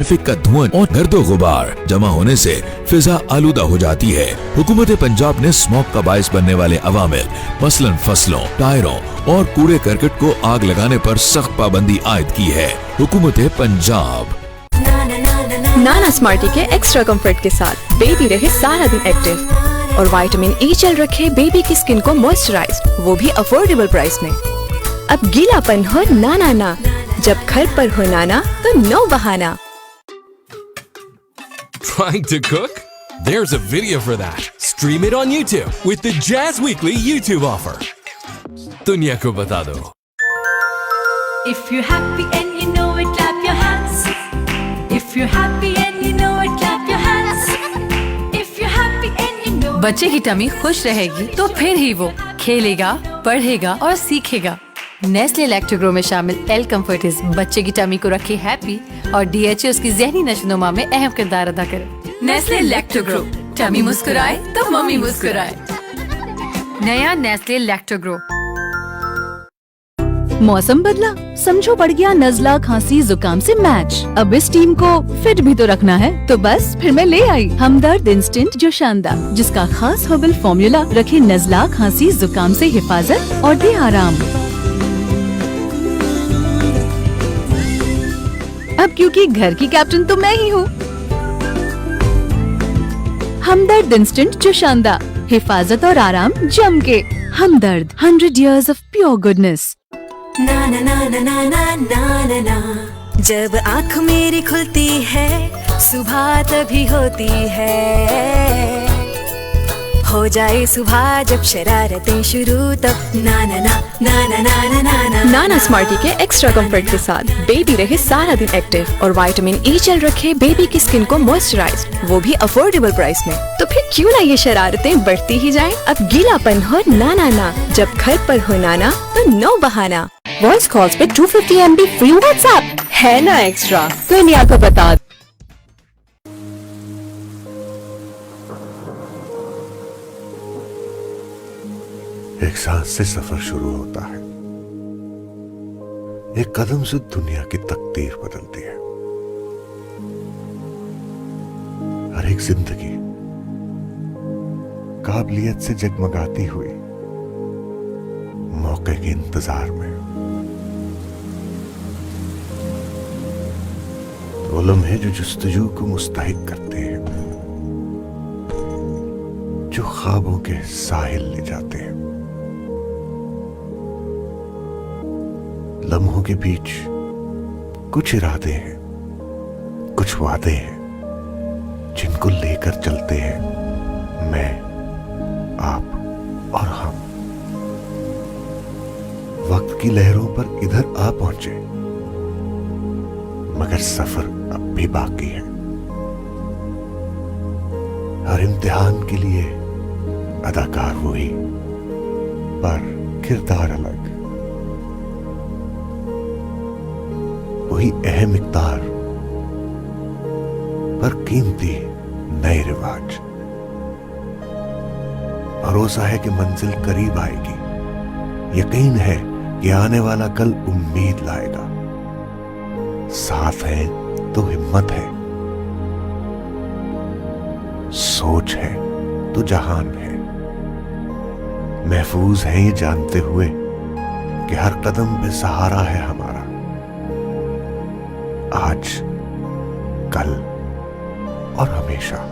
Traffic का धुआं और गर्दो गुबार जमा होने से फिजा आलूदा हो जाती है। हुकूमत पंजाब ने स्मॉग का बायस बनने वाले अवामिल मसलन फसलों, टायरों और कूड़े करकट को आग लगाने पर सख्त पाबंदी आयद की है। हुकूमत पंजाब। नाना स्मार्टी के एक्स्ट्रा कंफर्ट के साथ बेबी रहे सारा दिन एक्टिव और विटामिन ई जेल रखे बेबी की स्किन को मॉइस्चराइज्ड, वो भी अफोर्डेबल प्राइस में। अब गीलापन हो नाना ना, जब घर पर हो नाना तो नो बहाना। Trying to cook? There's a video for that. Stream it on YouTube with the Jazz Weekly YouTube offer. दुनिया को बता दो। If you're happy and you know it, clap your hands. If you're happy and you know it, clap your hands. If you're happy and you know it. बच्चे की tummy खुश रहेगी तो फिर ही वो खेलेगा, पढ़ेगा और सीखेगा। नेस्ले लैक्टोग्रो में शामिल एल कंफर्टिस बच्चे की टमी को रखे हैप्पी और डीएचए उसकी ज़हनी नशोनुमा में अहम किरदार अदा करे। नेस्ले लैक्टोग्रो, टमी मुस्कुराए तो मम्मी मुस्कुराए। नया नेस्ले लैक्टोग्रो। मौसम बदला, समझो बढ़ गया नजला, खांसी, जुकाम से मैच। अब इस टीम को फिट भी तो रखना है, तो बस फिर मैं ले आई हमदर्द इंस्टेंट जोशांदा, जिसका खास हर्बल फॉर्मूला रखे नजला, खांसी, जुकाम से हिफाजत और दे आराम। अब क्योंकि घर की कैप्टन तो मैं ही हूँ। हमदर्द इंस्टेंट जोशांदा, हिफाजत और आराम जम के। हमदर्द, 100 years of pure goodness। ना ना ना ना ना ना ना ना ना। जब आँख मेरी खुलती है सुबह तभी होती है, हो जाए सुबह जब शरारतें शुरू तब ना ना ना ना ना ना ना ना। नाना स्मार्टी के एक्स्ट्रा कंफर्ट के साथ बेबी रहे सारा दिन एक्टिव और विटामिन ई जेल रखे बेबी की स्किन को मॉइस्चराइज्ड, वो भी अफोर्डेबल प्राइस में। तो फिर क्यों ना ये शरारतें बढ़ती ही जाएं। अब गीलापन हो नाना ना, जब घर पर हो नाना तो नो बहाना। वॉइस कॉल्स पे 250 MB फ्री व्हाट्सएप है ना एक्स्ट्रा, दुनिया को बता। एक सांस से सफर शुरू होता है, एक कदम से दुनिया की तकदीर बदलती है। हर एक जिंदगी काबिलियत से जगमगाती हुई मौके के इंतजार में। वो लम्हे जो जुस्तजू को मुस्तहिक करते हैं, जो ख्वाबों के साहिल ले जाते हैं। लम्हों के बीच कुछ इरादे हैं, कुछ वादे हैं, जिनको लेकर चलते हैं मैं, आप और हम। वक्त की लहरों पर इधर आ पहुंचे, मगर सफर अब भी बाकी है। हर इम्तिहान के लिए अदाकार वही, पर किरदार अलग। वही अहम इक़्तिदार, पर कीमती नए रिवाज। भरोसा है कि मंजिल करीब आएगी, यकीन है कि आने वाला कल उम्मीद लाएगा। साथ है तो हिम्मत है, सोच है तो जहान है। महफूज है ये जानते हुए कि हर कदम पे सहारा है हमारा। आज, कल और हमेशा।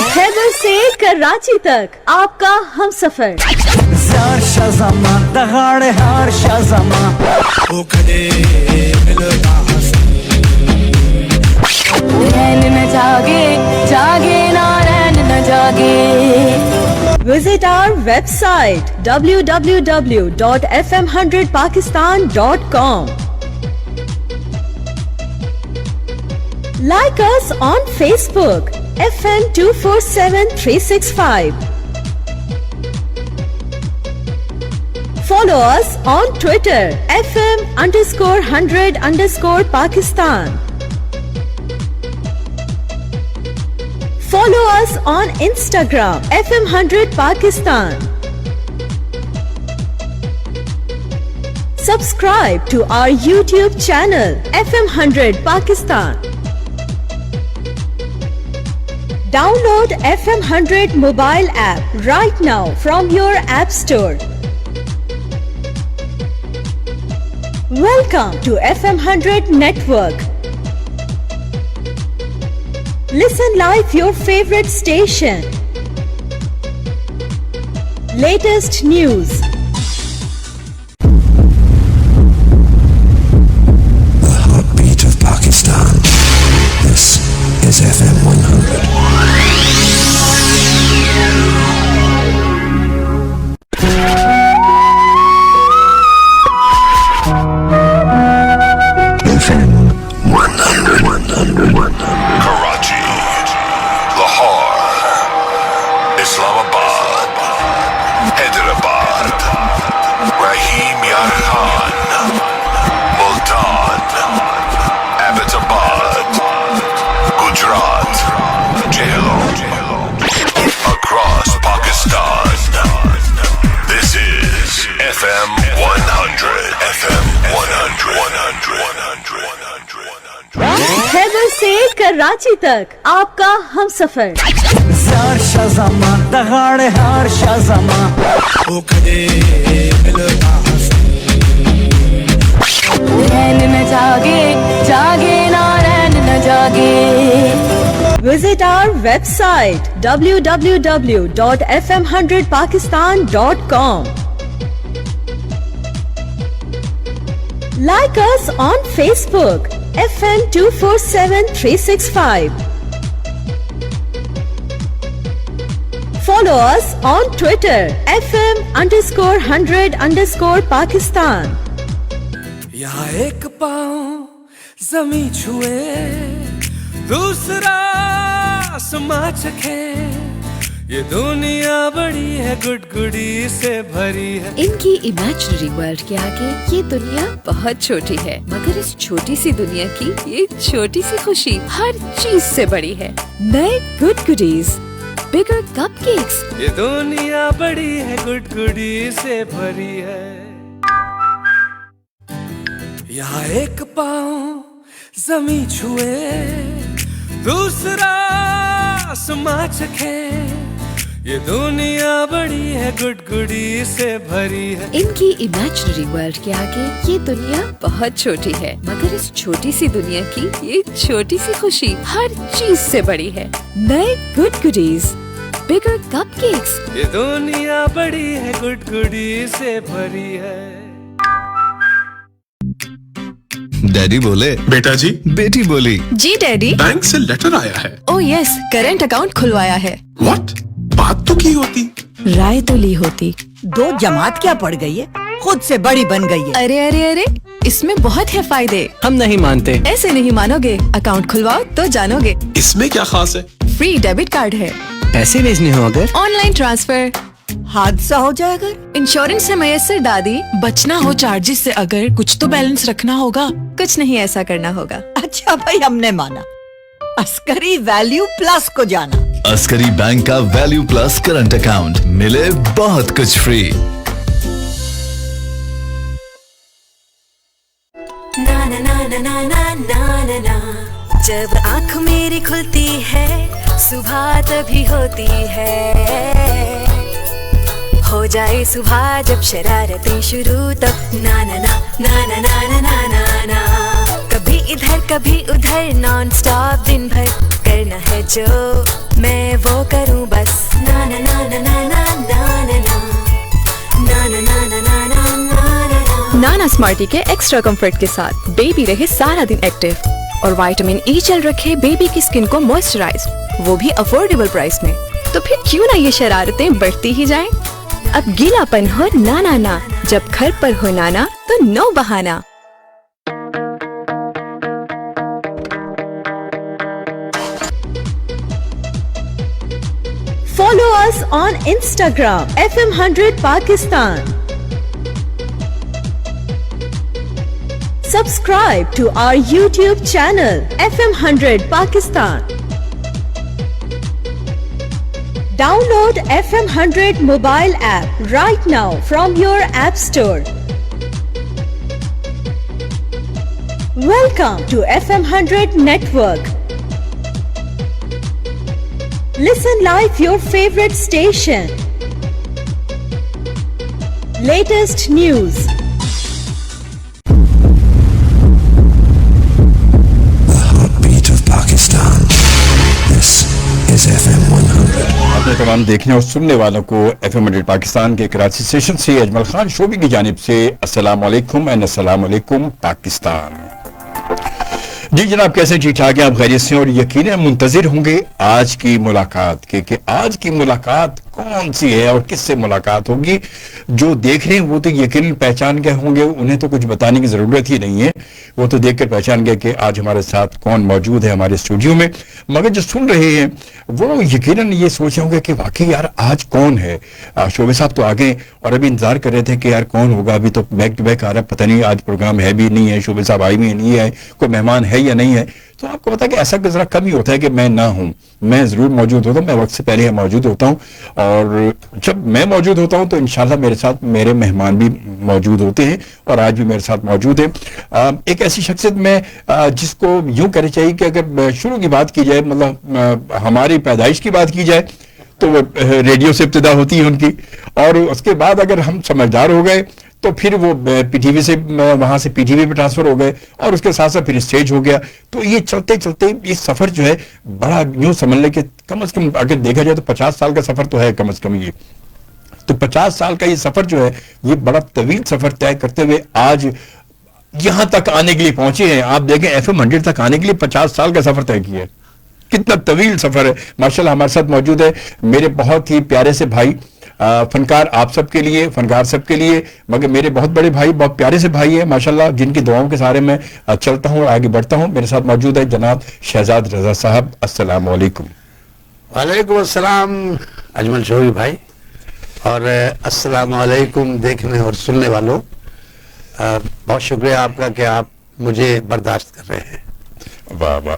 हैदर से कराची तक आपका हम सफर। रैन न जागे, जागे ना रैन न जागे। Visit our website www.fm100pakistan.com. Like us on Facebook, FM 247365. Follow us on Twitter, FM_100_Pakistan. Follow us on Instagram, FM100 Pakistan. Subscribe to our YouTube channel, FM100 Pakistan. Download FM100 mobile app right now from your app store. Welcome to FM100 Network. Listen live your favorite station. Latest news. The heartbeat of Pakistan. This is FM 100. FM 100. Karachi, Lahore, Islamabad, Hyderabad, Rahim Yar Khan, Multan, Abbottabad, Gujarat, Jhelum, across Pakistan. This is FM 100. FM 100. Haider से कराची तक आपका हम सफर। Visit our website www.fm100pakistan.com. Like us on Facebook, FM 247365. Follow us on Twitter, FM_100_Pakistan. यहाँ एक पाँव ज़मीं छुए, दूसरा आसमां चखे, ये दुनिया बड़ी है गुडगुडी से भरी है। इनकी इमेजिनरी वर्ल्ड के आगे ये दुनिया बहुत छोटी है, मगर इस छोटी सी दुनिया की ये छोटी सी खुशी हर चीज से बड़ी है। नए गुड गुडीज, बिगर कपकेक्स। ये दुनिया बड़ी है गुडगुडी से भरी है। यहाँ एक पाँव ज़मीं छुए, दूसरा आसमां चखे, ये दुनिया बड़ी है गुडगुडी से भरी है। इनकी इमेजिनरी वर्ल्ड के आगे ये दुनिया बहुत छोटी है, मगर इस छोटी सी दुनिया की ये छोटी सी खुशी हर चीज से बड़ी है। नए गुड गुडीज, बिगर कपकेक्स। ये दुनिया बड़ी है गुडगुडी से भरी है। डैडी बोले, बेटा जी। बेटी बोली, जी डैडी। बैंक से लेटर आया है। ओह यस, करंट अकाउंट खुलवाया है। व्हाट? बात तो की होती, राय तो ली होती। 2 जमात क्या पड़ गई है, खुद से बड़ी बन गई है। अरे अरे अरे, इसमें बहुत है फायदे। हम नहीं मानते। ऐसे नहीं मानोगे, अकाउंट खुलवाओ तो जानोगे। इसमें क्या खास है? फ्री डेबिट कार्ड है। पैसे भेजने हो अगर? Online transfer. हादसा हो जाए अगर? इंश्योरेंस है मैसर दादी। बचना हो चार्जेस से अगर, कुछ तो बैलेंस रखना होगा। कुछ नहीं ऐसा करना होगा। अच्छा भाई, हमने माना। अस्करी वैल्यू प्लस को जाना। अस्करी बैंक का वैल्यू प्लस करंट अकाउंट, मिले बहुत कुछ फ्री। ना ना ना ना ना ना ना ना ना, जब आँख मेरी खुलती है सुबह तभी होती है। हो जाए सुबह जब शरारतें शुरू, तब ना ना ना ना ना ना ना ना ना ना। कभी इधर कभी उधर नॉन स्टॉप दिन भर करना है जो मैं वो करूँ बस। ना ना ना ना ना ना ना ना ना ना ना ना ना ना। नाना स्मार्टी के एक्स्ट्रा कंफर्ट के साथ बेबी रहे सारा दिन एक्टिव और विटामिन ई जेल रखे बेबी की स्किन को मॉइस्चराइज, वो भी अफोर्डेबल प्राइस में। तो तो फिर क्यों ना ये शरारतें बढ़ती ही जाएं? अब गीलापन हो ना, जब घर पर हो नाना तो नो बहाना. Follow us on Instagram FM100 Pakistan. Subscribe to our YouTube channel FM100 Pakistan. Download FM100 mobile app right now from your app store. Welcome to FM100 Network. Listen live your favorite station. Latest news. The heartbeat of Pakistan. This is FM 100. अपने तमाम देखने और सुनने वालों को FM 100 Pakistan के Karachi station से अजमल खान शोबी की जानिब से अस्सलाम वालेकुम एंड अस्सलाम वालेकुम पाकिस्तान. जी जनाब, कैसे ठीक ठाक हैं आप? खैरियत से और यकीनन मुंतजिर होंगे आज की मुलाकात के कि आज की मुलाकात कौन सी है और किससे मुलाकात होगी. जो देख रहे हैं वो तो यकीनन पहचान गए होंगे, उन्हें तो कुछ बताने की ज़रूरत ही नहीं है, वो तो देखकर पहचान गए कि आज हमारे साथ कौन मौजूद है हमारे स्टूडियो में. मगर जो सुन रहे हैं वो यकीनन ये सोच होंगे कि वाकई यार आज कौन है. शोबे साहब तो आ गए और अभी इंतजार कर रहे थे कि यार कौन होगा. अभी तो बैक टू बैक आ रहा है, पता नहीं आज प्रोग्राम है भी नहीं है, शोबे साहब आई भी नहीं है, कोई मेहमान है या नहीं है. तो आपको पता है कि ऐसा जरा कम ही होता है कि मैं ना हूं. मैं जरूर मौजूद होता हूं, मैं वक्त से पहले ही मौजूद होता हूं और जब मैं मौजूद होता हूं तो इंशाल्लाह मेरे साथ मेरे मेहमान भी मौजूद होते हैं और आज भी मेरे साथ मौजूद है. एक ऐसी शख्सियत में जिसको यूं कहना चाहिए कि अगर शुरू की बात की जाए, मतलब हमारी पैदाइश की बात की जाए तो वो रेडियो से इब्तिदा होती है उनकी, और उसके बाद अगर हम समझदार हो गए तो फिर वो पीटीवी से वहां से पीटीवी पे ट्रांसफर हो गए और उसके साथ साथ फिर स्टेज हो गया. तो ये चलते चलते ये सफर जो है बड़ा यूं समझ ले कि कम से कम अगर देखा जाए तो 50 साल का सफर तो है कम से कम. ये तो 50 साल का ये सफर जो है ये बड़ा तवील सफर तय करते हुए आज यहां तक आने के लिए पहुंचे हैं. आप देखें FM 100 तक आने के लिए 50 साल का सफर तय किया है. कितना तवील सफर है. माशाल्लाह हमारे साथ मौजूद है मेरे बहुत ही प्यारे से भाई, फनकार आप सबके लिए, फनकार सबके लिए, मगर मेरे बहुत बड़े भाई, बहुत प्यारे से भाई है माशाल्लाह, जिनकी दुआओं के सहारे मैं चलता हूँ और आगे बढ़ता हूँ. मेरे साथ मौजूद है जनाब शहजाद रजा साहब. अस्सलाम वालेकुम. वालेकुम अस्सलाम अजमल शोबी भाई, और अस्सलाम वालेकुम देखने और सुनने वालों. बहुत शुक्रिया आपका कि आप मुझे बर्दाश्त कर रहे हैं. वाह वाह,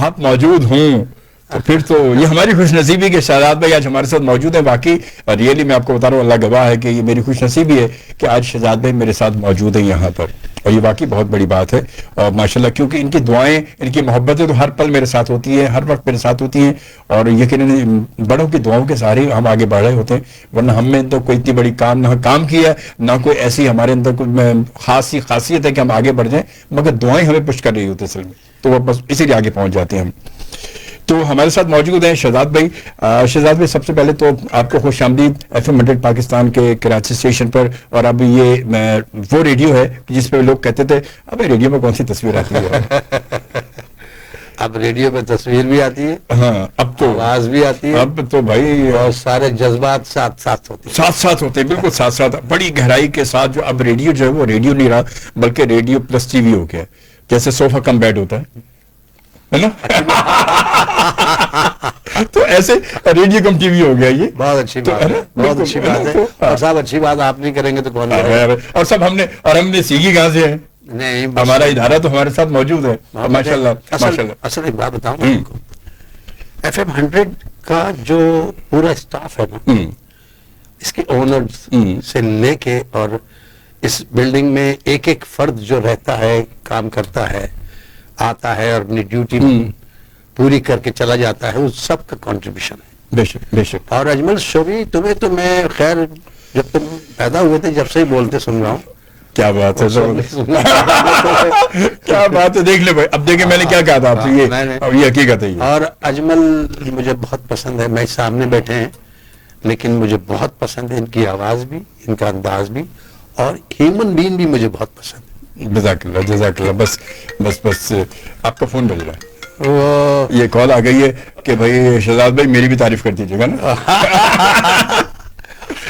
आप मौजूद हों तो फिर तो ये हमारी खुशनसीबी के शहजाद भाई आज हमारे साथ मौजूद है. वाकई रियली मैं आपको बता रहा हूँ, अल्लाह गवाह है कि ये मेरी खुशनसीबी है कि आज शहजाद भाई मेरे साथ मौजूद है यहाँ पर, और ये वाकई बहुत बड़ी बात है. और माशाल्लाह क्योंकि इनकी दुआएं, इनकी मोहब्बतें तो हर पल मेरे साथ होती है, हर वक्त मेरे साथ होती हैं, और यकीनन बड़ों की दुआओं के सहारे हम आगे बढ़ रहे होते हैं. वरना हमने तो कोई इतनी बड़ी काम किया, ना कोई ऐसी हमारे अंदर कोई खासियत है कि हम आगे बढ़ जाएं, मगर दुआएं हमें पुश कर रही होती है असल में, तो वो बस इसीलिए आगे पहुंच जाते हैं हम. तो हमारे साथ मौजूद हैं शहजाद भाई. शहजाद भाई सबसे पहले तो आपको खुशामदीद FM 100 पाकिस्तान के कराची स्टेशन पर. और अब ये वो रेडियो है जिस पे लोग कहते थे अब रेडियो में कौन सी तस्वीर आती है. अब रेडियो पे तस्वीर भी आती है, हाँ अब तो आवाज भी आती है, अब तो भाई और सारे जज्बात साथ होते हैं, बिल्कुल साथ बड़ी गहराई के साथ. जो अब रेडियो जो है वो रेडियो नहीं रहा बल्कि रेडियो प्लस टीवी हो गया, जैसे सोफा कम बेड होता है ना. तो ऐसे रेडियो कम टीवी हो गया. ये बहुत अच्छी बात है, बहुत अच्छी बात है. और सब अच्छी बात आप नहीं करेंगे तो कौन करेगा. और सब हमने सीखी कहां से है. नहीं, हमारा इदारा तो हमारे साथ मौजूद है माशाल्लाह. असल एक बात बताऊं आपको, FM 100 का जो पूरा स्टाफ है ना, इसके ओनर्स से लेके और इस बिल्डिंग में एक एक फर्द जो रहता है, काम करता है, आता है और अपनी ड्यूटी पूरी करके चला जाता है, उस सब का कंट्रीब्यूशन है. बेशक. और अजमल शोबी तुम्हें तो मैं खैर जब तुम पैदा हुए थे जब से ही बोलते सुन रहा हूँ. क्या बात है क्या बात है. देख ले भाई, अब देखे मैंने क्या कहा था आपसे, ये हकीकत है. और अजमल मुझे बहुत पसंद है. मैं सामने बैठे हैं लेकिन मुझे बहुत पसंद है इनकी आवाज भी, इनका अंदाज भी, और ह्यूमन बीइंग भी मुझे बहुत पसंद है. जज़ाकल्लाह. बस आपका फोन बज रहा है. یہ کال آ گئی ہے کہ بھائی شہزاد بھائی میری بھی تعریف کر دیجیے گا نا.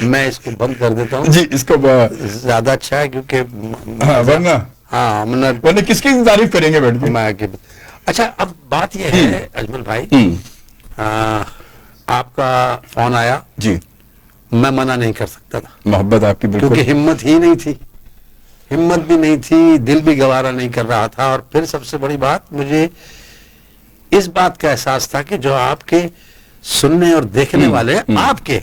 میں اس کو بند کر دیتا ہوں جی, اس کو زیادہ اچھا ہے کیونکہ ورنہ کس کی تعریف کریں گے بیٹھ کے. اچھا اب بات یہ ہے اجمل بھائی, آپ کا فون آیا جی, میں منع نہیں کر سکتا تھا, محبت آپ کی بالکل, کیونکہ ہمت ہی نہیں تھی, ہمت بھی نہیں تھی, دل بھی گوارا نہیں کر رہا تھا. اور پھر سب سے بڑی بات, مجھے اس بات کا احساس تھا کہ جو آپ کے سننے اور دیکھنے والے آپ کے,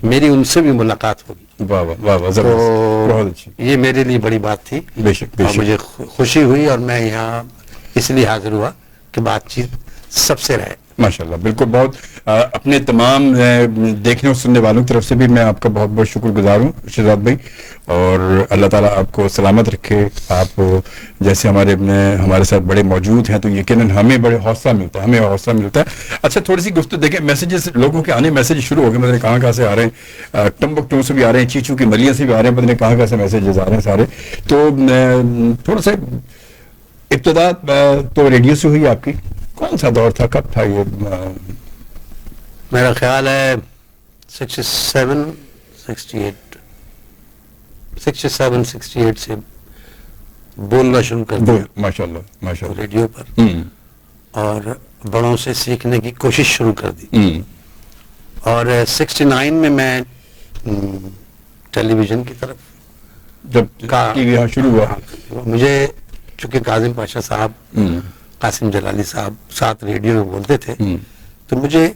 میری ان سے بھی ملاقات ہوگی. واہ واہ واہ, بہت اچھی, یہ میرے لیے بڑی بات تھی. بے شک بے شک, مجھے خوشی ہوئی اور میں یہاں اس لیے حاضر ہوا کہ بات چیت سب سے رہے. ماشاءاللہ, بالکل. بہت اپنے تمام دیکھنے اور سننے والوں کی طرف سے بھی میں آپ کا بہت بہت شکر گزار ہوں شہزاد بھائی, اور اللہ تعالیٰ آپ کو سلامت رکھے. آپ جیسے ہمارے ساتھ بڑے موجود ہیں تو یقیناً ہمیں بڑے حوصلہ ملتا ہے. اچھا, تھوڑی سی گفتگو دیکھیں, میسیجز لوگوں کے آنے میسیج شروع ہو گئے, مطلب کہاں سے آ رہے ہیں, ٹمبکٹو سے بھی آ رہے ہیں, چیچو کی ملیاں سے بھی آ رہے ہیں, پتہ نہیں کہاں سے میسیجز آ رہے ہیں سارے. تو تھوڑا سا ابتدا تو ریڈیو سے ہوئی آپ کی, کون سا دور تھا, کب تھا یہ؟ میرا خیال ہے 67-68 سے بولنا شروع کر دیا ماشاءاللہ ریڈیو پر, اور بڑوں سے سیکھنے کی کوشش شروع کر دی. اور 69 میں ٹیلی ویژن کی طرف جب شروع ہوا, مجھے چونکہ کاظم پاشا صاحب, قاسم جلالی صاحب ساتھ ریڈیو میں بولتے تھے, تو مجھے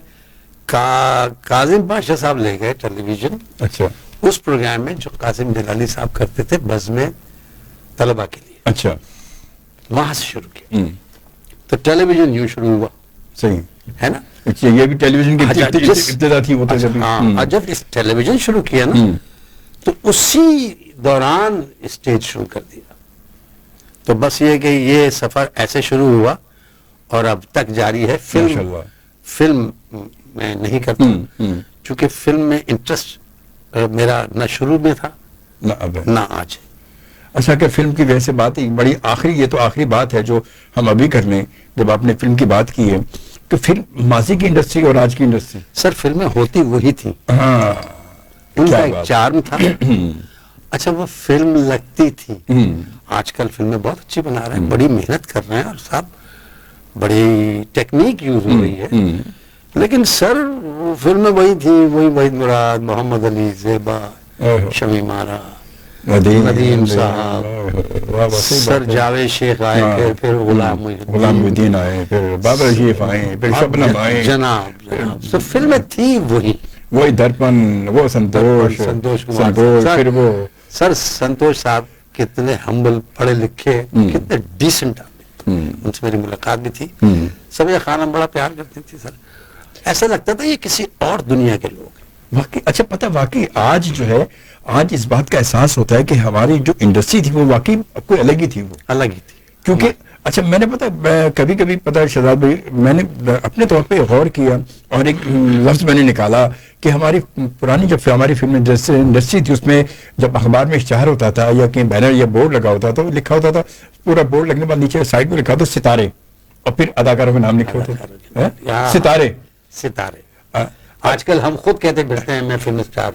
کاظم پاشا صاحب لے گئے ٹیلی ویژن. اچھا, اس پروگرام میں جو قاسم جلالی صاحب کرتے تھے بز میں طلبہ کے لیے. اچھا, وہاں سے شروع کیا. تو ٹیلی ویژن یوں شروع ہوا. صحیح ہے نا, یہ بھی ٹیلی ویژن کی ابتدا تھی. ہاں, جب اس ٹیلی ویژن شروع کیا نا, تو اسی دوران اسٹیج شروع کر دیا. تو بس یہ کہ یہ سفر ایسے شروع ہوا اور اب تک جاری ہے. فلم میں نہیں کرتا چونکہ فلم میں انٹرسٹ میرا نہ شروع میں تھا نہ آج. اچھا, کہ فلم کی وجہ سے بات بڑی آخری, یہ تو آخری بات ہے جو ہم ابھی کر لیں, جب آپ نے فلم کی بات کی ہے, کہ فلم ماضی کی انڈسٹری اور آج کی انڈسٹری, سر فلمیں ہوتی وہی تھیں, ان کا ایک چارم تھا. اچھا, وہ فلم لگتی تھی. آج کل فلمیں بہت اچھی بنا رہے ہیں, بڑی محنت کر رہے ہیں, اور صاحب بڑی ٹیکنیک یوز ہو رہی ہے. لیکن سر فلمیں وہی تھی, وہی وحید مراد, محمد علی, زیبا, شمیم آرا, ندیم صاحب, سر جاوید شیخ آئے, پھر غلام محی الدین آئے, پھر بابر رشیف آئے, پھر شبنم آئے, جناب. تو فلمیں تھی وہی درپن, وہ سنتوش کمار, پھر وہ سر سنتوش صاحب کتنے ہمبل, پڑھے لکھے, کتنے ڈیسنٹ آدمی. ان سے میری ملاقات بھی تھی. سب یہ خانہ بڑا پیار کرتی تھی سر, ایسا لگتا تھا یہ کسی اور دنیا کے لوگ ہیں واقعی. اچھا, پتہ واقعی آج جو ہے, آج اس بات کا احساس ہوتا ہے کہ ہماری جو انڈسٹری تھی وہ واقعی کوئی الگ ہی تھی, وہ الگ ہی تھی. کیونکہ اچھا, میں نے پتا کبھی پتا شہزاد بھائی, میں نے اپنے طور پہ غور کیا اور ایک لفظ میں نے نکالا کہ ہماری پرانی جب ہماری فلم انڈسٹری تھی, اس میں جب اخبار میں اشتہار ہوتا تھا یا کہیں بینر یا بورڈ لگا ہوتا تھا, لکھا ہوتا تھا, پورا بورڈ لگنے کے بعد نیچے سائڈ میں لکھا ہوتا ستارے, اور پھر اداکاروں کے نام لکھے ہوتے ستارے. آج کل ہم خود کہتے بیٹھتے ہیں میں فلم اسٹار.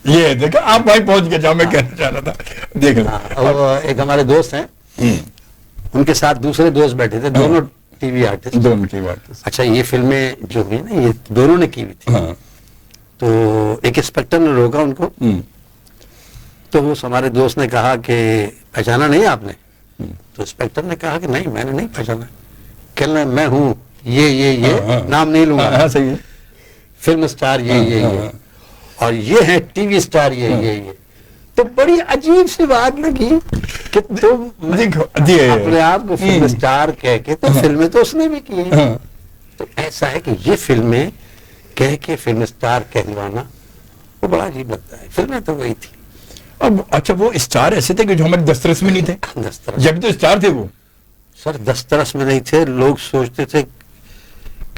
یہ دیکھا, آپ وہیں پہنچ گئے جہاں میں کہنا چاہ رہا تھا. دیکھ لو, ایک ہمارے دوست ہیں, ان کے ساتھ دوسرے دوست بیٹھے تھے, دونوں ٹی وی آرٹسٹ. اچھا, یہ فلمیں جو ہوئی نا, یہ دونوں نے کی ہوئی تھی. تو ایک انسپیکٹر نے روکا ان کو, تو وہ ہمارے دوست نے کہا کہ پہچانا نہیں آپ نے؟ تو انسپیکٹر نے کہا کہ نہیں, میں نے نہیں پہچانا. کہنا میں ہوں یہ نام نہیں لوں گا, فلم اسٹار یہ اور یہ ہے ٹی وی اسٹار یہ. تو بڑی عجیب سی بات لگی کہ تم اپنے آپ کو فلم اسٹار کہہ کے, تو فلمیں تو اس نے بھی کی ہیں. تو ایسا ہے کہ یہ فلمیں کہہ کے فلم اسٹار کہلوانا وہ بڑا عجیب لگتا ہے. فلمیں تو وہی تھی. اب اچھا, وہ اسٹار ایسے تھے کہ جو ہمارے دسترس میں نہیں تھے, جب تو اسٹار تھے وہ سر دسترس میں نہیں تھے. لوگ سوچتے تھے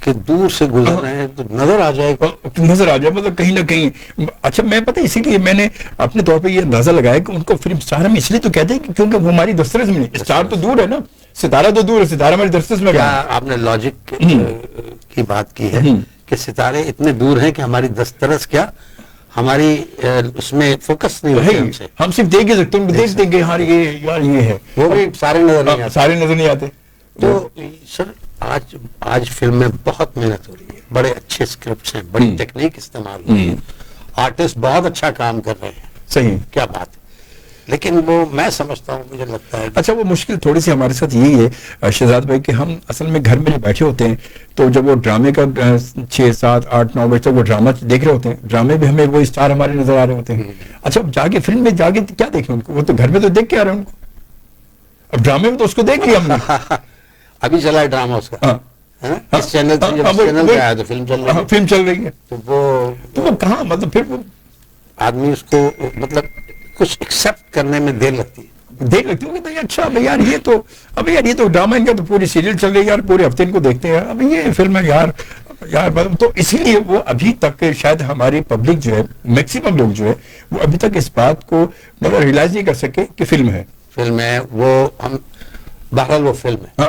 کہ دور سے گزر رہے ہیں تو نظر آ جائے مطلب کہیں نہ کہیں. اچھا میں پتہ اسی لیے میں نے اپنے طور پہ یہ اندازہ لگایا کہ ان کو فلم سٹار ہم اس لیے تو کہتے ہیں کیونکہ وہ ہماری دسترس میں نہیں. اسٹار تو دور ہے نا, ستارہ تو دور ہے, ستارہ ہماری دسترس میں. کیا آپ نے لاجک کی بات کی ہے کہ ستارے اتنے دور ہیں کہ ہماری دسترس کیا ہماری اس میں فوکس نہیں ہوتی, ہم صرف دیکھ ہی سکتے ہیں, دیکھتے ہیں کہ ہاں یہ ہے, وہ بھی سارے نظر نہیں آتے. تو سر آج فلم میں بہت محنت ہو رہی ہے, بڑے اچھے اسکرپٹس ہیں, بڑی ٹیکنیک استعمال ہو رہی ہے, آرٹسٹ بہت اچھا کام کر رہے ہیں. صحیح, کیا بات ہے. لیکن وہ میں سمجھتا ہوں, مجھے لگتا ہے اچھا وہ مشکل تھوڑی سی ہمارے ساتھ یہی ہے شہزاد بھائی کہ ہم اصل میں گھر میں بیٹھے ہوتے ہیں تو جب وہ ڈرامے کا 6, 7, 8, 9 بجے تک وہ ڈرامہ دیکھ رہے ہوتے ہیں, ڈرامے میں ہمیں وہ اسٹار ہمارے نظر آ رہے ہوتے ہیں. اچھا جا کے فلم میں جا کے کیا دیکھیں ان کو, وہ تو گھر میں تو دیکھ کے آ رہے ہیں ان کو, اب ڈرامے میں تو اس کو دیکھ لیا ہم نے. ابھی چلا ہے ڈرامہ اس کا اس چینل سے, جب چینل پہ آیا تو فلم چل رہی ہے, تو وہ کہاں مطلب پھر وہ آدمی اس کو مطلب کچھ ایکسپٹ کرنے میں دیر لگتی ہے. اچھا ابھی یار یہ تو ڈرامہ ان کا تو پوری سیریل چل رہی ہے یار, پورے ہفتے ان کو دیکھتے ہیں, اب یہ فلم ہے یار تو اسی لیے وہ ابھی تک شاید ہماری پبلک جو ہے, میکسیمم لوگ جو ہے وہ ابھی تک اس بات کو مطلب ریئلائز نہیں کر سکے کہ فلم ہے وہ ہم بہرحال وہ فلم ہے,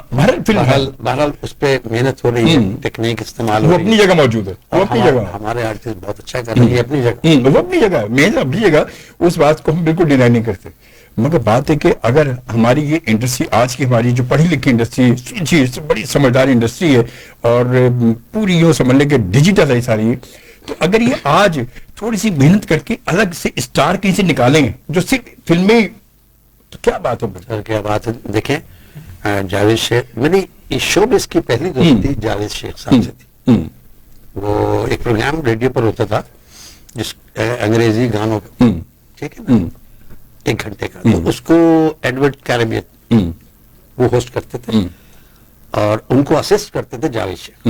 بہرحال اس پہ محنت ہو رہی ہے, ٹیکنیک استعمال ہو رہی ہے, اپنی جگہ موجود ہے, وہ اپنی جگہ, ہمارے آرٹسٹ بہت اچھا کر رہے ہیں اپنی جگہ, وہ اپنی جگہ, محنت اپنی جگہ, اس بات کو ہم بالکل ڈینائی نہیں کرتے. مگر بات ہے کہ اگر ہماری یہ انڈسٹری آج کی ہماری جو پڑھی لکھی انڈسٹری بڑی سمجھدار انڈسٹری ہے اور پوری یہ سمجھ لیں کہ ڈیجیٹل ہے ساری, تو اگر یہ آج تھوڑی سی محنت کر کے الگ سے اسٹار کہیں سے نکالیں جو صرف فلمیں, تو کیا بات ہوگی. کیا بات ہے. دیکھیں جاوید شیخ, میری شوبز کی پہلی دوستی جاوید شیخ صاحب سے تھی. وہ ایک پروگرام ریڈیو پر ہوتا تھا جس انگریزی گانوں کا, ٹھیک ہے نا, 1 گھنٹے کا, تو اس کو ایڈورڈ کیریبین وہ ہوسٹ کرتے تھے اور ان کو اسسٹ کرتے تھے جاوید شیخ,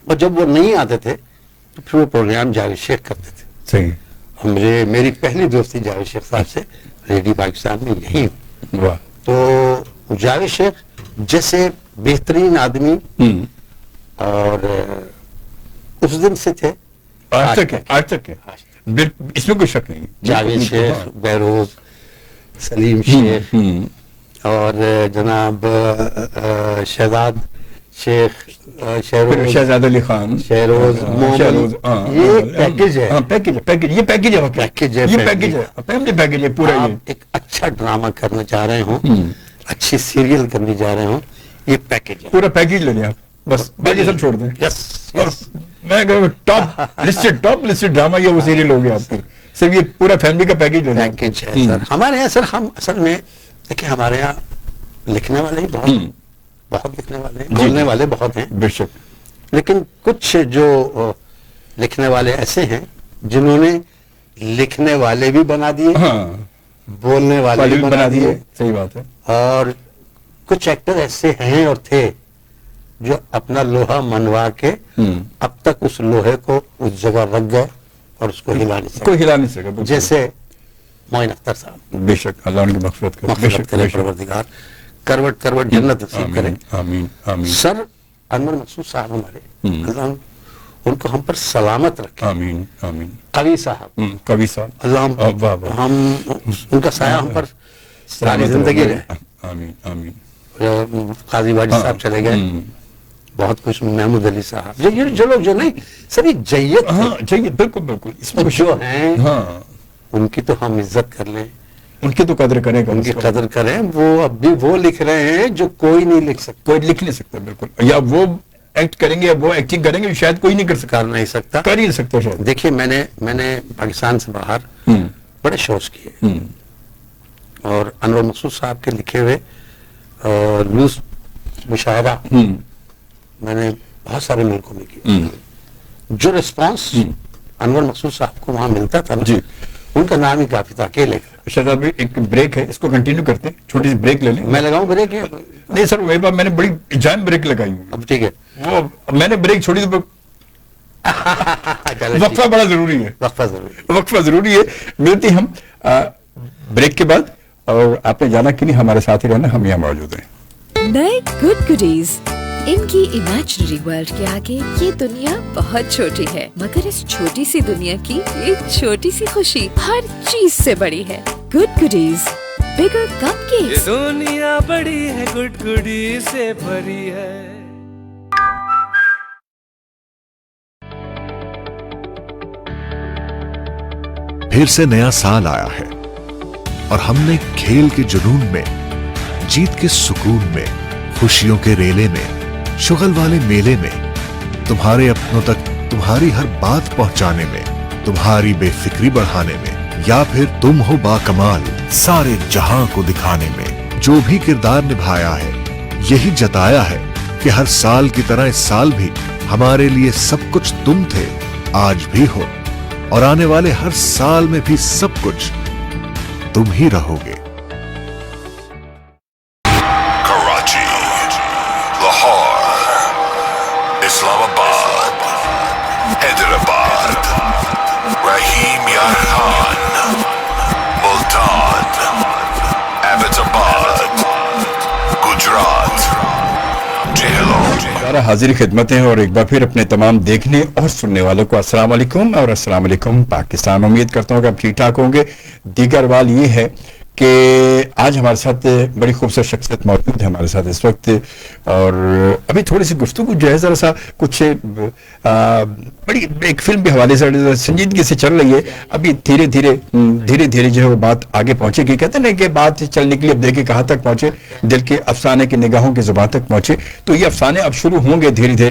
اور جب وہ نہیں آتے تھے تو پھر وہ پروگرام جاوید شیخ کرتے تھے. صحیح. اور میری پہلی دوستی جاوید شیخ صاحب سے ریڈیو پاکستان میں یہی. تو جاوید شیخ جیسے بہترین آدمی اور اس دن سے تھے, آج تک ہے, اس میں کوئی شک نہیں. جاوید شیخ, بہروز, سلیم شیخ اور جناب شہزاد شیخ, شہزاد علی خان, شہروز, یہ پیکیج ہے پورا. ایک اچھا ڈرامہ کرنا چاہ رہے ہوں, اچھی سیریل کرنے جا رہے ہوں, یہ پیکیج ہے, پورا پیکیج لے لیں آپ, بس باقی سب چھوڑ دیں. میں ٹاپ لسٹڈ ڈرامہ یا وہ سیریل ہو گیا آپ کی, صرف یہ پورا فیملی کا پیکیج لے لیں. پیکیج ہے سر ہمارے یہاں. سر ہم اصل میں دیکھیں ہمارے یہاں لکھنے والے ہی بہت لکھنے والے ہیں, بولنے والے بہت ہیں بے شک, لیکن کچھ جو لکھنے والے ایسے ہیں جنہوں نے لکھنے والے بھی بنا دیے, بولنے والے بھی بنا دیے. صحیح بات ہے. اور کچھ ایکٹر ایسے ہیں اور تھے جو اپنا لوہا منوا کے اب تک اس لوہے کو اس جگہ رکھ گئے اور اس کو ہلا نہیں سکا, جیسے معین اختر صاحب. بے شک, اللہ ان کی مغفرت کرے, پروردگار کروٹ جنت نصیب کرے. آمین آمین. سر انور مقصود صاحب ہمارے, اللہ ان کو ہم پر سلامت رکھے. آمین آمین. قوی صاحب, اللہ ہم ان کا سایہ ہم پر ساری زندگی رہے. آمین آمین. قاضی واجد صاحب چلے گئے, بہت کچھ, محمود علی صاحب, جو لوگ جو نہیں سر یہ جیت, بالکل جو ہیں ان کی تو ہم عزت کر لیں, ان کی تو قدر کریں, ان کی قدر کریں. وہ اب بھی وہ لکھ رہے ہیں جو کوئی نہیں لکھ سکتا, کوئی لکھ نہیں سکتا. بالکل, یا وہ ایکٹ کریں گے یا وہ ایکٹنگ کریں گے شاید کوئی نہیں کر ہی نہیں سکتا شاید. دیکھیے میں نے پاکستان سے باہر بڑے شوز کیے, اور انور مقصود صاحب کے لکھے ہوئے لوس مشاعرہ میں نے بہت سارے ملکوں میں کیا. جو ریسپانس انور مقصود صاحب کو وہاں ملتا تھا نا, ان کا نام ہی کافی تھا اکیلے کا. شہزاد بھائی ایک بریک ہے, اس کو کنٹینیو کرتے ہیں, چھوٹی سی بریک لے لیں. میں لگاؤں بریک؟ نہیں سر, وہی بات میں نے بڑی جائم بریک لگائی. اب ٹھیک ہے, وہ میں نے بریک چھوڑی تو وقفہ بڑا ضروری ہے, وقفہ ضروری ہے. ملتے ہم بریک کے بعد, اور آپ نے جانا کہ نہیں, ہمارے ساتھ ہی رہنا, ہم یہاں موجود ہیں. نئے گڈ گڈیز ان کی امیجنری ورلڈ کے آگے یہ دنیا بہت چھوٹی ہے، مگر اس چھوٹی سی دنیا کی ایک چھوٹی سی خوشی ہر چیز سے بڑی ہے۔ گڈ گڈیز، بگر کپ کیکس۔ دنیا بڑی ہے، گڈ گڈی سے بھری ہے۔ پھر سے نیا سال آیا ہے اور ہم نے کھیل کے جنون میں، جیت کے سکون میں، خوشیوں کے ریلے میں، شغل والے میلے میں، تمہارے اپنوں تک تمہاری ہر بات پہنچانے میں، تمہاری بے فکری بڑھانے میں، یا پھر تم ہو باکمال سارے جہاں کو دکھانے میں، جو بھی کردار نبھایا ہے یہی جتایا ہے کہ ہر سال کی طرح اس سال بھی ہمارے لیے سب کچھ تم تھے، آج بھی ہو، اور آنے والے ہر سال میں بھی سب کچھ تم ہی رہو گے۔ کراچی، لاہور، اسلام آباد، حیدرآباد، رحیم یار خان، ملتان، ایبٹ آباد، گجرات، جہلم۔ حاضر خدمت ہیں اور ایک بار پھر اپنے تمام دیکھنے اور سننے والوں کو السلام علیکم اور السلام علیکم پاکستان۔ امید کرتا ہوں کہ آپ ٹھیک ٹھاک ہوں گے۔ دیگر بات یہ ہے کہ آج ہمارے ساتھ بڑی خوبصورت شخصیت موجود ہے ہمارے ساتھ اس وقت، اور ابھی تھوڑی سی گفتگو جو ہے ذرا سا کچھ بڑی ایک فلم کے حوالے سے سنجیدگی سے چل رہی ہے، ابھی دھیرے دھیرے جو ہے وہ بات آگے پہنچے گی۔ کہتے ہیں کہ بات چلنے کے لیے اب دیکھیں کہاں تک پہنچے، دل کے افسانے کی نگاہوں کی زبان تک پہنچے، تو یہ افسانے اب شروع ہوں گے دھیرے،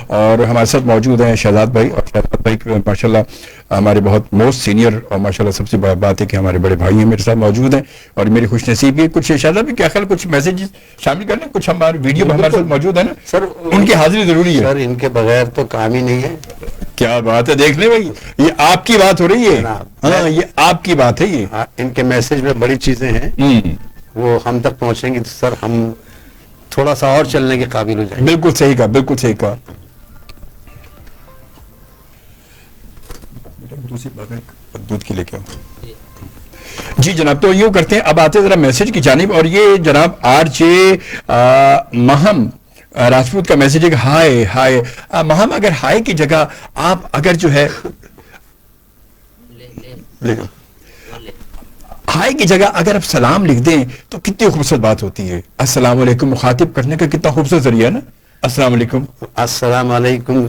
اور ہمارے ساتھ موجود ہیں شہزاد بھائی، اور شہزاد بھائی ماشاء اللہ ہمارے بہت موسٹ سینئر، اور ماشاء اللہ سب سے بڑی بات ہے کہ ہمارے بڑے بھائی ہیں میرے ساتھ موجود ہیں، اور میری خوش نصیبی ہے۔ کچھ شہزاد بھی کیا خیال کچھ میسج شامل کر لیں، کچھ ہمارے ویڈیو میں ہمارے ساتھ موجود ہے نا سر، ان کی حاضری ضروری ہے سر، ان کے بغیر تو کام ہی نہیں ہے۔ کیا بات ہے، دیکھ لیں بھائی، یہ آپ کی بات ہو رہی ہے، ہاں یہ آپ کی بات ہے، یہ ان کے میسج میں بڑی چیزیں ہیں، وہ ہم تک پہنچیں گی تو سر ہم تھوڑا سا اور چلنے کے قابل ہو جائیں۔ بالکل صحیح کہا، بالکل صحیح کہا۔ دودھ کی لے کے جی جناب، تو یوں کرتے ہیں، اب آتے ذرا میسج کی جانب، اور یہ جناب آر جے مہم راجپوت کا میسج ہے کہ ہائے مہم، اگر ہائے کی جگہ آپ اگر جو ہے ہائے کی جگہ اگر آپ سلام لکھ دیں تو کتنی خوبصورت بات ہوتی ہے۔ السلام علیکم مخاطب کرنے کا کتنا خوبصورت ذریعہ ہے نا، السلام علیکم، السلام علیکم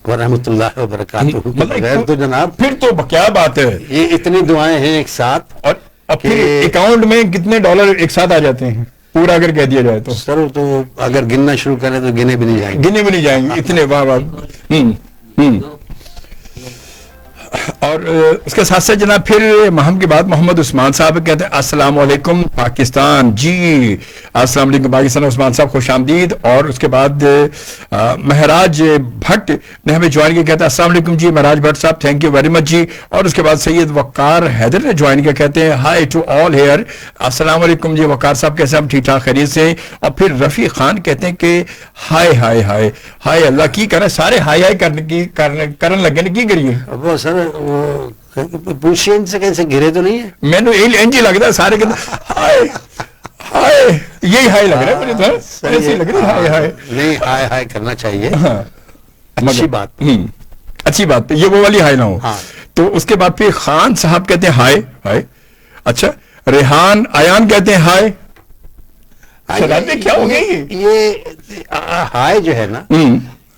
ورحمۃ اللہ وبرکاتہ، بغیر تو جناب پھر تو کیا بات ہے، یہ اتنی دعائیں ہیں ایک ساتھ، اور پھر اکاؤنٹ میں کتنے ڈالر ایک ساتھ آ جاتے ہیں پورا اگر کہہ دیا جائے تو سر، تو اگر گننا شروع کریں تو گنے بھی نہیں جائیں گے اتنے واہ۔ اور اس کے ساتھ ساتھ جناب پھر مہم کے بعد محمد عثمان صاحب کہتے ہیں السلام علیکم پاکستان، جی السلام علیکم پاکستان عثمان صاحب خوش آمدید۔ اور اس کے بعد مہراج بھٹ نے ہمیں جوائن کیا، کہتے ہیں السلام علیکم جی مہراج بھٹ صاحب، تھینک یو ویری مچ جی۔ اور اس کے بعد سید وقار حیدر نے جوائن کیا، کہتے ہیں ہائی ٹو آل ہیئر، السلام علیکم جی وقار صاحب، کیسے ہم ٹھیک ٹھاک خیریت سے ہیں۔ اور پھر رفیع خان کہتے ہیں کہ ہائے اللہ کی کرے، سارے ہائی کرن لگے نا، کی کریے وہ سر پوچھیے ان سے کیسے گرے تو نہیں ہے، میں نے انجی لگ رہا ہے سارے ہائے یہی ہائے لگ رہا ہے مجھے، ایسے لگ رہا ہے نہیں، ہائے کرنا چاہیے، اچھی بات یہ وہ والی ہائے نہ ہو۔ تو اس کے بعد پھر خان صاحب کہتے ہیں ہائے، اچھا ریحان ایان کہتے ہیں ہائے، کیا ہو گیا یہ ہائے جو ہے نا،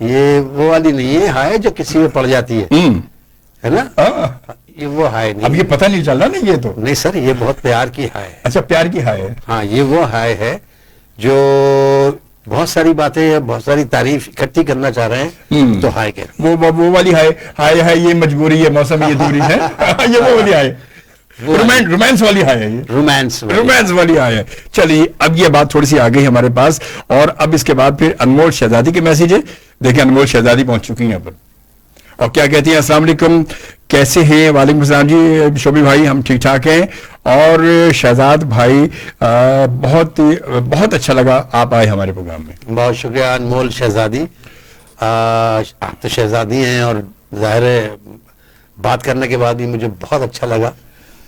یہ وہ والی نہیں ہے ہائے جو کسی میں پڑ جاتی ہے نا، یہ وہ ہائے نہیں، اب یہ پتہ نہیں چل رہا نا، یہ تو نہیں سر، یہ بہت پیار کی ہائے، اچھا پیار کی ہائے ہے، ہاں یہ وہ ہائے ہے جو بہت ساری باتیں، بہت ساری تعریف اکٹھی کرنا چاہ رہے ہیں تو ہائے کہہ رہے ہیں، وہ والی ہائے یہ مجبوری ہے، موسم یہ دوری ہے، یہ وہ والی ہائے، رومانس والی ہائے ہے، یہ رومانس والی ہائے ہے۔ چلیے اب یہ بات تھوڑی سی آ گئی ہمارے پاس، اور اب اس کے بعد پھر انمول شہزادی کے میسج ہے، دیکھیں انمول شہزادی پہنچ چکی ہیں اب، اور کیا کہتی ہیں السلام علیکم کیسے ہیں، وعلیکم السلام جی شوبی بھائی ہم ٹھیک ٹھاک ہیں، اور شہزاد بھائی بہت اچھا لگا آپ آئے ہمارے پروگرام میں، بہت شکریہ انمول شہزادی، آپ تو شہزادی ہیں اور ظاہر ہے بات کرنے کے بعد بھی مجھے بہت اچھا لگا،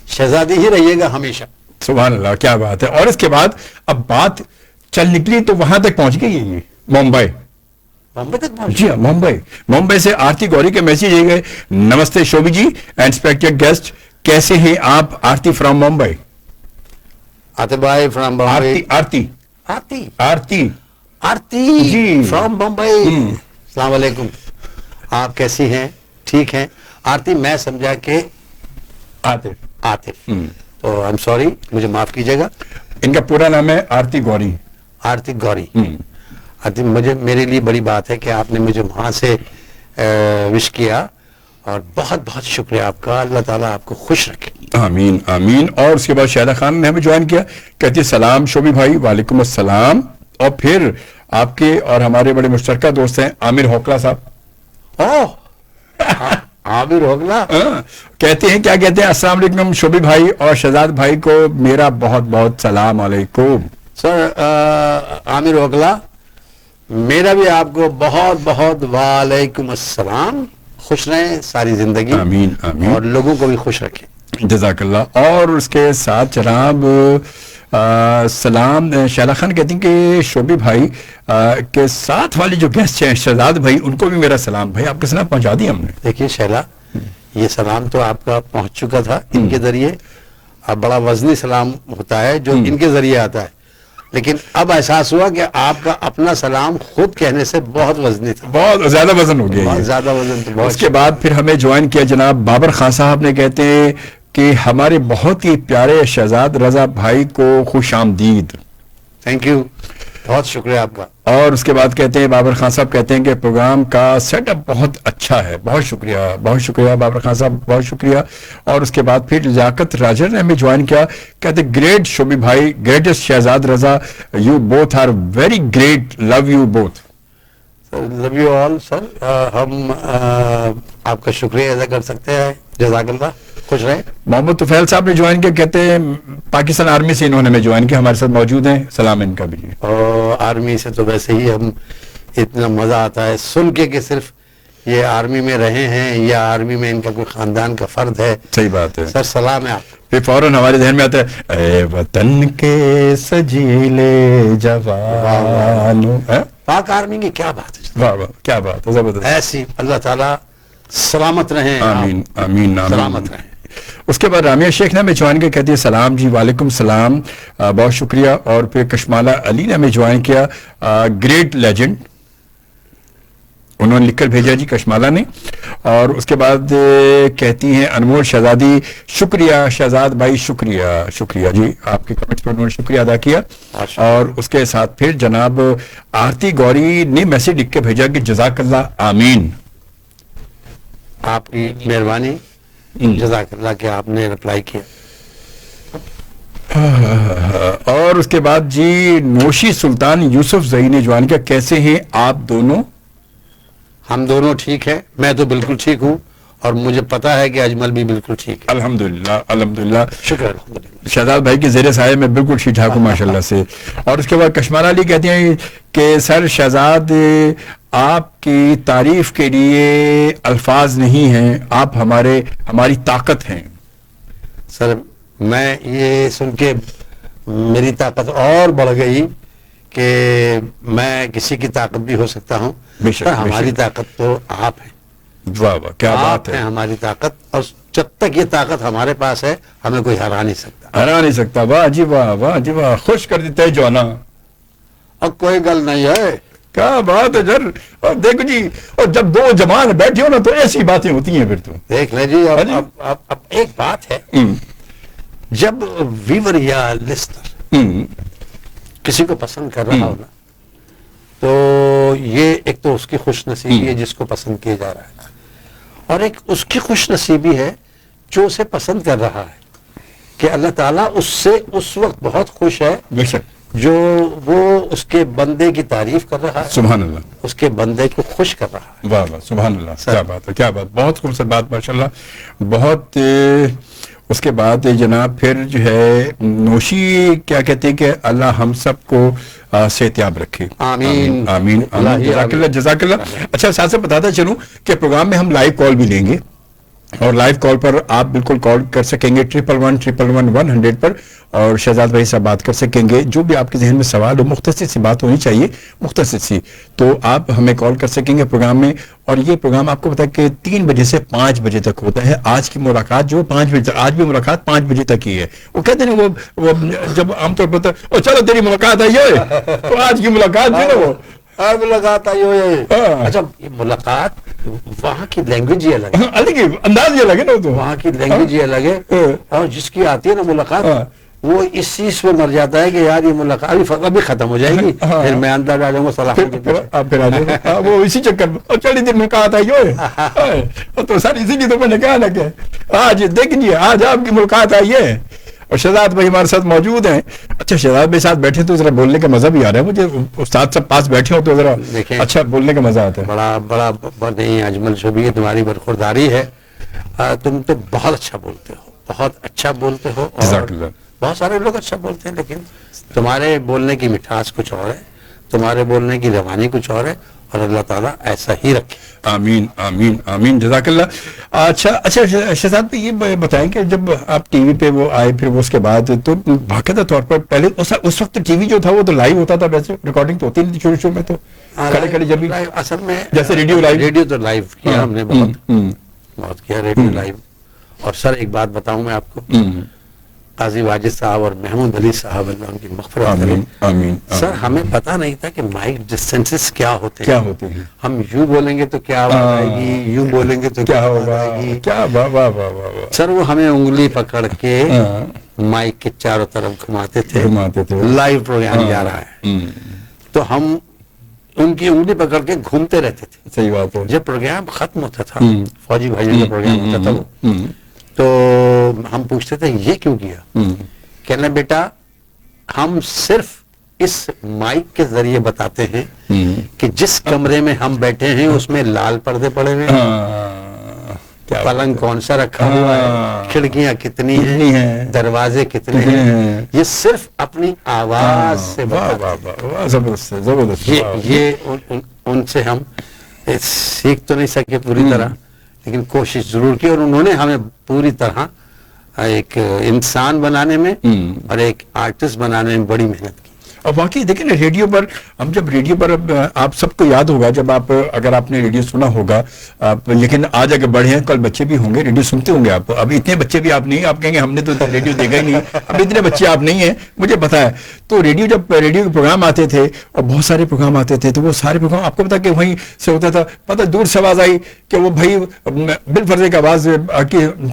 شہزادی ہی رہیے گا ہمیشہ، سبحان اللہ کیا بات ہے۔ اور اس کے بعد اب بات چل نکلی تو وہاں تک پہنچ گئی ہے، یہ बॉम्बे तक पहुंच जी हाँ, मुंबई से आरती गौरी के मैसेज आ गए। नमस्ते Shobhi ji and respected guest, कैसे हैं आप? आरती फ्रॉम मुंबई। आते भाई फ्रॉम बॉम्बे। आरती जी फ्रॉम बॉम्बे। अस्सलाम वालेकुम, आप कैसी हैं? ठीक हैं? आरती मैं समझा के आतिफ तो आई एम सॉरी, मुझे माफ कीजिएगा। इनका पूरा नाम है आरती गौरी। आरती गौरी। आरती, मुझे मेरे लिए बड़ी बात है कि आपने मुझे वहां से विश किया और बहुत बहुत शुक्रिया आपका। अल्लाह ताला आपको खुश रखे। आमीन आमीन। और उसके बाद शायदा खान ने हमें ज्वाइन किया, कहती है सलाम शोभी भाई। वालेकुम अस्सलाम। और फिर आपके और हमारे बड़े मुश्तरका दोस्त हैं आमिर होकला साहब। आमिर होकला कहते हैं, क्या कहते हैं? अस्सलाम वालेकुम शोभी भाई और शहजाद भाई को मेरा बहुत बहुत सलाम अलैकुम। सर आमिर होकला, मेरा भी आपको बहुत बहुत वालेकुम अस्सलाम। खुश रहें सारी जिंदगी। आमीन आमीन। और लोगों को भी खुश रखें। जज़ाकल्लाह। और उसके साथ जनाब सलाम शैला खान कहती हैं कि शोभी भाई के साथ वाले जो गेस्ट हैं शहजाद भाई, उनको भी मेरा सलाम। भाई आपके सलाम पहुंचा दिया हमने। देखिए शैला, ये सलाम तो आपका पहुंच चुका था इनके जरिए। अब बड़ा वजनी सलाम होता है जो इनके जरिए आता है, लेकिन अब एहसास हुआ कि आपका अपना सलाम खुद कहने से बहुत वजनी था। बहुत ज्यादा वजन हो गया, बहुत ज्यादा वजन तो। उसके बाद फिर हमें ज्वाइन किया जनाब बाबर खान साहब ने, कहते हैं कि हमारे बहुत ही प्यारे शहजाद रजा भाई को खुश आमदीद। थैंक यू, बहुत शुक्रिया आपका। और उसके बाद कहते हैं बाबर खान साहब कहते हैं कि प्रोग्राम का सेटअप बहुत अच्छा है। बहुत शुक्रिया बाबर खान साहब, बहुत शुक्रिया। और उसके बाद फिर लियाकत राजर ने हमें ज्वाइन किया, कहते ग्रेट शोभी भाई, greatest Shahzad Raza, you both are very great, love you both. Love you all sir. हम आपका शुक्रिया अदा कर सकते हैं। जज़ाकल्लाह, खुश रहे। मोहम्मद तुफैल साहब ने ज्वाइन किया, कहते हैं पाकिस्तान आर्मी से इन्होंने हमें ज्वाइन किया, हमारे साथ मौजूद हैं। सलाम इनका भी। और आर्मी से तो वैसे ही हम इतना मजा आता है सुन के कि सिर्फ ये आर्मी में रहे हैं या आर्मी में इनका कोई खानदान का फर्द है। सही बात है सर, सलाम है आप। फिर फौरन हमारे ध्यान में आता है, ए वतन के सजीले जवानों। पाक आर्मी की क्या बात है। वाह वाह, क्या बात है, जबरदस्त। ऐसी अल्लाह ताला सलामत रहे। आमीन आमीन आमीन। सलामत रहे। उसके बाद रामिया शेख ने हमें ज्वाइन किया, कहती है सलाम जी, वालेकुम सलाम, बहुत शुक्रिया। और फिर कशमाला अली ने हमें ज्वाइन किया, ग्रेट लेजेंड उन्होंने लिखकर भेजा जी, कशमाला ने। और उसके बाद कहती हैं अनमोल शहजादी, शुक्रिया शहजाद भाई, शुक्रिया जी, आपके कमेंट्स पर उन्होंने शुक्रिया अदा किया। और उसके साथ फिर जनाब आरती गौरी ने मैसेज लिख के भेजा कि जज़ाकल्लाह आमीन। आपकी मेहरबानी, जज़ाकल्लाह कि आपने रिप्लाई किया। और उसके बाद जी नोशी सुल्तान यूसुफ जई ने ज्वाइन किया, कैसे हैं आप दोनों? हम दोनों ठीक है, मैं तो बिल्कुल ठीक हूँ और मुझे पता है कि अजमल भी बिल्कुल ठीक है। अल्हम्दुलिल्लाह अल्हम्दुलिल्लाह, शुक्र। शहजाद भाई के जेरे साये में बिल्कुल ठीक ठाक हूँ माशाल्लाह से। और उसके बाद कश्मारा अली कहते हैं कि सर शहजाद आपकी तारीफ के लिए अल्फाज नहीं हैं, आप हमारी ताकत हैं। सर मैं ये सुन के मेरी ताकत और बढ़ गई कि मैं किसी की ताकत भी हो सकता हूँ। पर हमारी ताकत तो आप हैं। वाह वाह, क्या बात है। हमारी ताकत, और जब तक ये ताकत हमारे पास है हमें कोई हरा नहीं सकता। वाह जी वाह, खुश कर देता है जवाना। और कोई गल नहीं है, क्या बात है सर। और देखो जी, और जब दो जवान बैठे हो ना तो ऐसी बातें होती हैं फिर तो। देख ले जी, अब एक बात है, जब वीवर या लिस्टर किसी को पसंद कर रहा हो ना, तो ये एक तो उसकी खुश नसीबी है जिसको पसंद किया जा रहा है, और एक उसकी खुश नसीबी है जो उसे पसंद कर रहा है कि अल्लाह ताला उससे उस वक्त बहुत खुश है बेशक जो वो उसके बंदे की तारीफ कर रहा है, सुभान अल्लाह, उसके बंदे को खुश कर रहा है। वाह वाह, सुभान अल्लाह, क्या बात है, क्या बात, बहुत खूबसूरत बात माशाल्लाह, बहुत। उसके बाद जनाब फिर जो है नोशी क्या कहते हैं कि अल्लाह हम सबको सेहतियाब रखे। आमीन आमीन आमीन, जज़ाकल्लाह जज़ाकल्लाह। अच्छा, साथ से बताता चलूं कि प्रोग्राम में हम लाइव कॉल भी लेंगे, اور لائیو کال پر آپ بالکل کال کر سکیں گے 11111 پر, اور شہزاد بھائی سے بات کر سکیں گے. جو بھی آپ کے ذہن میں سوال ہو, مختصر سی بات ہونی چاہیے, مختصر سی, تو آپ ہمیں کال کر سکیں گے پروگرام میں. اور یہ پروگرام آپ کو پتا ہے کہ 3 بجے سے 5 بجے تک ہوتا ہے. آج کی ملاقات جو 5 بجے تک, آج بھی ملاقات 5 بجے تک ہی ہے. وہ کہتے ہیں وہ جب عام طور پر چلو تیری ملاقات ہے یہ, تو آج کی ملاقات جو ہے وہ ملاقات آئی ہو. اچھا یہ ملاقات وہاں کی لینگویج ہی الگ ہے, الگ ہی انداز ہی الگ ہے نا, تو وہاں کی لینگویج ہی الگ ہے. اور جس کی آتی ہے نا ملاقات, وہ اس چیز پہ مر جاتا ہے کہ یار یہ ملاقات ابھی ختم ہو جائے گی, پھر میں اندر ڈالوں گا سلام کے پیچھے, وہ اسی چکر میں چلی دن میں کہا تھا یہ, تو سر اسی لیے تو میں نے کہا نا کہ آج دیکھیے آج آپ کی ملاقات آئی ہے. اور شہزاد بھائی ہمارے ساتھ موجود ہیں. اچھا شہزاد بھائی ساتھ بیٹھے تو ذرا بولنے کا مزہ بھی آ رہا ہے مجھے, استاد سب پاس بیٹھے ہو تو ذرا اچھا بولنے کا مزہ آتا ہے. بڑا نہیں اجمل شبی تمہاری برخورداری ہے, تم تو بہت اچھا بولتے ہو, بہت اچھا بولتے ہو. اور بہت سارے لوگ اچھا بولتے ہیں, لیکن تمہارے بولنے کی مٹھاس کچھ اور ہے, تمہارے بولنے کی روانی کچھ اور ہے, اور اللہ تعالیٰ ایسا ہی رکھے. آمین آمین آمین, جزاک اللہ. اچھا شہزاد بھائی یہ بتائیں کہ جب آپ ٹی وی پہ وہ آئے, پھر وہ اس کے بعد تو باقاعدہ طور پر پہلے اس وقت ٹی وی جو تھا وہ تو لائیو ہوتا تھا, ویسے ریکارڈنگ تو ہوتی نہیں تھی شروع میں, تو کھڑے جب اصل میں جیسے ریڈیو تو لائیو کیا ہم نے, بہت کیا ریڈیو لائیو. اور سر ایک بات بتاؤں میں آپ کو, قاضی واجد صاحب اور محمود علی صاحب اللہ ان کی مغفرت کریں, سر ہمیں پتا نہیں تھا کہ مائک ڈسٹینسز کیا ہوتے ہیں. ہم یوں بولیں گے تو کیا آواز آئے گی, یوں بولیں گے تو کیا ہوگا, سر وہ ہمیں انگلی پکڑ کے مائک کے چاروں طرف گھماتے تھے. لائیو پروگرام جا رہا ہے تو ہم ان کی انگلی پکڑ کے گھومتے رہتے تھے. صحیح بات ہے. جب پروگرام ختم ہوتا تھا, فوجی بھائیوں کا پروگرام ہوتا تھا وہ, تو ہم پوچھتے تھے یہ کیوں کیا, کہنا بیٹا ہم صرف اس مائک کے ذریعے بتاتے ہیں کہ جس کمرے میں ہم بیٹھے ہیں اس میں لال پردے پڑے ہوئے ہیں, پلنگ کون سا رکھا ہوا ہے, کھڑکیاں کتنی ہیں, دروازے کتنے ہیں, یہ صرف اپنی آواز سے یہ ان سے ہم سیکھ تو نہیں سکے پوری طرح, لیکن کوشش ضرور کی, اور انہوں نے ہمیں پوری طرح ایک انسان بنانے میں اور ایک آرٹسٹ بنانے میں بڑی محنت کی. اور واقعی دیکھیں نا ریڈیو پر, ہم جب ریڈیو پر, آپ سب کو یاد ہوگا جب آپ, اگر آپ نے ریڈیو سنا ہوگا, لیکن آج اگر بڑے ہیں کل بچے بھی ہوں گے, ریڈیو سنتے ہوں گے آپ. اب اتنے بچے بھی آپ نہیں, آپ کہیں گے ہم نے تو ریڈیو دیکھا ہی نہیں, اب اتنے بچے آپ نہیں ہیں, مجھے پتا ہے. تو ریڈیو جب ریڈیو کے پروگرام آتے تھے, اور بہت سارے پروگرام آتے تھے, تو وہ سارے پروگرام آپ کو پتا کہ وہیں سے ہوتا تھا. پتہ دور سے آواز آئی کہ وہ بھائی بالفرض ایک آواز,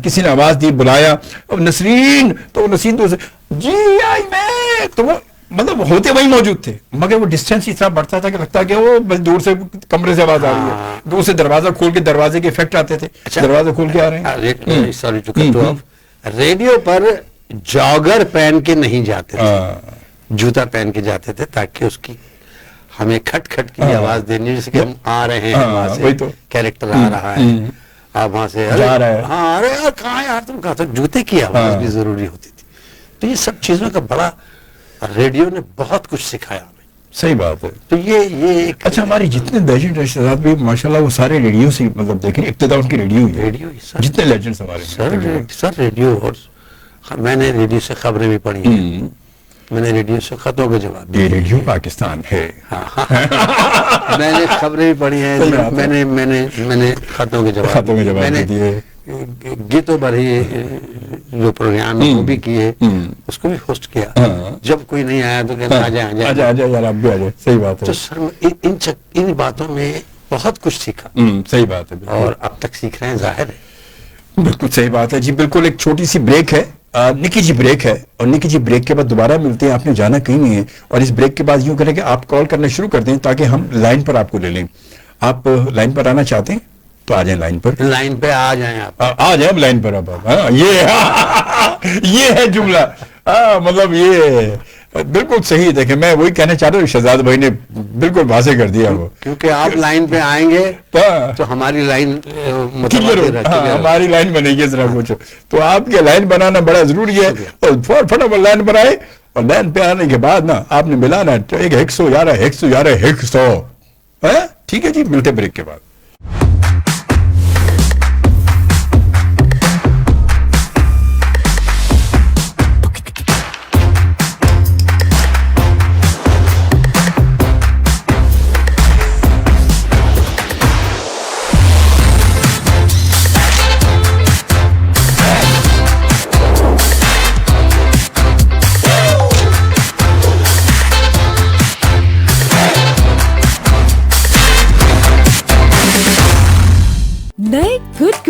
کسی نے آواز دی, بلایا نسرین, تو وہ نسرین تو جی آئی میں, تو وہ مطلب ہوتے وہی موجود تھے, مگر وہ ڈسٹینس اتنا بڑھتا تھا کہ لگتا کہ وہ بس دور سے کمرے سے آواز آ رہی ہے, دور سے دروازہ کھول کے دروازے کے افیکٹ آتے تھے, دروازے کھول کے آ رہے ہیں. ریڈیو پر جاگر پہن کے نہیں جاتے تھے, جوتا پہن کے جاتے تھے, تاکہ اس کی ہمیں کھٹ کھٹ کی آواز دینی, جیسے کہ ہم آ رہے ہیں وہاں سے, کیریکٹر آ رہا ہے, آپ وہاں سے ہاں ارے یار کہاں یار تم کہا, تو جوتے کی آواز بھی ضروری ہوتی تھی. تو یہ سب چیزوں کا بڑا ریڈیو نے بہت کچھ سکھایا ہمیں. صحیح بات ہے. تو یہ اچھا ہماری جتنے لیجنڈ رشتہ بھی ماشاءاللہ وہ سارے ریڈیو سے, مطلب دیکھیں ابتدا ان کی ریڈیو ہی, جتنے لیجنڈز ہمارے سر ریڈیو. اور میں نے ریڈیو سے خبریں بھی پڑھی ہیں, میں نے ریڈیو سے خطوں کے جواب دیے. ریڈیو پاکستان ہے. میں نے خبریں بھی پڑھی ہیں, میں نے خطوں کے جواب دیے, گیتوں پر ہی جو پروگرام ہے وہ بھی کیے, اس کو بھی ہوسٹ کیا. جب کوئی نہیں آیا تو کہتے آ جائے یار, آپ بھی آ جائے. صحیح بات ہے. تو سر ان باتوں میں بہت کچھ سیکھا. صحیح بات ہے, اور اب تک سیکھ رہے ہیں, ظاہر ہے. بالکل صحیح بات ہے جی. بالکل ایک چھوٹی سی بریک ہے, نکی جی بریک ہے, اور نکی جی بریک کے بعد دوبارہ ملتے ہیں. آپ نے جانا کہیں نہیں ہے, اور اس بریک کے بعد یوں کریں کہ آپ کال کرنا شروع کر دیں تاکہ ہم لائن پر آپ کو لے لیں. آپ لائن پر آنا چاہتے ہیں تو آ جائیں لائن پر. لائن پہ آ جائیں آپ, آ جائیں لائن پر. اب یہ ہے جملہ, مطلب یہ بالکل صحیح. دیکھیں میں وہی کہنا چاہ رہا ہوں, شہزاد بھائی نے بالکل واضح کر دیا وہ, کیونکہ آپ لائن پہ آئیں گے تو ہماری لائن ہماری لائن بنے گی ذرا کچھ. تو آپ کے لائن بنانا بڑا ضروری ہے, اور فٹافٹ لائن پر آئے, اور لائن پہ آنے کے بعد نا آپ نے ملانا 111 ٹھیک ہے جی. ملتے بریک کے بعد.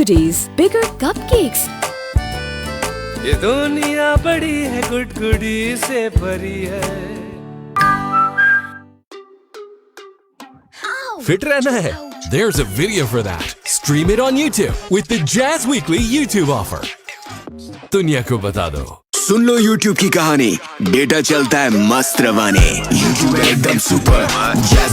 goodies, bigger cupcakes. ये दुनिया बड़ी है गुडगुडी से भरी है. Fit रहना है? There's a video for that. Stream it on YouTube with the Jazz Weekly YouTube offer. दुनिया को बता दो. सुन लो YouTube की कहानी, डेटा चलता है मस्त रवानी. YouTube एकदम सुपर.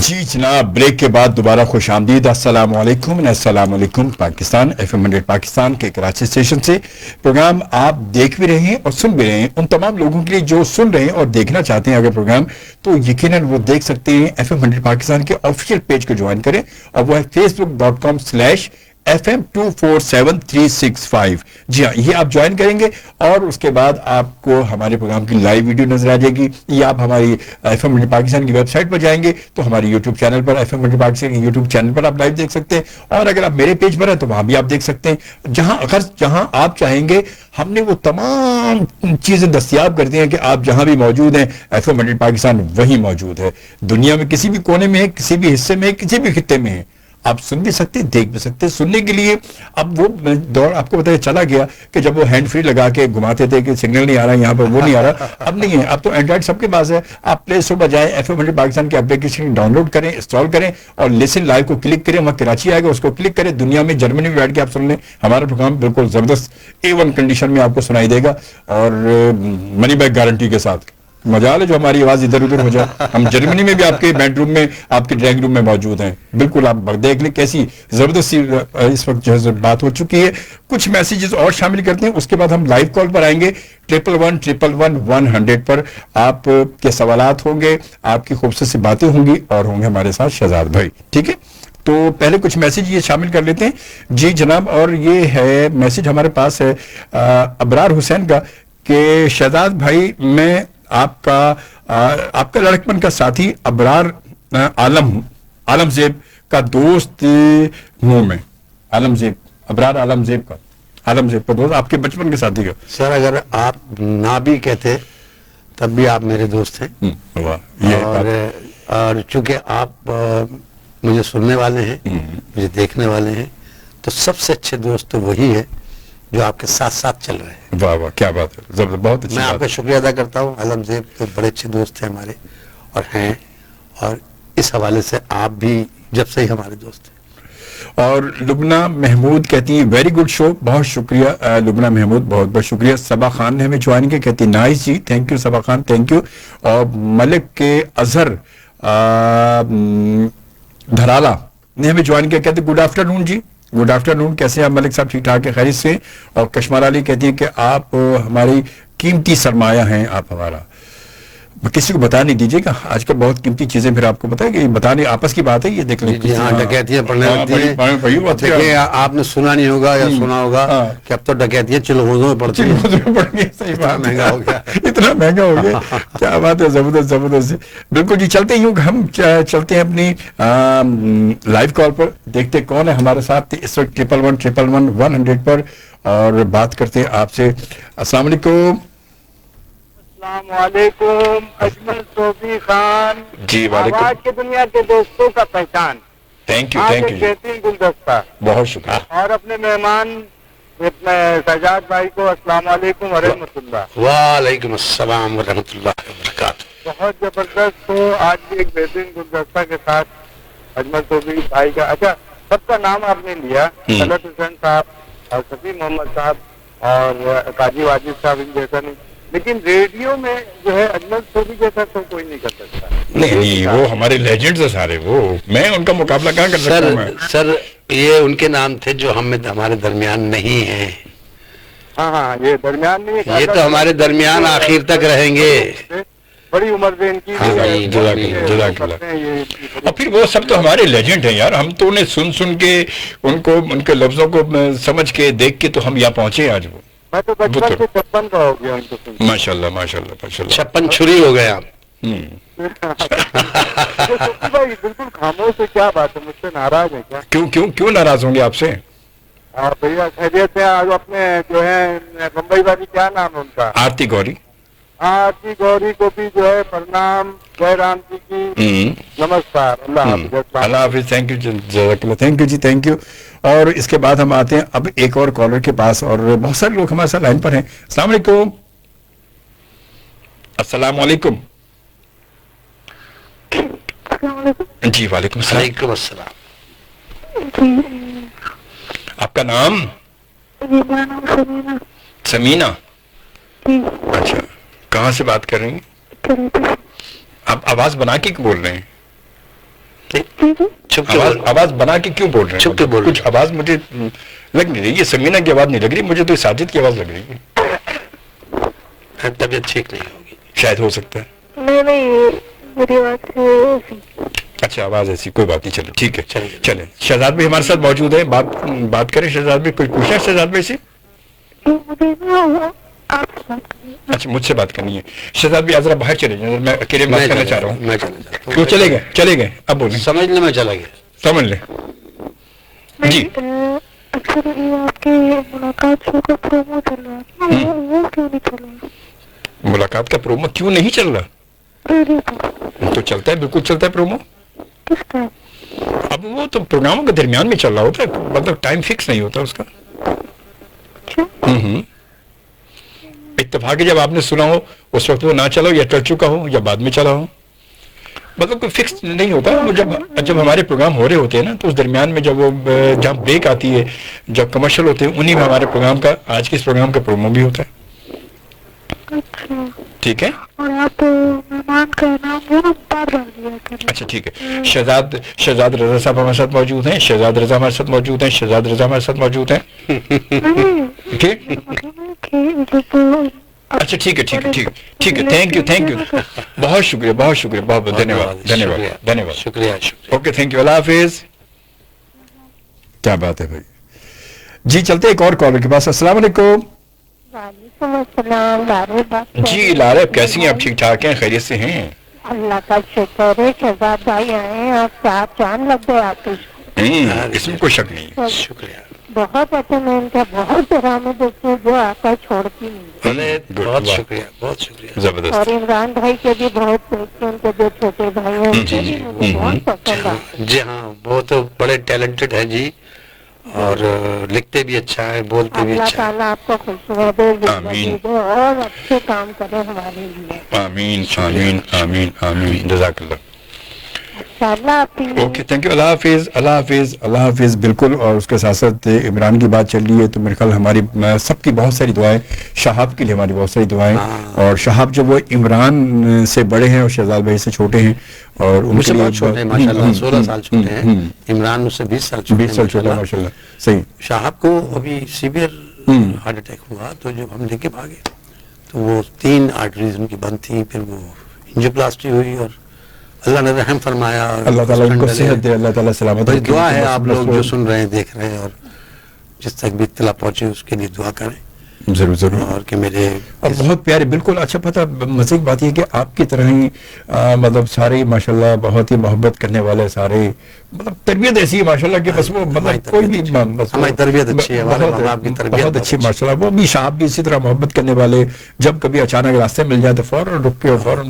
जी जनाब, ब्रेक के बाद दोबारा खुश आमदीद. अस्सलाम वालेकुम पाकिस्तान. FM 100 पाकिस्तान के कराची स्टेशन से प्रोग्राम आप देख भी रहे हैं और सुन भी रहे हैं. उन तमाम लोगों के लिए जो सुन रहे हैं और देखना चाहते हैं अगर प्रोग्राम, तो यकीनन वो देख सकते हैं. FM 100 पाकिस्तान के ऑफिशियल पेज को ज्वाइन करें और वो है facebook.com/FM247365. जी हाँ, ये आप ज्वाइन करेंगे और उसके बाद आपको हमारे प्रोग्राम की लाइव वीडियो नजर आ जाएगी. या आप हमारी FM 100 पाकिस्तान की वेबसाइट पर जाएंगे तो हमारे यूट्यूब चैनल पर, FM 100 पाकिस्तान के यूट्यूब चैनल पर आप लाइव देख सकते हैं. और अगर आप मेरे पेज पर हैं तो वहां भी आप देख सकते हैं. जहां आप चाहेंगे हमने वो तमाम चीजें दस्तयाब कर दी हैं कि आप जहां भी मौजूद हैं FM 100 पाकिस्तान वहीं मौजूद है. दुनिया में किसी भी कोने में है, किसी भी हिस्से में, किसी भी खित्ते में है, आप सुन भी सकते हैं, देख भी सकते हैं. सुनने के लिए अब वो दौर आपको पता है चला गया कि जब वो हैंड फ्री लगा के घुमाते थे कि सिग्नल नहीं आ रहा, यहाँ पर वो नहीं आ रहा. अब नहीं है, अब तो एंड्रॉइड सबके पास है. आप प्ले स्टोर पर जाएं, FM 100 पाकिस्तान के एप्लीकेशन डाउनलोड करें, इंस्टॉल करें और लिसन लाइव को क्लिक करें. वहाँ कराची आएगा, उसको क्लिक करें. दुनिया में जर्मनी में बैठ के आप सुन लें. हमारा प्रोग्राम बिल्कुल जबरदस्त A1 कंडीशन में आपको सुनाई देगा और मनी बैक गारंटी के साथ. मजाल है जो हमारी आवाज इधर उधर हो जाए. हम जर्मनी में भी आपके बेडरूम में, आपके ड्राइंग रूम में मौजूद हैं. बिल्कुल आप देख लें कैसी जबरदस्त इस वक्त जो है बात हो चुकी है. कुछ मैसेजेस और शामिल करते हैं, उसके बाद हम लाइव कॉल पर आएंगे 111-111-100 पर. आपके सवालात होंगे, आपकी खूबसूरत सी बातें होंगी और होंगे हमारे साथ शहजाद भाई. ठीक है, तो पहले कुछ मैसेज ये शामिल कर लेते हैं. जी जनाब, और ये है मैसेज हमारे पास है अबरार हुसैन का कि शहजाद भाई, मैं आपका लड़कपन का साथी अबरार आलमजेब का दोस्त हूं मैं. अबरार आलमजेब का दोस्त, आपके बचपन के साथी का. सर अगर आप ना भी कहते तब भी आप मेरे दोस्त हैं. और चूंकि आप मुझे सुनने वाले हैं, मुझे देखने वाले हैं, तो सबसे अच्छे दोस्त तो वही है जो आपके साथ साथ चल रहे हैं. वाह वाह, क्या बात है, बहुत अच्छी. मैं आपका शुक्रिया अदा करता हूँ. आलमजेब तो बड़े अच्छे दोस्त हैं हमारे और हैं, और इस हवाले से आप भी जब से ही हमारे दोस्त हैं. और लुबना महमूद कहती है वेरी गुड शो. बहुत शुक्रिया लुबना महमूद, बहुत बहुत शुक्रिया. सबा खान ने हमें ज्वाइन किया, कहती नाइस जी, thank you Saba Khan, thank you. और मलिक के अजहर धराला ने हमें ज्वाइन किया, कहते गुड आफ्टरनून जी. गुड आफ्टरनून, कैसे हैं आप मलिक साहब? ठीक ठाक है, खैरियत से. और कश्मार अली कहती है कि आप हमारी कीमती सरमाया हैं. आप हमारा, किसी को बता नहीं दीजिएगा, आजकल बहुत कीमती चीजें फिर आपको पता है कि बताने आपस की बात है. ये देख लीजिए, डकैतियां पढ़ने लगती हैं. आपने सुना नहीं होगा या सुना होगा कि अब तो डकैतियां चिलगोजों में पड़ती हैं. सही बात, महंगा हो गया, इतना महंगा हो गया. क्या बात है, जबरदस्त. बिल्कुल जी, चलते ही हम चलते हैं अपनी लाइव कॉल पर. देखते कौन है हमारे साथ इस वक्त 111-111-100 पर और बात करते हैं आपसे. अस्सलाम वालेकुम. अस्सलामुअलैकुम. अजमल सोफी खान जी, वालेकुम. आवाज की दुनिया के दोस्तों का पहचान. थैंक यू बेहतरीन गुलदस्ता. बहुत शुक्रिया. और अपने मेहमान सजाद भाई को अस्सलामुअलैकुम व रहमतुल्लाह. वालेकुम अस्सलाम व रहमतुल्लाह व बरकातहू. बहुत जबरदस्त. तो आज भी एक बेहतरीन गुलदस्ता के साथ अजमल सोफी भाई का, अच्छा सबका नाम आपने लिया, तलत हुसैन साहब और शफी मोहम्मद साहब और काजी वाजिद साहब, इन जैसा नहीं. लेकिन रेडियो में जो है अजमल सोफी जैसा तो कोई नहीं कर सकता. नहीं, वो हमारे लेजेंड्स हैं सारे. वो मैं उनका मुकाबला कहाँ कर सकता हूँ? सर ये उनके नाम थे जो हमारे दरमियान नहीं है. हाँ, ये दरमियान नहीं, ये तो हमारे दरमियान आखिर तक रहेंगे. बड़ी उम्र से इनकी. और फिर वो सब तो हमारे लेजेंड हैं यार. हम तो उन्हें सुन के उनको, उनके लफ्जों को समझ के, देख के तो हम यहाँ पहुंचे आज. वो मैं तो बचपन से 56 का हो गया उनको. माशाल्लाह. 56 छुरी हो गए आप. भाई बिल्कुल खामोश है, क्या बात है, मुझसे नाराज है क्या? क्यों नाराज होंगे आपसे? भैया खैरियत है. आज अपने जो है बम्बई वाली, क्या नाम है उनका? आरती गौरी. आरती गौरी को भी जो है प्रणाम, जय राम जी की नमस्कार, अल्लाह हाफिज। अल्लाह हाफिज, थैंक यू जज़ाकल्लाह, thank you ji, thank you. और इसके बाद हम आते हैं अब एक और कॉलर के पास, और बहुत सारे लोग हमारे साथ लाइन पर हैं। अस्सलाम वालेकुम। अस्सलाम वालेकुम। जी वालेकुम अस्सलाम। आपका नाम? समीना। अच्छा, कहाँ से बात कर रही हैं? आप आवाज बना के क्यों बोल रहे हैं? आवाज बना के क्यों बोल रहे हैं? कुछ आवाज मुझे लग नहीं रही, ये समीना की आवाज नहीं लग रही मुझे, तो साजिद की आवाज लग रही है। तबीयत ठीक नहीं होगी शायद, हो सकता है। मेरी आवाज अच्छा, आवाज ऐसी, कोई बात नहीं, चलो ठीक है, चले। शहजाद भाई हमारे साथ मौजूद है, बात करें। शहजाद भाई कुछ पूछना है शहजाद भाई से? अच्छा, मुझसे बात करनी है। शहजाद भाई जरा बाहर चले जाए, मैं अकेले बात करना चाह रहा हूँ। मैं वो चले गए, अब बोले। समझ ले, मैं चला गया, समझ ले जी। अक्सर आपके मुलाकात शो का प्रोमो चल रहा है, वो क्यों नहीं चल रहा? मुलाकात का प्रोमो क्यों नहीं चल रहा? तो चलता है, बिल्कुल चलता है प्रोमो। किसका? अब वो तो प्रोग्रामों के दरमियान में चल रहा होता है, मतलब टाइम फिक्स नहीं होता उसका। इत्तेफाक जब आपने सुना हो उस वक्त वो ना चला हो, या चल चुका हो, या बाद में चला हो, मतलब कोई फिक्स नहीं होता। वो जब हमारे प्रोग्राम हो रहे होते हैं ना, तो उस दरमियान में जब वो जहाँ ब्रेक आती है, जब कमर्शियल होते हैं, उन्हीं में हमारे प्रोग्राम का, आज के इस प्रोग्राम का प्रोमो भी होता है। ठीक है, और आप मेहमान का नाम जो ना बार दिया करें। अच्छा ठीक है। शहजाद रजा साहब हमारे साथ मौजूद हैं, शहजाद रजा हमारे साथ मौजूद हैं, शहजाद रजा हमारे साथ मौजूद हैं। अच्छा ठीक है, थैंक यू, बहुत शुक्रिया, बहुत धन्यवाद, शुक्रिया। ओके, थैंक यू, अल्लाह हाफिज। क्या बात है भाई जी। चलते एक और कॉलर के पास। अस्सलाम वालेकुम। जी लारे, कैसी हैं आप? ठीक ठाक हैं, खैरियत से हैं? अल्लाह का शुक्र है, शहजाद भाई आए, आपसे आप जान लग गए आपके। इसमें कोई शक नहीं, शुक्रिया। बहुत अच्छे, मैं इनका बहुत ड्रामे देखती हूँ, जो आपका छोड़ती नहीं। बहुत शुक्रिया, जबरदस्त। और इमरान भाई के भी बहुत देखते, उनके जो छोटे भाई हैं उनके भी मुझे बहुत पसंद आते। जी हाँ, वो तो बड़े टैलेंटेड हैं जी, और लिखते भी अच्छा है, बोलते भी अच्छा है। अल्लाह ताला आपको खुशनुमा दे और अच्छे काम करे हमारे लिए। आमीन आमीन आमीन आमीन, जज़ाकल्लाह। ओके, थैंक यू, अल्लाह हाफिज। बिल्कुल, और उसके साथ साथ इमरान की बात चल रही है, तो मेरे ख्याल हमारी सबकी बहुत सारी दुआएं, शहाब के लिए हमारी बहुत सारी दुआएं। और शहाब जो वो इमरान से बड़े हैं और शहजाद भाई से छोटे हैं, और उनसे बहुत छोटे हैं माशाल्लाह, 16 साल छोटे हैं। इमरान मुझसे 20 साल छोटे हैं माशाल्लाह। सही। शहाब को अभी सीवियर हार्ट अटैक हुआ, तो जब हम लेके भागे तो वो 3 आर्टरीज उनकी बंद थी, फिर वो एंजियोप्लास्टी हुई, और अल्लाह ने रहम फरमाया। अल्लाह ताला उनको सेहत दे, अल्लाह ताला सलामत रखे। दुआ है आप लोग जो सुन रहे हैं, देख रहे हैं, और जिस तक भी इत्तला पहुंचे उसके लिए दुआ करें। जरूर। और कि मेरे और बहुत प्यारे, बिल्कुल। अच्छा, पता मजे की बात ये कि आपकी तरह ही मतलब सारे माशाल्लाह बहुत ही मोहब्बत करने वाले, सारे मतलब तरबियत ऐसी है माशाल्लाह कि बस वो मतलब कोई भी हमारी तरबियत अच्छी है, हमारे माँ बाप की तरबियत बहुत अच्छी माशाल्लाह। वो भी साहब भी इसी तरह मोहब्बत करने वाले, जब कभी अचानक रास्ते मिल जाए तो फौरन रुक के फौरन।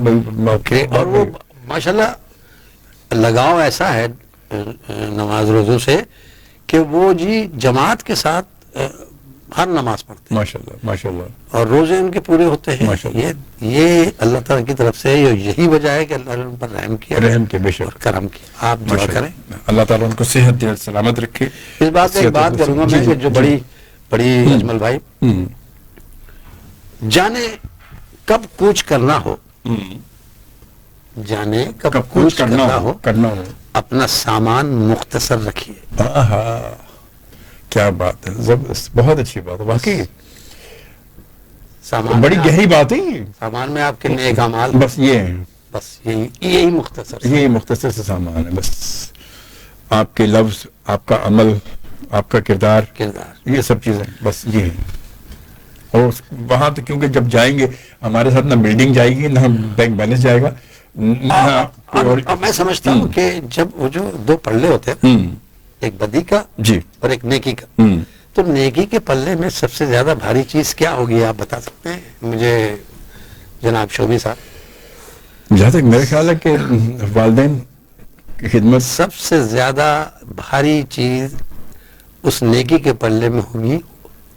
और वो माशाल्लाह लगाव ऐसा है नमाज रोजों से कि वो जी जमात के साथ हर नमाज पढ़ते हैं माशाल्लाह, और रोजे उनके पूरे होते हैं। ये अल्लाह ताला की तरफ से यही वजह है कि अल्लाह ने उन पर रहम किया, बेशक, और करम किया। आप दुआ करें, अल्लाह ताला उनको सेहत दे, सलामत रखे। इस बात से एक बात करूंगा मैं कि जो बड़ी अजमल भाई, जाने कब कूच करना हो, जाने कब कूच करना हो, अपना सामान मुख्तसर रखिए। क्या बात है, जबरदस्त, बहुत अच्छी बात है वाकई। सामान बड़ी गहरी बात है। सामान में आपके नेक अमाल, बस ये है, बस यही मुख्तसर, यही मुख्तसर से सामान है। बस आपके लफ्ज, आपका अमल, आपका किरदार, ये सब चीजें, बस ये है। और वहां तो क्योंकि जब जाएंगे हमारे साथ ना बिल्डिंग जाएगी, ना बैंक बैलेंस जाएगा, और मैं समझता हूँ कि जब वो जो 2 पल्ले होते हैं, एक बदी का जी और एक नेकी का, तो नेकी के पल्ले में सबसे ज्यादा भारी चीज क्या होगी, आप बता सकते हैं मुझे? जनाब शोभी साहब। जहाँ तक मेरा ख्याल है कि वालिदैन की खिदमत सबसे ज्यादा भारी चीज उस नेकी के पल्ले में होगी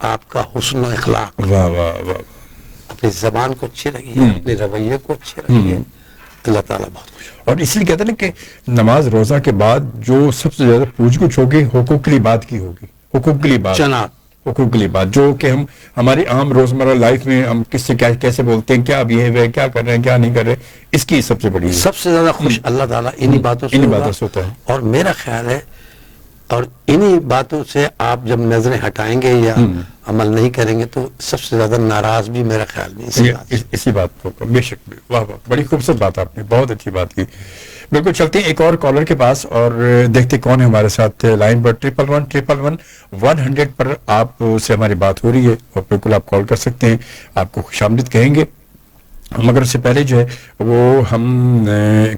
आपका हुस्न और इखलाक। वाह वाह वाह। अपनी जबान को अच्छी रखिए, अपने रवैये को अच्छे रखिए, अल्लाह ताला बहुत खुश। और इसलिए कहते हैं ना कि नमाज रोजा के बाद जो सबसे ज्यादा पूछ गुछ होगी हुकूक की बात की होगी, हुकूक की बात, जनाब हुकूक की बात, जो कि हम हमारी आम रोजमर्रा लाइफ में हम किससे क्या कैसे बोलते हैं, क्या बिहेव है, क्या कर रहे हैं, क्या नहीं कर रहे, इसकी सबसे बड़ी सबसे ज्यादा खुश अल्लाह ताला इन्हीं बातों से होता है। और मेरा ख्याल है और इन्हीं बातों से आप जब नजरें हटाएंगे या अमल नहीं करेंगे तो सबसे ज्यादा नाराज भी मेरा ख्याल में इसी बात को। बेशक, वाह वाह, बड़ी खूबसूरत बात आपने, बहुत अच्छी बात की। बिल्कुल, चलते हैं एक और कॉलर के पास और देखते कौन है हमारे साथ लाइन पर। 111 पर आप से हमारी बात हो रही है और बिल्कुल आप कॉल कर सकते हैं, आपको खुशामदीद कहेंगे। मगर उससे पहले जो है वो हम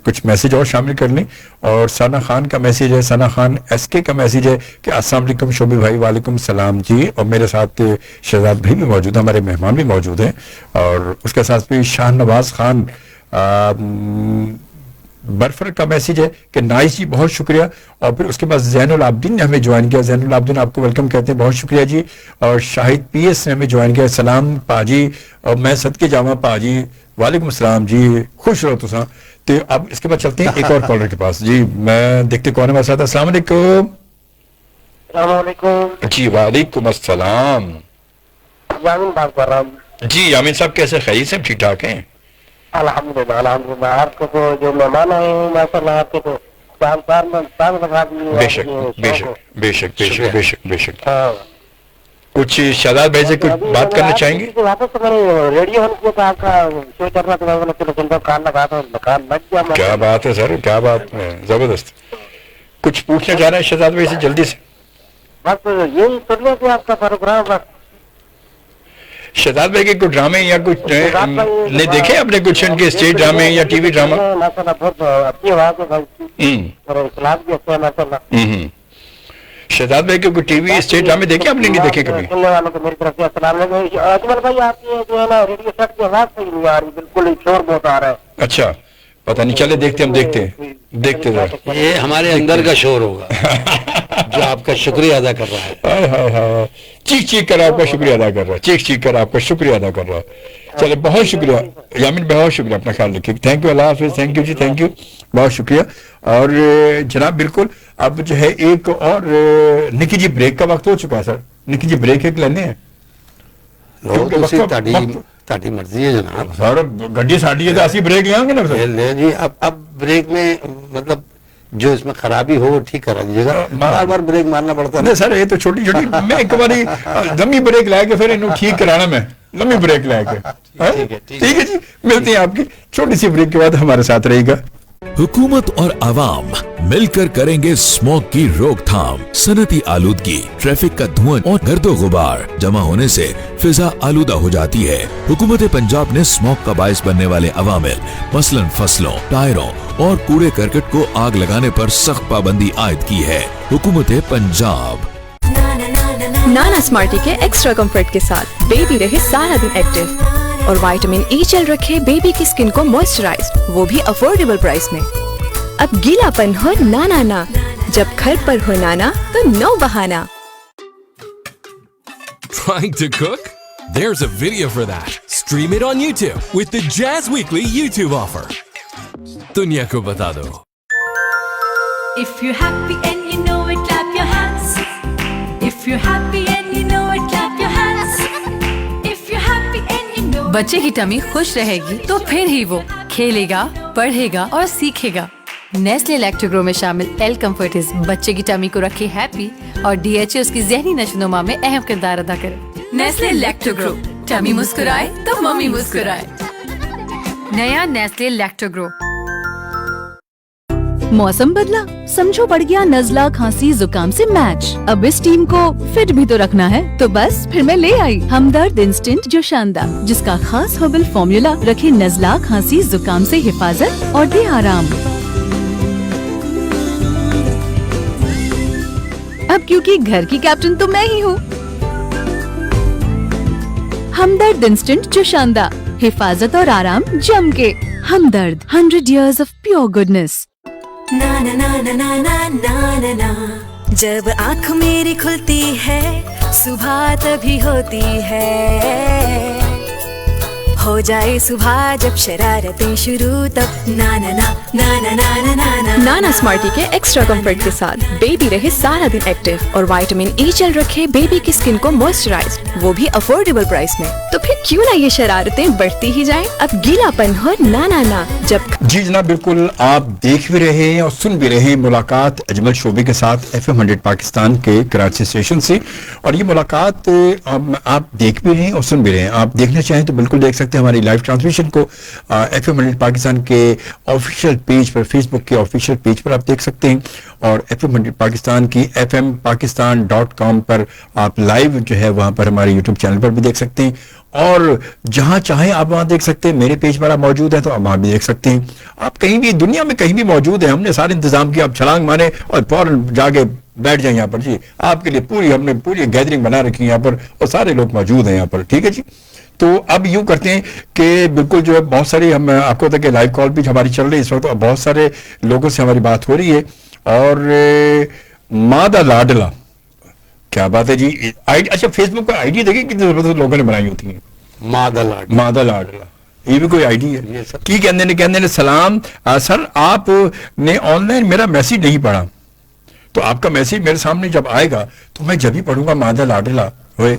कुछ मैसेज और शामिल कर लें। और सना खान का मैसेज है, सना खान एसके का मैसेज है कि अस्सलाम वालेकुम शोभी भाई। वालेकुम सलाम जी। और मेरे साथ शहजाद भाई भी मौजूद हैं, हमारे मेहमान भी मौजूद हैं। और उसके साथ भी शाहनवाज खान बरफर का मैसेज है कि नाइस जी बहुत शुक्रिया। और फिर उसके बाद जैनुल आबदीन ने हमें ज्वाइन किया, जैनुल आबदीन आपको वेलकम कहते हैं, बहुत शुक्रिया जी। और शाहिद पीएस ने हमें ज्वाइन किया, सलाम पाजी और मैं सदके जावा पाजी, वालेकुम सलाम जी, खुश रहो तुसा। तो अब इसके बाद चलते हैं एक और कॉलर के पास जी। मैं देखते कौन है हमारे साथ। अस्सलाम वालेकुम। जी वालेकुम अस्सलाम। यामीन बात कर रहा हूँ जी। यामीन साहब कैसे, खैरियत से, ठीक ठाक हैं? अल्हम्दुलिल्लाह अल्हम्दुलिल्लाह। आपको तो जो मेहमान आए हैं माशाल्लाह, आपके तो शाम लगा दिए। बेशक बेशक बेशक बेशक बेशक बेशक। कुछ शहजाद भाई से कुछ बात करना चाहेंगे? वापस तो मैंने रेडियो ऑन किया था, आपका शो चल रहा था, मैंने चलो सुनकर कान लगा था, कान लग गया। क्या बात है सर, क्या बात है, जबरदस्त। कुछ पूछना चाह रहे हैं शहजाद भाई से जल्दी से? बस यही सुन लो कि आपका प्रोग्राम बस। शहजाद भाई के कुछ ड्रामे या कुछ ने देखे आपने, कुछ उनके स्टेज ड्रामे या टीवी ड्रामा? माशाल्लाह बहुत अच्छी आवाज है भाई और इखलाक भी अच्छा है माशाल्लाह। शहजाद भाई के कोई टीवी स्टेज ड्रामे देखे आपने? नहीं देखे कभी? सुनने वालों को मेरी तरफ से अस्सलाम वालेकुम। अजमल भाई आपकी जो है ना रेडियो सेट की आवाज सही नहीं आ रही, बिल्कुल शोर बहुत आ रहा है। अच्छा, पता नहीं, चले देखते हम, देखते जरा। ये हमारे अंदर का शोर होगा जो आपका शुक्रिया अदा कर रहा है। हाँ, चीख चीख कर आपका शुक्रिया अदा कर रहा है, चीख चीख कर आपका शुक्रिया अदा कर रहा है। चले, बहुत शुक्रिया यामिन, बहुत शुक्रिया, अपना ख्याल रखिए। थैंक यू, अल्लाह हाफिज। Thank you ji, thank you, बहुत शुक्रिया। और जनाब बिल्कुल अब जो है एक और निकी जी ब्रेक का वक्त हो चुका है सर। निकी जी ब्रेक एक लेने हैं, ताड़ी मर्जी है जनाब। सर गड्डी साड़ी है तो असली ब्रेक ले आएंगे ना सर? ले जी। अब ब्रेक में मतलब जो इसमें खराबी हो ठीक करा दीजिएगा, बार बार ब्रेक मारना पड़ता है। नहीं सर, ये तो छोटी छोटी, मैं एक बारी लंबी ब्रेक ला के फिर इन्हें ठीक कराना, मैं लंबी ब्रेक ला के। ठीक है जी, मिलते हैं आपकी छोटी सी ब्रेक के बाद, हमारे साथ रहेगा। हुकूमत और आवाम मिलकर करेंगे स्मोक की रोकथाम। सनती आलूदगी, ट्रैफिक का धुआं और गर्दो गुबार जमा होने से फिजा आलूदा हो जाती है। हुकूमत पंजाब ने स्मोक का बायस बनने वाले अवामिल मसलन फसलों, टायरों और कूड़े करकट को आग लगाने पर सख्त पाबंदी आयद की है। हुकूमत पंजाब। नाना स्मार्टी के एक्स्ट्रा कंफर्ट के साथ बेबी रहे सारा दिन एक्टिव और विटामिन ई जेल रखे बेबी की स्किन को मॉइस्चराइज्ड, वो भी अफोर्डेबल प्राइस में। अब गीलापन हो ना, जब घर पर हो नाना तो नो बहाना। Trying to cook? There's a video for that. Stream it on YouTube with the Jazz Weekly YouTube offer. दुनिया को बता दो। If you're happy and you know it, clap your hands. If you're happy and you know it, clap your hands. If you're happy and you know it. बच्चे की tummy खुश रहेगी तो फिर ही वो खेलेगा, पढ़ेगा और सीखेगा। नेस्ले लैक्टोग्रो में शामिल एल कंफर्टिस बच्चे की टमी को रखे हैप्पी और डीएचए उसकी ज़हनी नशोनुमा में अहम किरदार अदा करे। नेस्ले लैक्टोग्रो, टमी मुस्कुराए तो मम्मी मुस्कुराए। नया नेस्ले लैक्टोग्रो। मौसम बदला, समझो बढ़ गया नजला खांसी जुकाम से मैच। अब इस टीम को फिट भी तो रखना है, तो बस फिर मैं ले आई हमदर्द इंस्टेंट जो शानदा, जिसका खास हर्बल फॉर्मूला रखे नजला खांसी जुकाम से हिफाजत और दे आराम। अब क्योंकि घर की कैप्टन तो मैं ही हूँ। हमदर्द इंस्टेंट जो शानदा, हिफाजत और आराम जम के। हमदर्द 100 years of pure goodness। ना ना ना ना ना ना ना ना ना, जब आँख मेरी खुलती है सुबह तभी होती है, हो जाए सुबह जब शरारतें शुरू तब ना ना ना ना ना ना ना ना नाना स्मार्टी के एक्स्ट्रा कंफर्ट के साथ बेबी रहे सारा दिन एक्टिव और विटामिन ई जेल रखे बेबी की स्किन को मॉइस्चराइज्ड, वो भी अफोर्डेबल प्राइस में। तो फिर क्यों ना ये शरारतें बढ़ती ही जाएं? अब गीलापन हो ना ना ना जब। जी जनाब, बिल्कुल आप देख भी रहे हैं और सुन भी रहे हैं मुलाकात अजमल शोबी के साथ FM 100 पाकिस्तान के कराची स्टेशन से। और ये मुलाकात आप देख भी रहे हैं और सुन भी रहे हैं। आप देखना चाहें तो बिल्कुल देख सकते हैं हमारी लाइव ट्रांसमिशन को FM 100 पाकिस्तान के ऑफिशियल पेज पर, फेसबुक के ऑफिशियल पेज पर आप देख सकते हैं, और FM 100 पाकिस्तान की fmpakistan.com पर आप लाइव जो है वहां पर हमारे यूट्यूब चैनल पर भी देख सकते हैं, और जहां चाहें आप वहां देख सकते हैं। मेरे पेज पर आप मौजूद है तो आप वहां भी देख सकते हैं। आप कहीं भी दुनिया में कहीं भी मौजूद है, हमने सारे इंतजाम किया, आप छलांग मारे और फौरन जाके बैठ जाए यहाँ पर। जी आपके लिए हमने पूरी गैदरिंग बना रखी है यहाँ पर और सारे लोग मौजूद हैं यहाँ पर। ठीक है जी, तो अब यूं करते हैं कि बिल्कुल जो है बहुत सारी, हम आपको पता कि लाइव कॉल भी हमारी चल रही है इस वक्त, तो बहुत सारे लोगों से हमारी बात हो रही है। और मादा लाडला, क्या बात है जी। अच्छा, फेसबुक पर आईडी देखिए कितनी जबरदस्त लोगों ने बनाई होती है। मादा लाडला ये भी कोई आईडी है की कहने ने सलाम सर, आपने ऑनलाइन मेरा मैसेज नहीं पढ़ा, तो आपका मैसेज मेरे सामने जब आएगा तो मैं जब ही पढ़ूंगा मादा लाडला होए।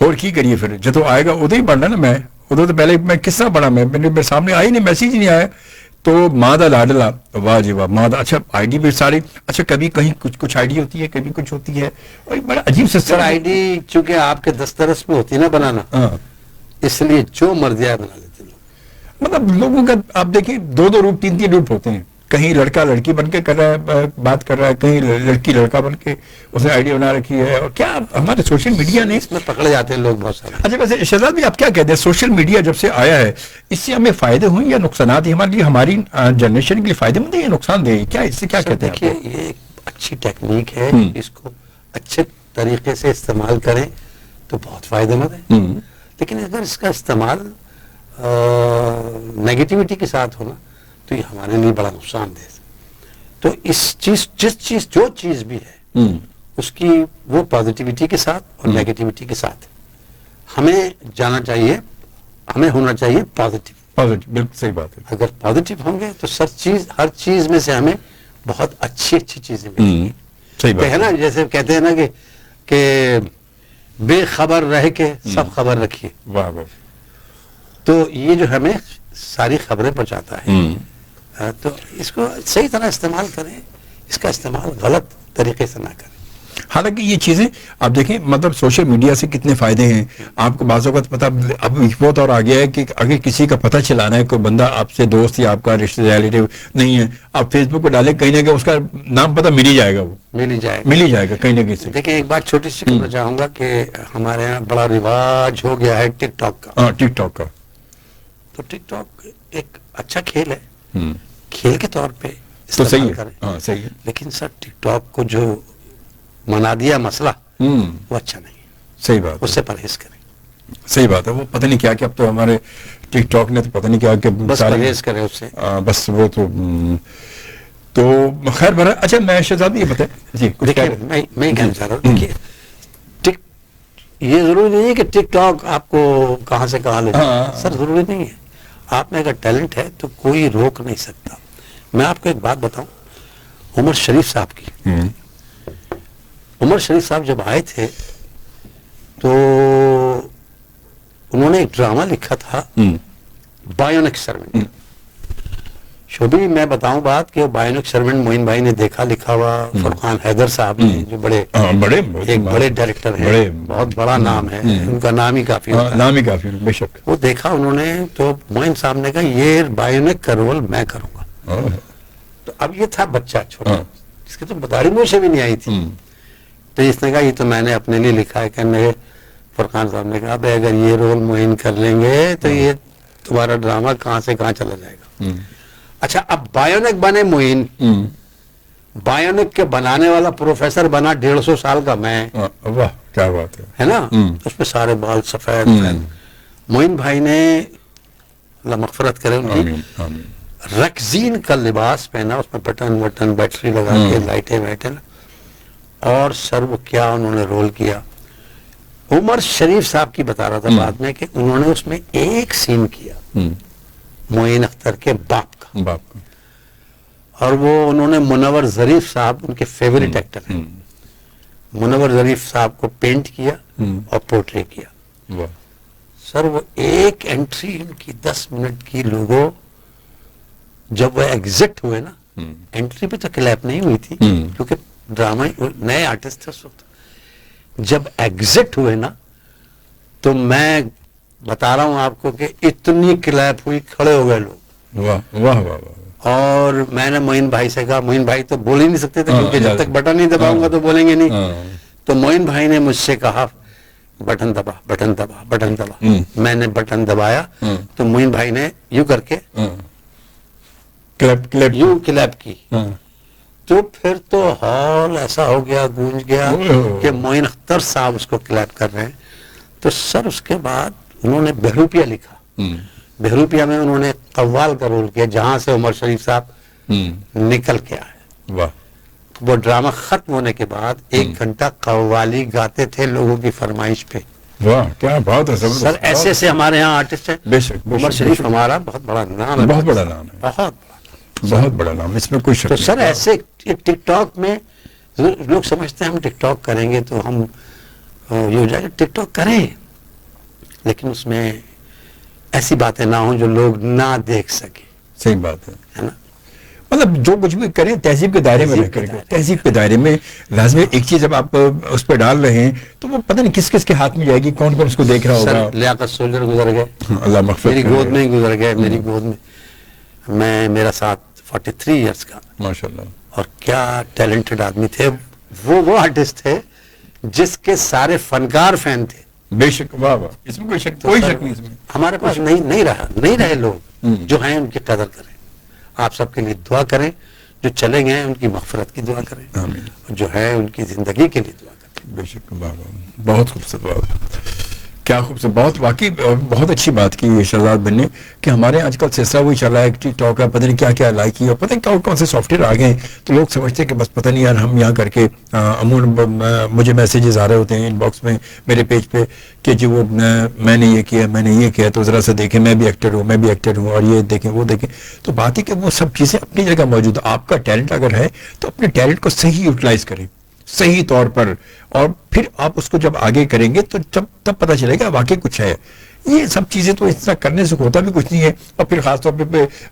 और की करिए फिर जो आएगा उधर ही पढ़ना ना, मैं उधर तो पहले मैं किस तरह पढ़ा, मेरे सामने आई नहीं, मैसेज ही नहीं आया। तो मादा लाडला, वाह जी वाह, मादा। अच्छा आईडी भी सारी, अच्छा कभी कहीं कुछ आईडी होती है, कभी कुछ होती है, और बड़ा अजीब से सर आईडी चूंकि आपके दस्तरस में होती है ना बनाना, इसलिए जो मर्जी आए बना लेते लोग। मतलब लोगों का आप देखिए 2-2 रूप 3-3 रूप होते हैं। कहीं लड़का लड़की बन के कर रहा है, बात कर रहा है, कहीं लड़की लड़का बन के उसने आईडी बना रखी है। और क्या हमारे सोशल मीडिया ने इसमें पकड़े जाते हैं लोग बहुत सारे। अच्छा वैसे शहजाद भी आप क्या कहते हैं, सोशल मीडिया जब से आया है इससे हमें फायदे हुए या नुकसान ही हमारे लिए, हमारी जनरेशन के लिए फायदेमंद है या नुकसानदेह? क्या इससे क्या कहते हैं? देखिए ये एक अच्छी टेक्निक है, इसको अच्छे तरीके से इस्तेमाल करें तो बहुत फायदेमंद है, लेकिन अगर इसका इस्तेमाल नेगेटिविटी के साथ होना तो ये हमारे लिए बड़ा नुकसानदेह। तो जो चीज भी है उसकी वो पॉजिटिविटी के साथ और नेगेटिविटी के साथ हमें जाना चाहिए, हमें होना चाहिए पॉजिटिव। बिल्कुल सही बात है। अगर पॉजिटिव होंगे तो हर चीज में से हमें बहुत अच्छी चीजें मिलेंगी। सही बात है ना, जैसे कहते हैं ना कि बेखबर रह के सब खबर रखिए। वाह वाह। तो ये जो हमें सारी खबरें पहुंचाता है, तो इसको सही तरह इस्तेमाल करें, इसका इस्तेमाल गलत तरीके से ना करें। हालांकि ये चीजें आप देखें, मतलब सोशल मीडिया से कितने फायदे हैं आपको बाज़ वक़्त पता। अब बहुत और आ गया है कि अगर किसी का पता चलाना है, कोई बंदा आपसे दोस्त या आपका रिश्तेदार रिलेटिव नहीं है, आप फेसबुक पर डालें, कहीं ना कहीं उसका नाम पता मिल ही जाएगा, वो मिल ही जाएगा कहीं ना कहीं से। देखिए एक बात छोटी सी कहना चाहूंगा कि हमारे यहाँ बड़ा रिवाज हो गया है टिकटॉक का। हाँ टिकटॉक का, तो टिकटॉक एक अच्छा खेल है, खेल के तौर पे तो सही है। हाँ सही है, लेकिन सर टिकटॉक को जो मना दिया मसला वो अच्छा नहीं है। सही बात, उससे परहेज करें। सही बात है। वो पता नहीं क्या क्या, अब तो हमारे टिकटॉक ने तो पता नहीं क्या कि बस परहेज करें उससे, बस वो तो खैर भरा। अच्छा मैं शहजाद ये बताए जी, देखिए मैं कहना चाह रहा हूँ, देखिए ये जरूरी नहीं है कि टिकटॉक आपको कहाँ से कहाँ ले जाए। सर जरूरी नहीं है, आप में अगर टैलेंट है तो कोई रोक नहीं सकता। मैं आपको एक बात बताऊं, उमर शरीफ साहब की, उमर शरीफ साहब जब आए थे तो उन्होंने एक ड्रामा लिखा था बायोनिक सर्वेंट। शोभी मैं बताऊं बात कि बायोनिक सर्वेंट मोइन भाई ने देखा, लिखा हुआ फरकान हैदर साहब ने, जो बड़े डायरेक्टर हैं, बहुत बड़ा नाम है, उनका नाम ही काफी बेशक। वो देखा उन्होंने तो मोइन साहब ने कहा ये बायोनिक का रोल मैं करूंगा। तो अब ये था बच्चा छोटा, इसकी तो बदारी मुंह से भी नहीं आई थी, तो इसने कहा ये तो मैंने अपने लिए लिखा है। कहने फरकान साहब ने कहा अगर ये रोल मोइन कर लेंगे तो ये तुम्हारा ड्रामा कहाँ से कहाँ चला जाएगा। अच्छा अब बायोनिक बने मोइन, बायोनिक के बनाने वाला प्रोफेसर बना 150 साल का मैं। वाह क्या बात है ना। उस पे सारे बाल सफेद। मोइन भाई ने اللہ مغفرت کرے ان کی. رقصین کا لباس پہنا, اس میں بٹن وٹن بیٹری لگا کے لائٹیں وائٹیں, اور سر وہ کیا انہوں نے رول کیا. عمر شریف صاحب کی بتا رہا تھا بعد میں کہ انہوں نے اس میں ایک سین کیا معین اختر کے باپ کا, اور وہ انہوں نے منور ظریف صاحب ان کے فیوریٹ ایکٹر ہیں, منور ظریف صاحب کو پینٹ کیا اور پورٹری کیا. سر وہ ایک انٹری ان کی 10 منٹ کی, لوگوں جب وہ ایگزٹ ہوئے نا, انٹری پہ تو کلیپ نہیں ہوئی تھی کیونکہ ڈرامہ نئے آرٹسٹ تھے اس وقت. جب ایگزٹ ہوئے نا تو میں بتا رہا ہوں آپ کو کہ اتنی کلیپ ہوئی, کھڑے ہو گئے لوگ. واہ واہ واہ. اور میں نے معین بھائی سے کہا, معین بھائی تو بول ہی نہیں سکتے تھے کیونکہ جب تک بٹن نہیں دباؤں گا تو بولیں گے نہیں. تو معین بھائی نے مجھ سے کہا بٹن دبا بٹن دبا بٹن دبا. میں نے بٹن دبایا تو معین بھائی نے یوں کر کے یوں کلیپ کی, تو پھر تو ہال ایسا ہو گیا, گونج گیا کہ معین اختر صاحب اس کو کلیپ کر رہے ہیں. تو سر اس کے بعد انہوں نے بہروپیہ لکھا, بہروپیہ میں انہوں نے قوال کا رول کیا جہاں سے عمر شریف صاحب نکل کے آئے. وہ ڈرامہ ختم ہونے کے بعد 1 گھنٹہ قوالی گاتے تھے لوگوں کی فرمائش پہ. واہ کیا بات ہے سر, ایسے ایسے ہمارے ہاں آرٹسٹ ہیں. بے شک عمر شریف ہمارا بہت بڑا نام ہے, بہت بڑا نام ہے, بہت بڑا نام, اس میں کوئی شک نہیں. تو سر ایسے ٹک ٹاک میں لوگ سمجھتے ہیں ہم ٹک ٹاک کریں گے تو ہم یہ ہو جائے گا. ٹک ٹاک کریں لیکن اس میں ایسی باتیں نہ ہوں جو لوگ نہ دیکھ سکیں. صحیح بات ہے نا, مطلب جو کچھ بھی کریں تہذیب کے دائرے میں رہ کر کے, تہذیب کے دائرے میں. لازمی ایک چیز جب آپ اس پہ ڈال رہے ہیں تو وہ پتہ نہیں کس کس کے ہاتھ میں جائے گی, کون کون اس کو دیکھ رہا ہوگا. لیاقت سولجر گزر گئے, اللہ مغفرت میری گود میں ہی گزر گئے, میری گود میں میرا ساتھ 43 ایئرس کا, ماشاءاللہ. اور کیا ٹیلنٹڈ آدمی تھے. وہ آرٹسٹ تھے جس کے سارے فنکار فین تھے. بے شک, واہ واہ, اس میں کوئی شک نہیں. اس میں ہمارے پاس نہیں رہے لوگ جو ہیں ان کی قدر کریں. آپ سب کے لیے دعا کریں, جو چلے گئے ان کی مغفرت کی دعا کریں, جو ہے ان کی زندگی کے لیے دعا کریں. بے شک, واہ واہ, بہت خوبصورت بات, کیا خوبصورت, بہت واقعی بہت اچھی بات کی شہزاد بن نے کہ ہمارے آج کل سلسلہ وہی چل رہا ہے, ٹک ٹاک ہے, پتہ نہیں کیا کیا لائک کی, اور پتہ نہیں کون سے سافٹ ویئر آ گئے ہیں. تو لوگ سمجھتے ہیں کہ بس پتہ نہیں یار, ہم یہاں کر کے مجھے میسیجز آ رہے ہوتے ہیں ان باکس میں میرے پیج پہ کہ جی وہ میں نے یہ کیا, میں نے یہ کیا, تو ذرا سا دیکھیں میں بھی ایکٹر ہوں, اور یہ دیکھیں وہ دیکھیں. تو بات ہے کہ وہ سب چیزیں اپنی جگہ موجود ہیں. آپ کا ٹیلنٹ اگر ہے تو اپنے ٹیلنٹ کو صحیح یوٹیلائز کریں, صحیح طور پر, اور پھر آپ اس کو جب آگے کریں گے تو تب پتہ چلے گا واقعی کچھ ہے. یہ سب چیزیں تو اس طرح کرنے سے ہوتا بھی کچھ نہیں ہے. اور پھر خاص طور پہ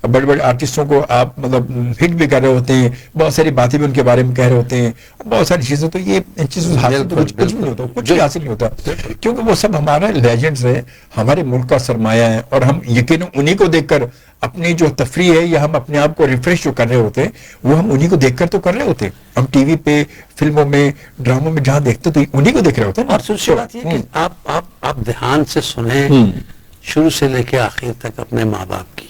بڑے بڑے آرٹسٹوں کو آپ مطلب ہٹ بھی کر رہے ہوتے ہیں, بہت ساری باتیں بھی ان کے بارے میں کہہ رہے ہوتے ہیں, بہت ساری چیزیں. تو یہ ان چیزوں سے حاصل تو کچھ بھی نہیں ہوتا, کچھ بھی حاصل نہیں ہوتا, کیونکہ وہ سب ہمارے لیجنڈز ہیں, ہمارے ملک کا سرمایہ ہے. اور ہم یقیناً انہیں کو دیکھ کر اپنی جو تفریح ہے یا ہم اپنے آپ کو ریفریش جو کر رہے ہوتے ہیں وہ ہم انہیں کو دیکھ کر تو کر رہے ہوتے ہیں. ہم ٹی وی پہ, فلموں میں, ڈراموں میں جہاں دیکھتے تو انہیں کو دیکھ رہے ہوتے ہیں. اور دوسری بات یہ کہ آپ دھیان سے سنیں شروع سے لے کے آخر تک اپنے ماں باپ کی.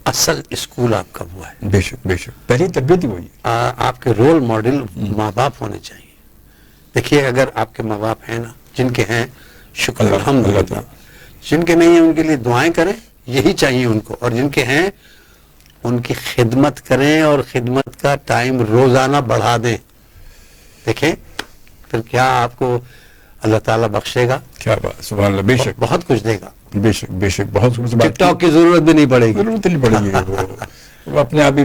اصل اسکول آپ کا وہ ہے. بے شک, بے شک, پہلی تربیت ہی وہی ہے. آپ کے رول ماڈل ماں باپ ہونے چاہیے. دیکھیے اگر آپ کے ماں باپ ہیں نا, جن کے ہیں شکر الحمدللہ, جن کے نہیں ہیں ان کے لیے دعائیں کریں, یہی چاہیے ان کو. اور جن کے ہیں ان کی خدمت کریں, اور خدمت کا ٹائم روزانہ بڑھا دیں. دیکھیں پھر کیا آپ کو اللہ تعالیٰ بخشے گا. کیا بات, سبحان اللہ, بے شک, بہت کچھ دے گا. بے شک, بے شک, بہت خوبصورت. ٹک ٹاک کی ضرورت بھی نہیں پڑے گی. ضرورت نہیں پڑے گی, وہ اپنے آپ ہی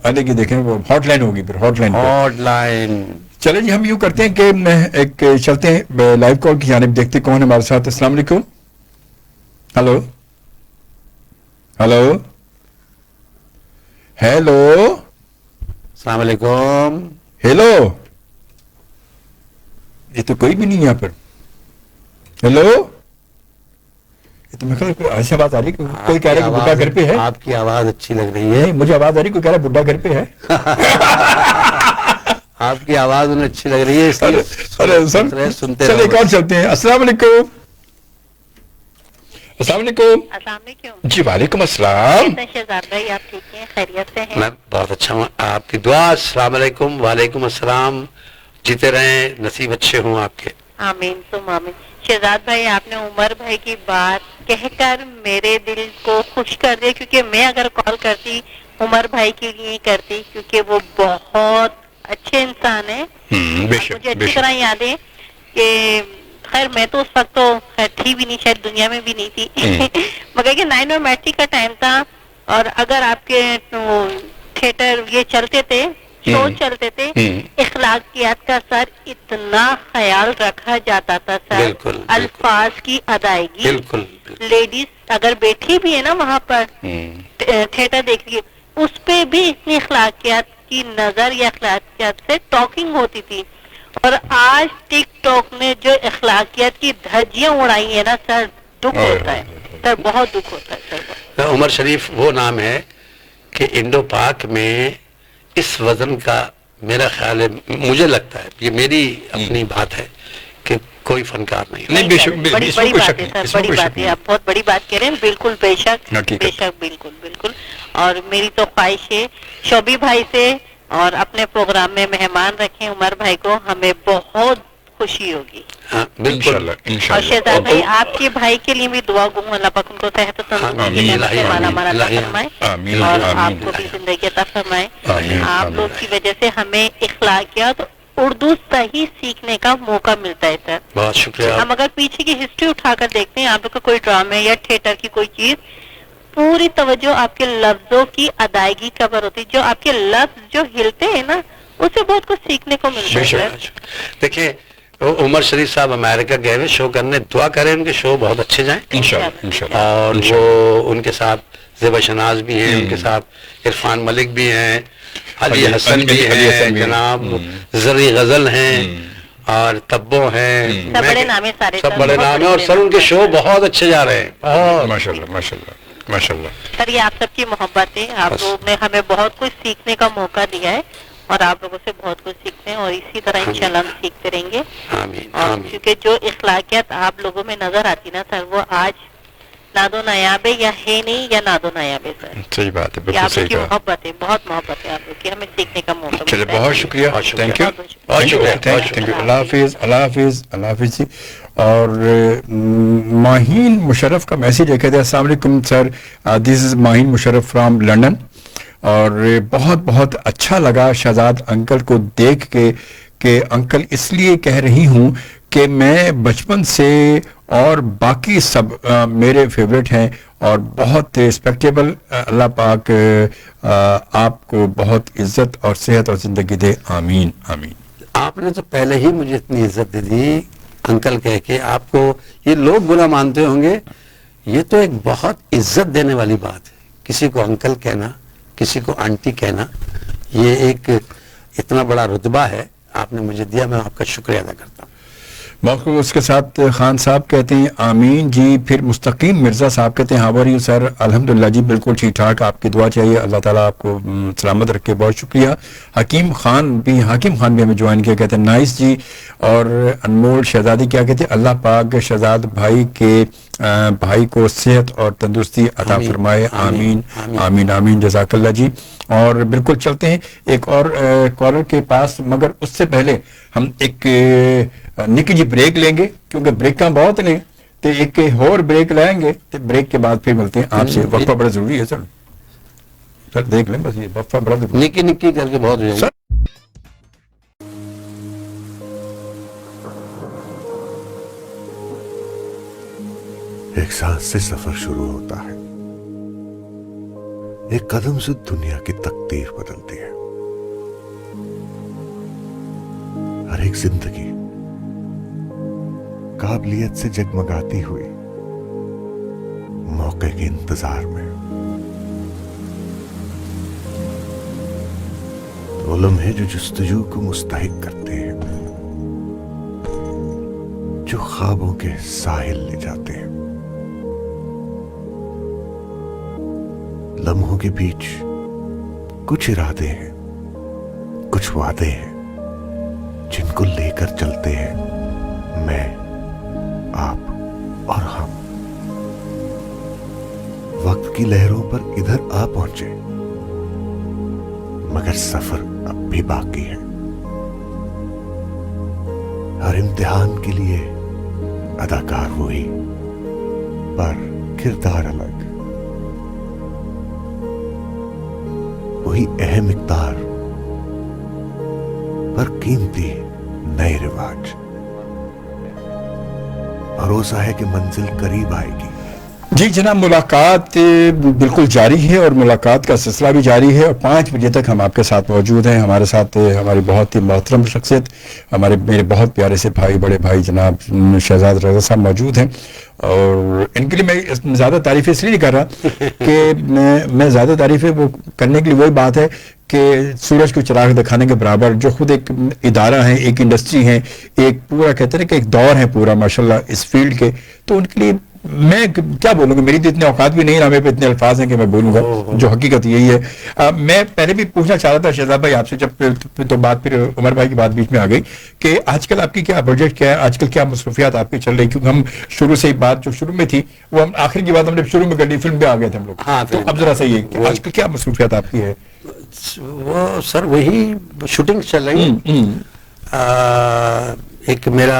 آنے کی دیکھیں, وہ ہاٹ لائن ہوگی, پھر ہاٹ لائن. چلے جی, ہم یوں کرتے ہیں کہ ایک چلتے ہیں لائیو کال کی جانب, دیکھتے کون ہے ہمارے ساتھ. السلام علیکم. ہلو ہلو ہیلو, السلام علیکم. ہیلو, یہ تو کوئی بھی نہیں یہاں پر. ہیلو, یہ تو میں خیال ایسی آواز آ رہی ہے, کوئی کہہ رہا ہے کہ بڈھا گھر پہ ہے. آپ کی آواز اچھی لگ رہی ہے. مجھے آواز آ رہی ہے, کوئی کہہ رہا ہے بڈھا گھر پہ ہے. آپ کی آواز انہیں اچھی لگ رہی ہے, سنتے چلے کون چلتے ہیں. السلام علیکم. السلام علیکم. السلام علیکم. جی وعلیکم السلام. شہزاد بھائی آپ ٹھیک ہیں, خیریت سے ہیں؟ میں بہت اچھا ہوں, آپ کی دعا. السلام علیکم. وعلیکم السلام. جیتے رہیں, نصیب اچھے ہوں آپ کے. آمین ثم آمین. शहजाद भाई, आपने उमर भाई की बात कहकर मेरे दिल को खुश कर दिया, क्योंकि मैं अगर कॉल करती उमर भाई के लिए करती, क्योंकि वो बहुत अच्छे इंसान है। मुझे अच्छी तरह याद है कि खैर मैं तो उस वक्त तो खैर थी भी नहीं, शायद दुनिया में भी नहीं थी मगर कि 9 में मैट्रिक का टाइम था, और अगर आपके थिएटर ये चलते थे, शो चलते थे, इखलाकियात का सर इतना ख्याल रखा जाता था सर, अल्फाज की अदायगी, लेडीज अगर बैठी भी है ना वहाँ पर थिएटर देख रही है, उस पे भी इतनी इखलाकियात की नजर या इखलाकियात से टॉकिंग होती थी। और आज टिकटॉक ने जो इखलाकियात की धज्जियां उड़ाई है ना सर, दुख होता है सर, बहुत दुख होता है सर। उमर शरीफ वो नाम है कि इंडो पाक में इस वजन का, मेरा ख्याल है, मुझे लगता है, ये मेरी अपनी बात है कि कोई फनकार नहीं। बड़ी बात है सर, बड़ी बात है, आप बहुत बड़ी बात कह रहे हैं, बिल्कुल बेशक बेशक, बिल्कुल बिल्कुल। और मेरी तो ख्वाहिश है शोभी भाई से और अपने प्रोग्राम में मेहमान रखें उमर भाई को, हमें बहुत खुशी होगी। बिल्कुल। और शहजाद भाई आपके भाई के लिए भी दुआ गो, अल्लाह पाक उनको सेहत तंदुरुस्ती से माला माला फरमाए और आपको भी जिंदगी अता फरमाए। आप लोग की वजह से हमें इखलाकियात उर्दू सही सीखने का मौका मिलता है सर। बहुत शुक्रिया। हम अगर पीछे की हिस्ट्री उठाकर देखते हैं, आप लोग का कोई ड्रामे या थिएटर की कोई चीज, पूरी तवज्जो आपके लफ्जों की अदायगी का पर होती है, जो आपके लफ्ज जो हिलते हैं ना, उससे बहुत कुछ सीखने को मिलता है। देखिए उमर शरीफ साहब अमेरिका गए हुए शो करने, दुआ करें उनके शो बहुत अच्छे जाएं इंशाल्लाह। और वो उनके साथ ज़ेबा शनाज भी हैं, उनके साथ इरफान मलिक भी हैं, अली हसन भी हैं, जनाब जरी गजल हैं और तब्बो हैं, सब बड़े नाम है, सारे सब बड़े नाम है, और सर उनके शो बहुत अच्छे जा रहे हैं। माशाल्लाह माशाल्लाह माशाल्लाह। सर ये आप सबकी मोहब्बत है, आप लोग ने हमें बहुत कुछ सीखने का मौका दिया है और आप लोगों से बहुत कुछ सीखते हैं और इसी तरह इंशाल्लाह हम सीखते रहेंगे। और क्योंकि जो इखलाकियत आप लोगों में नजर आती ना सर, वो आज नादो नायाबे या है नहीं या नादो नायाबे सर। सही बात है, बिल्कुल आप सही कहा। मोहब्बत है, बहुत मोहब्बत है आप लोग की, हमें सीखने का मौका चलिए मिलता है। बहुत शुक्रिया, thank you, thank you, Allah हाफिज, अल्लाह हाफिज, अल्लाह हाफिज जी। और माहीन मुशर्रफ का मैसेज है, कहते हैं अस्सलाम वालेकुम sir, this is Maheen Musharraf from London, और बहुत बहुत अच्छा लगा शहजाद अंकल को देख के अंकल इसलिए कह रही हूँ कि मैं बचपन से और बाकी सब मेरे फेवरेट हैं और बहुत रिस्पेक्टेबल। अल्लाह पाक आपको बहुत इज्जत और सेहत और ज़िंदगी दे, आमीन आमीन। आपने तो पहले ही मुझे इतनी इज्जत दे दी अंकल कह के, आपको ये लोग बुरा मानते होंगे, ये तो एक बहुत इज्जत देने वाली बात है। किसी को अंकल कहना, किसी को आंटी कहना, ये एक इतना बड़ा रुतबा है आपने मुझे दिया, मैं आपका शुक्रिया अदा करता हूँ। मौके उसके साथ खान साहब कहते हैं आमीन जी। फिर मुस्तकीम मिर्जा साहब कहते हैं हाउ आर यू सर, अल्हम्दुलिल्लाह जी बिल्कुल ठीक ठाक, आपकी दुआ चाहिए, अल्लाह ताला आपको सलामत रखे, बहुत शुक्रिया। हाकिम खान भी हमें ज्वाइन किया, कहते हैं नाइस जी। और अनमोल शहजादी क्या कहते हैं, अल्लाह पाक शहजाद भाई को सेहत और तंदुरुस्ती अता फरमाए, आमीन आमीन आमीन, जज़ाकल्लाह जी। और बिल्कुल चलते हैं एक और कॉलर के पास, मगर उससे पहले हम एक निकी जी ब्रेक लेंगे क्योंकि ब्रेक बहुत ने, तो एक और ब्रेक लाएंगे, तो ब्रेक के बाद फिर मिलते हैं आपसे। वक्फा बड़ा जरूरी है सर देख लें, बस ये वक्फा बड़ा निकी निकी करके बहुत हो जाएगा। एक सांस से सफर शुरू होता है, एक कदम से दुनिया की तकदीर बदलती है। हर एक जिंदगी काबिलियत से जगमगाती हुई मौके के इंतजार में, वो लम्हे जो जुस्तजू को मुस्तहिक करते हैं, जो ख्वाबों के साहिल ले जाते हैं। लम्हों के बीच कुछ इरादे हैं, कुछ वादे हैं, जिनको लेकर चलते हैं मैं, आप और हम। वक्त की लहरों पर इधर आ पहुंचे, मगर सफर अब भी बाकी है। हर इम्तिहान के लिए अदाकार वही पर किरदार अलग, वही अहम इक़दार पर कीमती नए रिवाज। भरोसा है कि मंजिल करीब आएगी। जी जनाब, मुलाकात बिल्कुल जारी है और मुलाकात का सिलसिला भी जारी है और 5 बजे तक हम आपके साथ मौजूद हैं। हमारे साथ हमारी बहुत ही मोहतरम शख्सियत, मेरे बहुत प्यारे से भाई, बड़े भाई जनाब शहजाद रज़ा साहब मौजूद हैं और इनके लिए मैं ज़्यादा तारीफ़ इसलिए नहीं कर रहा कि मैं ज़्यादा तारीफ़ें वो करने के लिए वही बात है कि सूरज को चिराग दिखाने के बराबर जो खुद एक इदारा है, एक इंडस्ट्री है, एक पूरा कहते हैं कि एक दौर है पूरा माशाल्लाह इस फील्ड के, तो उनके लिए मैं क्या बोलूँगा, मेरी तो इतने औकात भी नहीं, ना मेरे पे इतने अल्फाज हैं कि मैं बोलूँगा, जो हकीकत यही है। मैं पहले भी पूछना चाह रहा था शहजाद भाई आपसे, जब तो बात फिर उमर भाई की बात बीच में आ गई कि आजकल आपकी क्या प्रोजेक्ट क्या है, आजकल क्या मसरूफियात आपकी चल रही, क्योंकि हम शुरू से ही बात जो शुरू में थी वो हम आखिर की बात हमने शुरू में कर ली, फिल्म पे आ गए थे हम लोग। हाँ, तो अब जरा सही है कि आजकल क्या मसरूफियात आपकी है? वो सर वही शूटिंग चल रही है। एक मेरा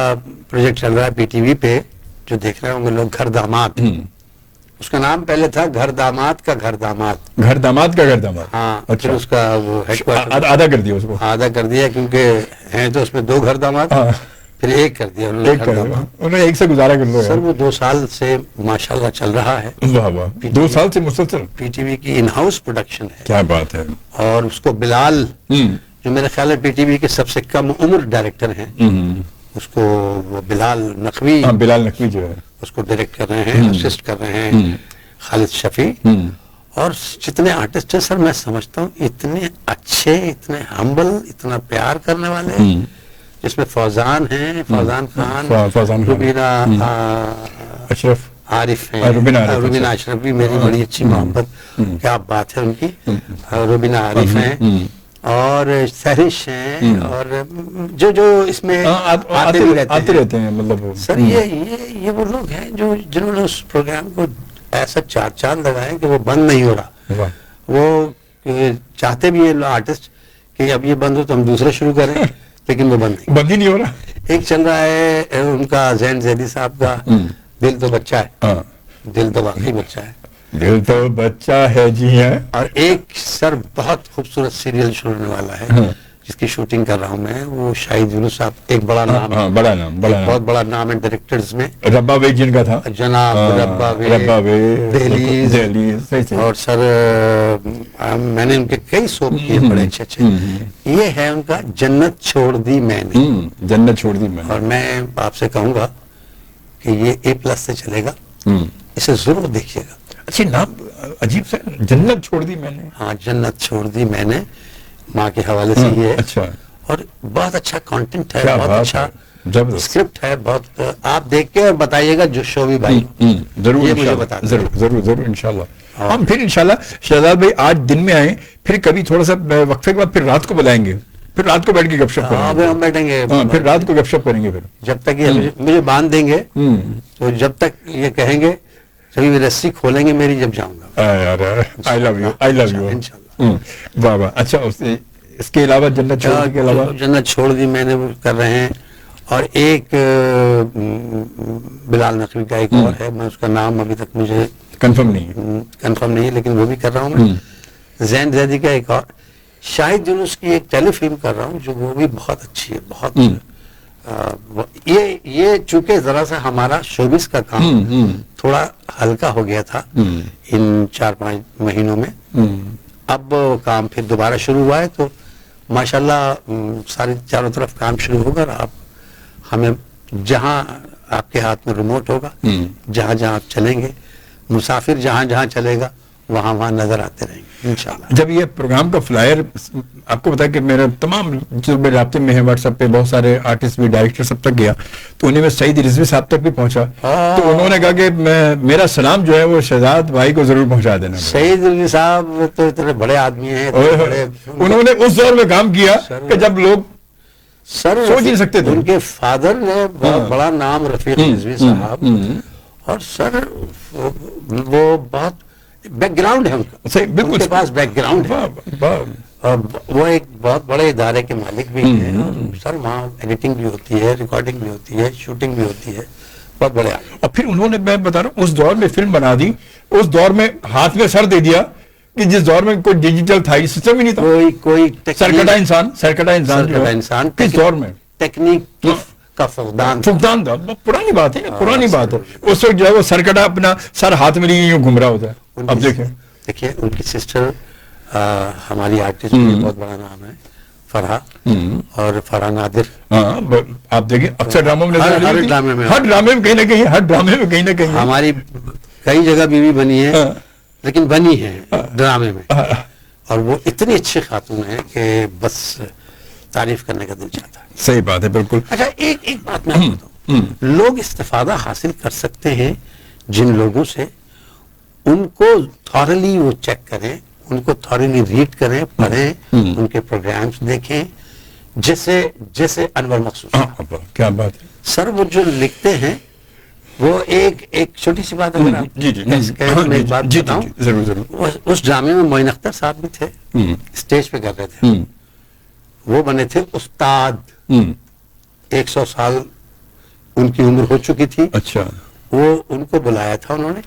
प्रोजेक्ट चल रहा है पीटीवी पे, जो देख रहे होंगे लोग, घर दामाद। उसका नाम पहले था घर दामाद का घर दामाद। घर दामाद का घर दामाद, हाँ। अच्छा। फिर उसका वो हेडक्वार्टर आधा कर दिया, उसको आधा कर दिया क्योंकि हैं तो उसमें 2 घर दामाद, फिर एक कर दिया उन्होंने एक से गुजारा कर लो सर। वो 2 साल से माशाल्लाह चल रहा है। वाह वाह, 2 साल से मुसलसल पीटीवी की इन हाउस प्रोडक्शन है। क्या बात है। और उसको बिलाल, जो मेरे ख्याल है पीटीवी के सबसे कम उम्र डायरेक्टर हैं, उसको वो बिलाल नकवी, बिलाल नकवी जो है उसको डायरेक्ट कर रहे हैं, असिस्ट कर रहे हैं खालिद शफी। और जितने आर्टिस्ट हैं सर, मैं समझता हूँ इतने अच्छे, इतने हम्बल, इतना प्यार करने वाले, जिसमें फौजान हैं, फौजान खान, रुबीना अशरफ आरिफ हैं, रुबीना अशरफ भी मेरी बड़ी अच्छी मोहब्बत, क्या बात है उनकी। रुबीना आरिफ हैं और सहरिश हैं और जो जो इसमें आते रहते हैं मतलब सर, ये वो लोग हैं जो जिन्होंने उस प्रोग्राम को ऐसा चांद लगाए कि वो बंद नहीं हो रहा। वो चाहते भी ये आर्टिस्ट कि अब ये बंद हो तो हम दूसरा शुरू करें, लेकिन वो बंद ही नहीं हो रहा। एक चल रहा है उनका ज़ैन ज़ैदी साहब का, दिल तो बच्चा है, दिल तो वाकई बच्चा है, दिल तो बच्चा है जी है। और एक सर बहुत खूबसूरत सीरियल शुरू होने वाला है, जिसकी शूटिंग कर रहा हूँ मैं, वो शाहिद यूनुस साहब, एक बड़ा नाम, बहुत बड़ा नाम है डायरेक्टर्स में, रब्बा वे जिनका था, जनाब रब्बा वे दहलीज। और सर मैंने उनके कई शो किए बड़े अच्छे। ये है उनका जन्नत छोड़ दी मैंने, जन्नत छोड़ दी मैंने। और मैं आपसे कहूंगा कि ये A+ से चलेगा, इसे जरूर देखिएगा। अच्छा नाम अजीब सा, जन्नत छोड़ दी मैंने। हाँ, जन्नत छोड़ दी मैंने, माँ के हवाले से ये है। अच्छा। और बहुत अच्छा कंटेंट है, बहुत अच्छा स्क्रिप्ट है, बहुत। आप देख के और बताइएगा जो शोभी भाई, जरूर मुझे बता, जरूर इंशाल्लाह। हम फिर इंशाल्लाह शहजाद भाई आज दिन में आए, फिर कभी थोड़ा सा वक्फे के बाद फिर रात को बुलाएंगे, फिर रात को बैठ के गपशप करेंगे। हम बैठेंगे, फिर रात को गपशप करेंगे, फिर जब तक ये मुझे बांध देंगे, तो जब तक ये कहेंगे तभी मैं रस्सी खोलेंगे मेरी, जब जाऊंगा। आई लव यू इंशाल्लाह। वाह वाह। अच्छा, इसके अलावा जन्नत छोड़ के अलावा, जन्नत छोड़ दी मैंने कर रहे हैं, और एक बिलाल नकवी का एक और है, मैं उसका नाम अभी तक मुझे कंफर्म नहीं है, लेकिन वो भी कर रहा हूँ मैं। ज़ैन ज़ैदी का एक और, शाहिद यूनुस की एक टेलीफिल्म कर रहा हूँ, जो वो भी बहुत अच्छी है, बहुत। ये चूंकि जरा सा हमारा शोबिस का काम थोड़ा हल्का हो गया था इन 4-5 महीनों में, अब काम फिर दोबारा शुरू हुआ है, तो माशाल्लाह सारी चारों तरफ काम शुरू होगा। और आप हमें जहां आपके हाथ में रिमोट होगा, जहां जहां आप चलेंगे, मुसाफिर जहां जहां चलेगा, वहां वहां नजर आते रहेंगे इंशाल्लाह। जब ये प्रोग्राम का फ्लायर आपको पता है कि मेरे तमाम जो मेरे राब्ते में है व्हाट्सएप पे, बहुत सारे आर्टिस्ट भी, डायरेक्टर सब तक गया, तो उन्हें में सईद रिजवी साहब तक भी पहुंचा, तो उन्होंने कहा कि मेरा सलाम जो है वो शहजाद भाई को जरूर पहुंचा देना। सईद रिजवी साहब तो इतने बड़े आदमी हैं, उन्होंने उस दौर में काम किया कि जब लोग सर सोच नहीं सकते थे। उनके फादर ने बहुत बड़ा नाम, रफीक रिजवी साहब, और सर वो बहुत बैकग्राउंड है उनका, बिल्कुल उनके पास बैकग्राउंड है। वो एक बहुत बड़े इदारे के मालिक भी हैं। सर वहाँ एडिटिंग भी होती है, रिकॉर्डिंग भी होती है, शूटिंग भी होती है, बहुत बड़े। और फिर उन्होंने, मैं बता रहा हूँ, उस दौर में फिल्म बना दी, उस दौर में हाथ में सर दे दिया कि जिस दौर में कोई डिजिटल था, सिस्टम ही नहीं था, कोई सरकटा इंसान किस दौर में टेक्निक का फुकदान था। पुरानी बात है, पुरानी बात है। उस वक्त जो है वो सरकटा अपना सर हाथ में लिए यूं घूम रहा होता है। अब देखिए उनकी सिस्टर हमारी आर्टिस्ट बहुत बड़ा नाम है, फरहा, और फरहा नादिर। आप देखिए अक्सर ड्रामों में, हर ड्रामे में, हर ड्रामे में कहीं ना कहीं हमारी कई जगह बीवी बनी है, लेकिन बनी है ड्रामे में, और वो इतनी अच्छी खातून है कि बस तारीफ करने का दिल चाहता है। सही बात है, बिल्कुल। अच्छा, एक बात मैं आपको बताऊं, लोग इस्तिफादा हासिल कर सकते हैं जिन लोगों से, उनको थॉरली वो चेक करें, उनको थॉरली रीड करें, पढ़ें, उनके प्रोग्राम्स देखें, जैसे अनवर मकसूद। क्या बात है सर, वो जो लिखते हैं वो एक छोटी सी बात अगर आप मैं एक बात बताऊं, जरूर। उस ड्रामे में मोइन अख्तर साहब भी थे, स्टेज पे कर रहे थे, वो बने थे उस्ताद। 100 साल उनकी उम्र हो चुकी थी। अच्छा। वो उनको बुलाया था उन्होंने,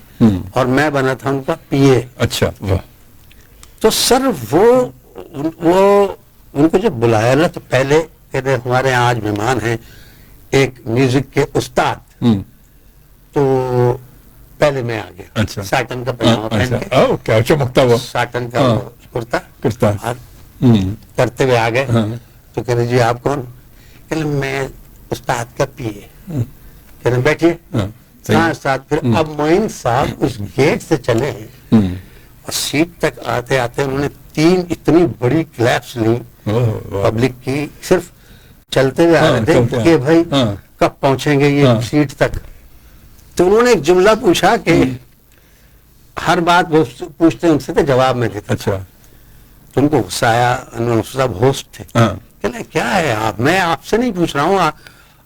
और मैं बना था उनका पीए। अच्छा, वाह। तो सर वो उनको जब बुलाया ना, तो पहले कहते हमारे यहाँ आज मेहमान हैं एक म्यूजिक के उस्ताद, तो पहले मैं आ गया। अच्छा। साटन का पजामा पहन के, क्या चमकता हुआ साटन का कुर्ता करते हुए आ गए। तो कह रहे जी आप कौन? कह रहे मैं उस्ताद का पीए। कह रहे बैठिए। हाँ उस्ताद। फिर अब मोइन साहब उस गेट से चले हैं और सीट तक आते आते उन्होंने 3 इतनी बड़ी क्लैप्स ली पब्लिक की, सिर्फ चलते हुए आ रहे थे कि भाई कब पहुंचेंगे ये सीट तक। तो उन्होंने एक जुमला पूछा कि हर बात वो पूछते उनसे थे, जवाब में देता। अच्छा। तो उनको गुस्सा आया, अनवर साहब होस्ट थे। कहले क्या है आप, मैं आपसे नहीं पूछ रहा हूँ,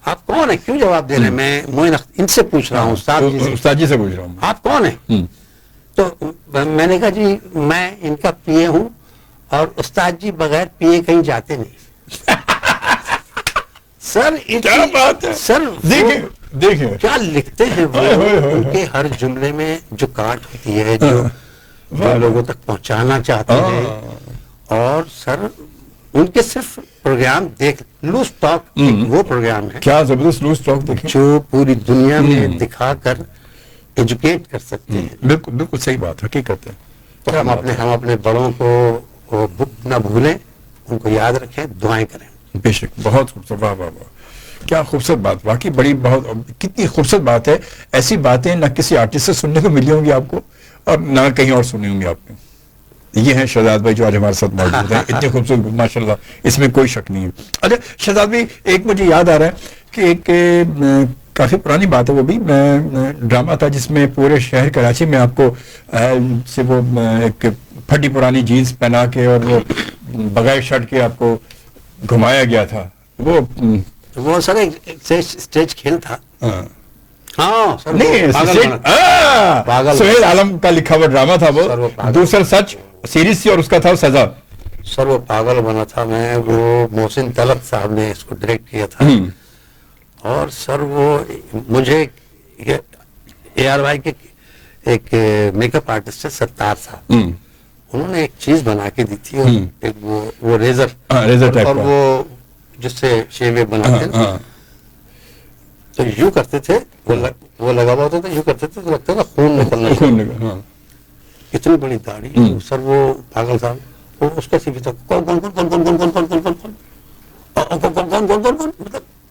आप कौन है, क्यों जवाब दे रहे हैं? मैं मोइन इनसे पूछ रहा हूँ, उस्ताद जी से पूछ रहा हूँ, आप कौन है? तो मैंने कहा जी मैं इनका पीए हूँ, और उस्ताद जी बगैर पीए कहीं जाते नहीं। सर क्या बात है सर, देखिए क्या लिखते हैं वो, उनके हर जुमले में जो काट होती है, जो लोगों तक पहुंचाना चाहते हैं। और सर उनके सिर्फ प्रोग्राम देख, लूज टॉक वो प्रोग्राम है, क्या जबरदस्त लूज टॉक देखें, जो पूरी दुनिया में दिखाकर एजुकेट कर सकते हैं। बिल्कुल बिल्कुल सही बात, हकीकत है। तो हम अपने बड़ों को न भूलें, उनको याद रखें, दुआएं करें। बेशक, बहुत खूबसूरत, वाह वाह वाह, क्या खूबसूरत बात, वाकई बड़ी बहुत कितनी खूबसूरत बात है। ऐसी बातें ना किसी आर्टिस्ट से सुनने को मिली होंगी आपको, और ना कहीं और सुनी होंगी आपने। ये हैं शहजाद भाई जो आज हमारे साथ मौजूद हैं, इतने खूबसूरत, माशाल्लाह, इसमें कोई शक नहीं है। अच्छा शहजाद भाई, एक मुझे याद आ रहा है कि एक काफी पुरानी बात है, वो भी ड्रामा था जिसमें पूरे शहर कराची में आपको से वो एक फटी पुरानी जीन्स पहना के और वो बगैर शर्ट के आपको घुमाया गया था। वो सर एक स्टेज खेल था। हाँ सर, नहीं, सुहेल आलम का लिखा हुआ ड्रामा था वो, दूसरा सच सीरीज थी और उसका था सजा। सर वो पागल बना था मैं, वो मोहसिन तलत साहब ने इसको डायरेक्ट किया था। और सर वो मुझे AR भाई के एक मेकअप आर्टिस्ट है सत्तार साहब, उन्होंने एक चीज बना के दी थी, एक वो रेजर टाइप, और वो जिससे शेवे बनाते हैं, तो यूं करते थे, वो लगा हुआ होता था, यूं करते थे तो लगता था खून निकलना। इतनी बड़ी दाढ़ी। सर वो पागल साहब, वो उसका सीखी था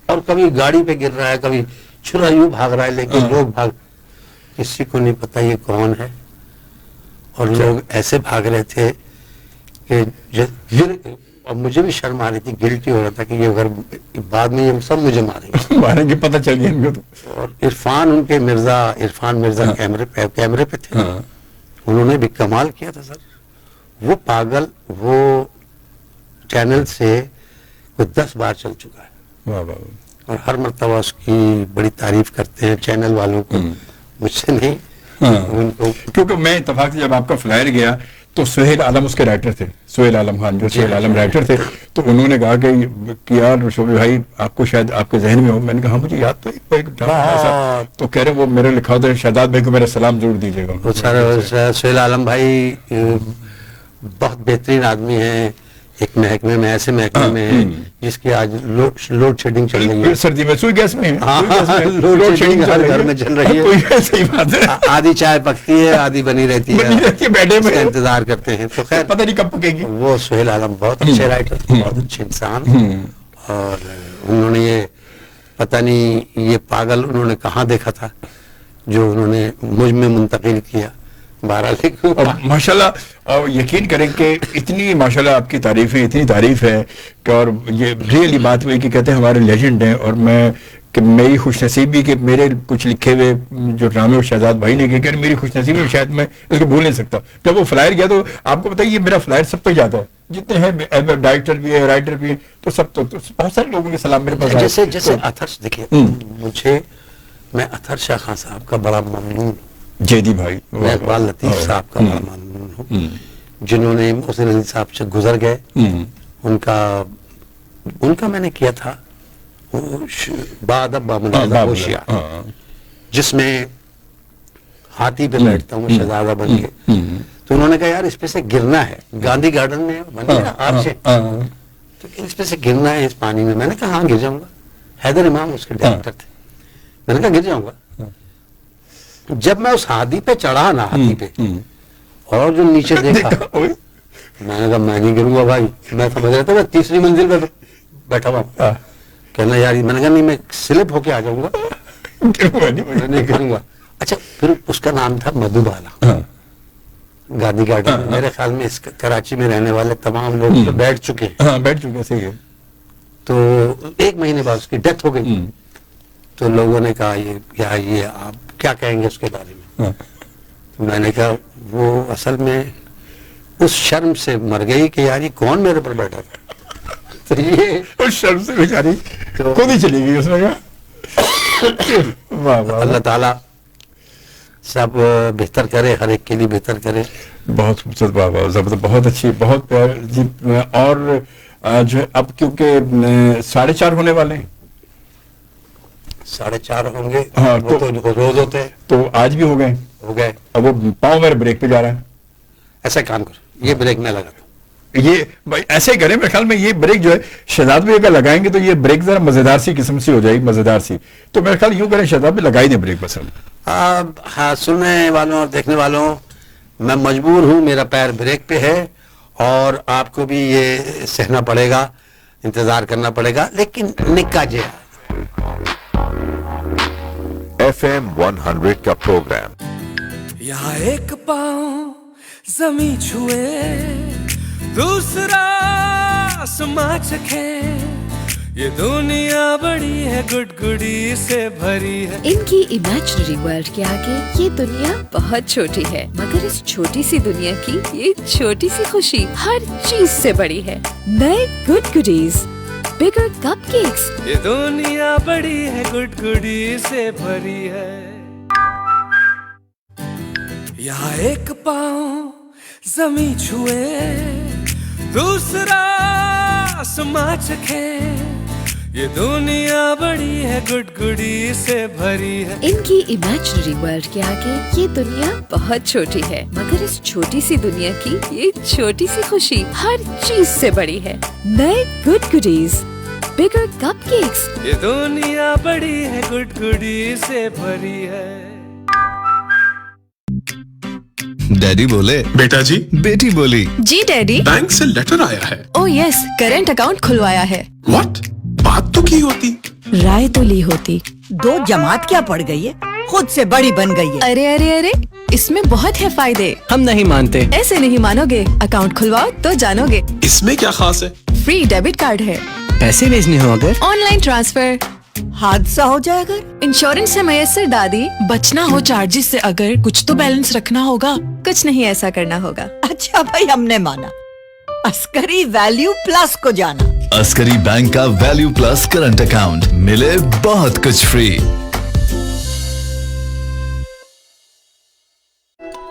और कभी गाड़ी पे गिर रहा है, कभी छुरा यूं भाग रहा है, लेकिन लोग किसी को नहीं पता ये कौन है। और लोग ऐसे भाग रहे थे कि और मुझे भी शर्म आ रही थी, गिल्टी हो रहा था कि ये अगर बाद में ये सब मुझे मारेंगे पता चल गया इनको। तो और इरफान मिर्जा कैमरे पे थे, उन्होंने भी कमाल किया था सर। वो पागल वो चैनल से वो 10 बार चल चुका है। वाह वाह। और हर मर्तबा उसकी बड़ी तारीफ करते हैं चैनल वालों को, मुझसे नहीं। उनको, क्योंकि मैं इत्तेफाक से जब आपका फ्लायर गया تو سہیل عالم اس کے رائٹر تھے, سہیل عالم خان جو سہیل عالم رائٹر تھے, تو انہوں نے کہا کہ یار شعبے بھائی آپ کو شاید آپ کے ذہن میں ہو. میں نے کہا مجھے یاد تو ایک تو کہہ رہے وہ میرے لکھا ہوتا ہے, شہزاد بھائی کو میرا سلام ضرور دیجیے گا. سہیل عالم بھائی بہت بہترین آدمی ہیں, ایک محکمے میں, ایسے محکمے میں ہیں جس کی آج لوڈ شیڈنگ چل رہی ہے, سردی میں سوئی گیس میں لوڈ شیڈنگ ہر گھر میں چل رہی ہے, آدھی چائے پکتی ہے آدھی بنی رہتی ہے, بیٹھے میں انتظار کرتے ہیں. تو خیر پتہ نہیں کب پکے گی. وہ سہیل عالم بہت اچھے رائٹر تھے, بہت اچھے انسان, اور انہوں نے یہ پتہ نہیں یہ پاگل انہوں نے کہاں دیکھا تھا جو انہوں نے مجھ میں منتقل کیا. ماشاءاللہ یقین کریں کہ اتنی ماشاءاللہ آپ کی تعریفیں, اتنی تعریف ہے کہ, اور یہ ریئلی بات ہوئی کہ کہتے ہیں ہمارے لیجنڈ ہیں, اور میں کہ میری خوش نصیبی کہ میرے کچھ لکھے ہوئے جو ڈرامے شہزاد بھائی نے کہے کہ میری خوش نصیبی شاید میں اس کو بھول نہیں سکتا. جب وہ فلائر گیا تو آپ کو پتہ ہے یہ میرا فلائر سب پہ جاتا ہے, جتنے ہیں ڈائریکٹر بھی ہے, رائٹر بھی ہے, تو سب تو بہت سارے لوگوں کے سلام میرے پاس. جیسے اتھر دیکھیں, میں اتھر شاہ خان صاحب کا بڑا ممنون, جیدی بھائی, میں اقبال لطیف صاحب کا بڑا ممنون ہوں, جنہوں نے محسن علی صاحب سے گزر گئے. ان کا میں نے کیا تھا بادب ہوشیا, جس میں ہاتھی پہ بیٹھتا ہوں شہزادہ بن کے. تو انہوں نے کہا یار اس پہ سے گرنا ہے, گاندھی گارڈن میں بنے نا آرچ, تو اس پہ سے گرنا ہے اس پانی میں. میں نے کہا ہاں گر جاؤں گا. حیدر امام اس کے ڈائریکٹر تھے. میں نے کہا گر جاؤں گا. جب میں اس ہاتھی پہ چڑھا نا, ہاتھی پہ, اور جو نیچے دیکھا, میں نے کہا میں نہیں گروں گا بھائی. میں سمجھ رہا تھا میں تیسری منزل پہ بیٹھا ہوا, کہنا یار, میں نے کہا نہیں میں سلپ ہو کے آ جاؤں گا, نہیں کروں گا. اچھا پھر اس کا نام تھا مدھو بالا, گاندھی گارڈن. میرے خیال میں اس کراچی میں رہنے والے تمام لوگ بیٹھ چکے ہیں. تو 1 مہینے بعد اس کی ڈیتھ ہو گئی. تو لوگوں نے کہا یہ آپ کیا کہیں گے اس کے بارے میں. میں نے کہا وہ اصل میں اس شرم سے مر گئی کہ یار یہ کون میرے پر بیٹھا تھا. تو یہ اس شرم سے بیچاری خود ہی چلی گئی اس میں. اللہ تعالیٰ سب بہتر کرے, ہر ایک کے لیے بہتر کرے. بہت خوبصورت بابا, زبردست, بہت اچھی, بہت پیار. اور جو اب کیونکہ 4:30 ہونے والے ہیں, 4:30 ہوں گے. ہاں, تو روز ہوتے ہیں, تو آج بھی ہو گئے. اب وہ پاؤں میرے بریک پہ جا رہا ہے. ایسا کام کرو, یہ بریک میں لگا, یہ ایسے ہی کریں. میرے خیال میں یہ بریک جو ہے شہزاد بھی اگر لگائیں گے تو یہ بریک ذرا مزیدار سی قسم سے ہو جائے گی, مزیدار سی. تو میرے خیال یوں کریں شہزاد بھی لگائی دیں بریک پسند. ہاں, سننے والوں اور دیکھنے والوں, میں مجبور ہوں, میرا پیر بریک پہ ہے, اور آپ کو بھی یہ سہنا پڑے گا, انتظار کرنا پڑے گا, لیکن نکا جے. FM 100 کا پروگرام. یہاں ایک پاؤں زمین چھوئے, دوسرا آسمان چکھے, یہ دنیا بڑی ہے گڈگڈی سے بھری ہے. ان کی امیجنری ورلڈ کے آگے یہ دنیا بہت چھوٹی ہے, مگر اس چھوٹی سی دنیا کی یہ چھوٹی سی خوشی ہر چیز سے بڑی ہے. نئے گڈگڈیز, بگر کپ کیکس. یہ دنیا بڑی ہے گڈگڈی سے بھری ہے. یہاں ایک پاؤں زمین چھوئے, دوسرا آسمان چکھے, یہ دنیا بڑی ہے گڈگڈی سے بھری ہے. ان کی امیجنری ورلڈ کے آگے یہ دنیا بہت چھوٹی ہے, مگر اس چھوٹی سی دنیا کی یہ چھوٹی سی خوشی ہر چیز سے بڑی ہے. نئے گڈگڈیز, بگر کپ کیکس. یہ دنیا بڑی ہے گڈگڈی سے بھری ہے. ڈیڈی بولے بیٹا جی. بیٹی بولی جی ڈیڈی. بینک سے لیٹر آیا ہے. او یس, کرنٹ اکاؤنٹ کھلوایا ہے. واٹ, بات تو کی ہوتی, رائے تو لی ہوتی. 2 جماعت کیا پڑ گئی ہے, خود سے بڑی بن گئی ہے. ارے ارے ارے, اس میں بہت ہے فائدے. ہم نہیں مانتے. ایسے نہیں مانو گے, اکاؤنٹ کھلواؤ تو جانو گے. اس میں کیا خاص ہے؟ فری ڈیبٹ کارڈ ہے. پیسے بھیجنے ہو اگر آن لائن ٹرانسفر. حادثہ ہو جائے اگر انشورنس سے میسر دادی. بچنا ہو چارجز سے اگر کچھ تو بیلنس رکھنا ہوگا. کچھ نہیں ایسا کرنا ہوگا. اچھا بھائی, ہم نے مانا. عسکری ویلیو پلس کو جانا. عسکری بینک کا ویلیو پلس کرنٹ اکاؤنٹ, ملے بہت کچھ فری.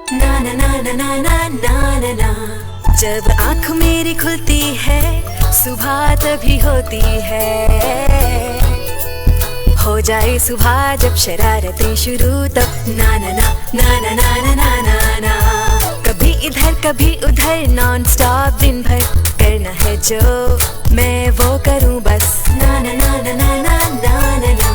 نا نا نا نا نا نا نا. जब आँख मेरी खुलती है सुबह तभी होती है हो जाए सुबह जब शरारतें शुरू तब ना ना ना ना ना ना ना ना ना ना कभी इधर कभी उधर नॉन स्टॉप दिन भर करना है जो मैं वो करूं बस ना ना ना ना ना ना ना ना ना